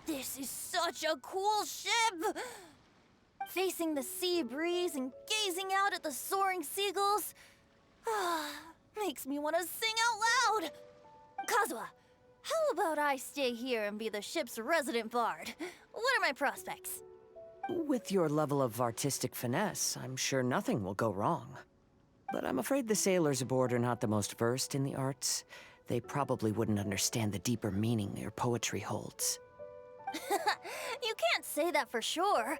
This is such a cool ship! Facing the sea breeze and gazing out at the soaring seagulls makes me want to sing out loud! Kazuha, how about I stay here and be the ship's resident bard? What are my prospects? With your level of artistic finesse, I'm sure nothing will go wrong. But I'm afraid the sailors aboard are not the most versed in the arts. They probably wouldn't understand the deeper meaning your poetry holds. You can't say that for sure.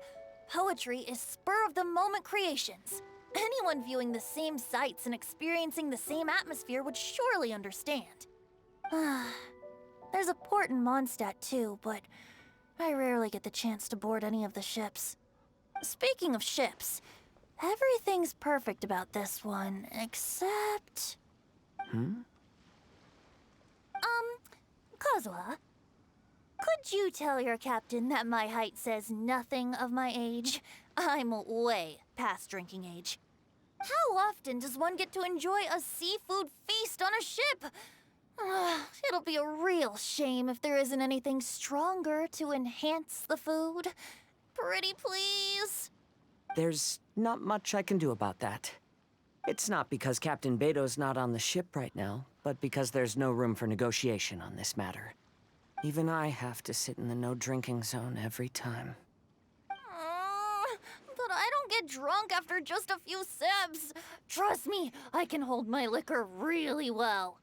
Poetry is spur-of-the-moment creations. Anyone viewing the same sights and experiencing the same atmosphere would surely understand. There's a port in Mondstadt too, but I rarely get the chance to board any of the ships. Speaking of ships, everything's perfect about this one, except... Kazuha, could you tell your captain that my height says nothing of my age? I'm way past drinking age. How often does one get to enjoy a seafood feast on a ship? It'll be a real shame if there isn't anything stronger to enhance the food. Pretty please? There's not much I can do about that. It's not because Captain Beto's not on the ship right now, but because there's no room for negotiation on this matter. Even I have to sit in the no-drinking zone every time. But I don't get drunk after just a few sips. Trust me, I can hold my liquor really well.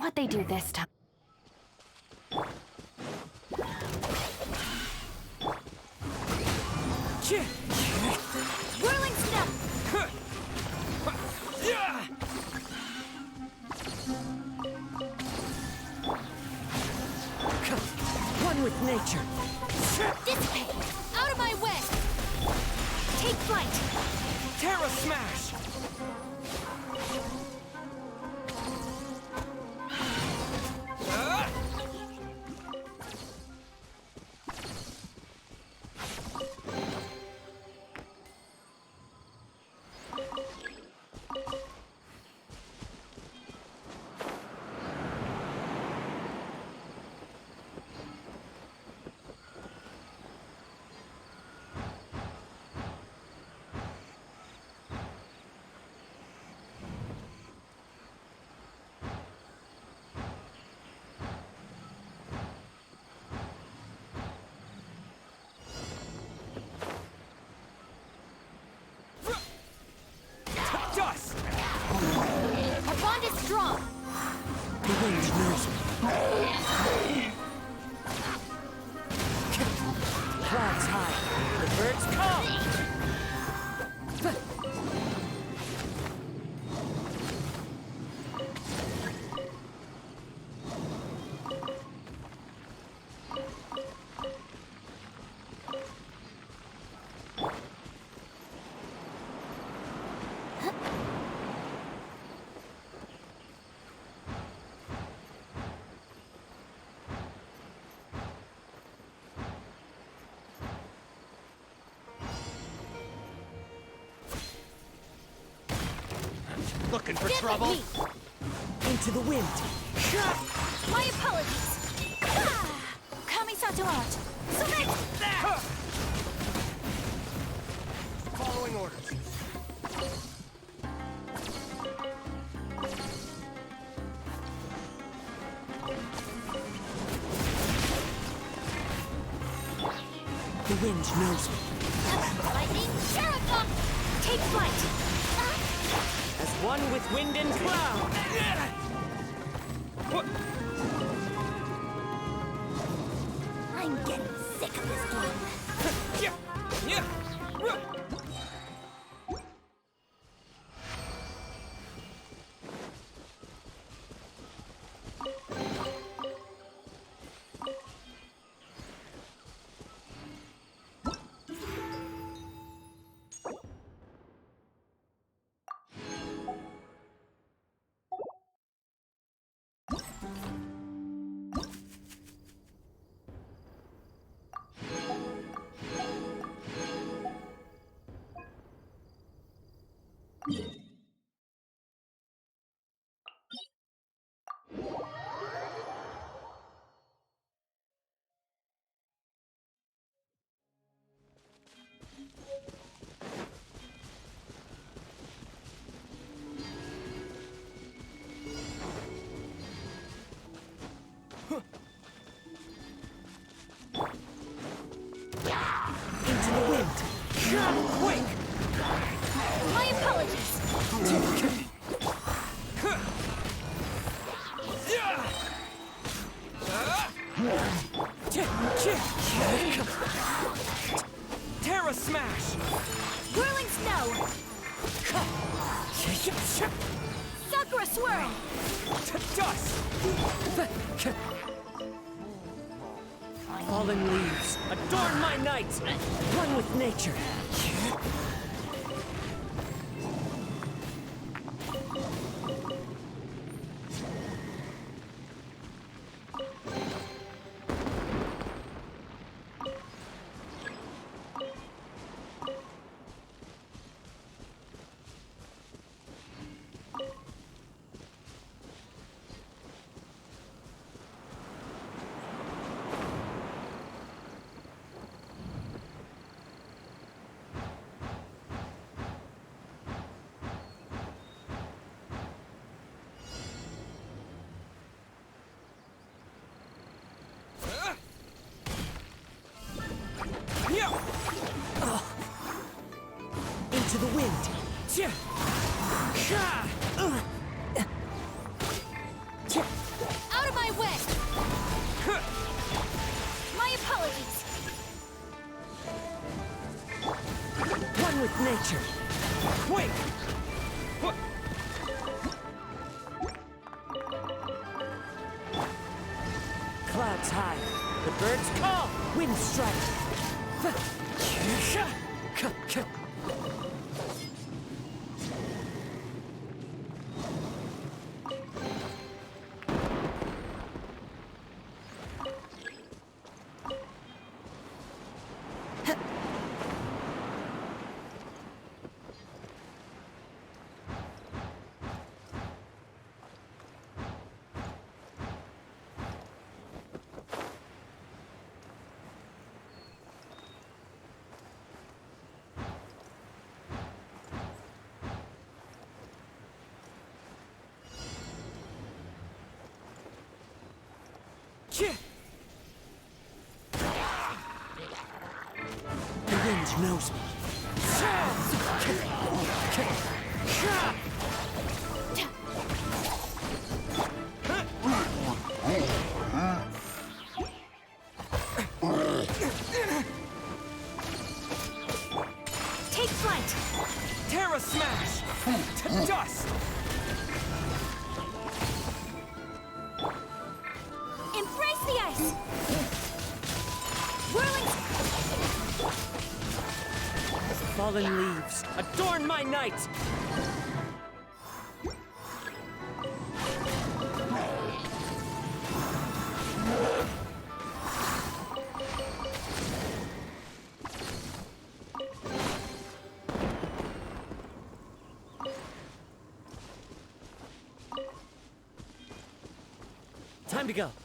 What'd they do this time? Whirling step! One with nature. Dissipate! Out of my way! Take flight! Terra Smash! Dust! Our bond is strong! The wind knows me. Clouds high. The birds come! Looking for trouble? Into the wind. My apologies! Kamisato out! Following orders. The wind knows me. Lightning Sheriff! Take flight! As one with wind and cloud. I'm getting sick of this game. Into the wind. Quick! My apologies! Terra Smash! Whirling snow! Sakura swirl! Dust! Fallen leaves, adorn my night! One with nature. with nature. Wait! Clouds high. The birds call. Wind strike. The wind knows me. Take flight! Terra Smash! To dust! Embrace the ice! Whirling... Fallen leaves, adorn my night! Time to go.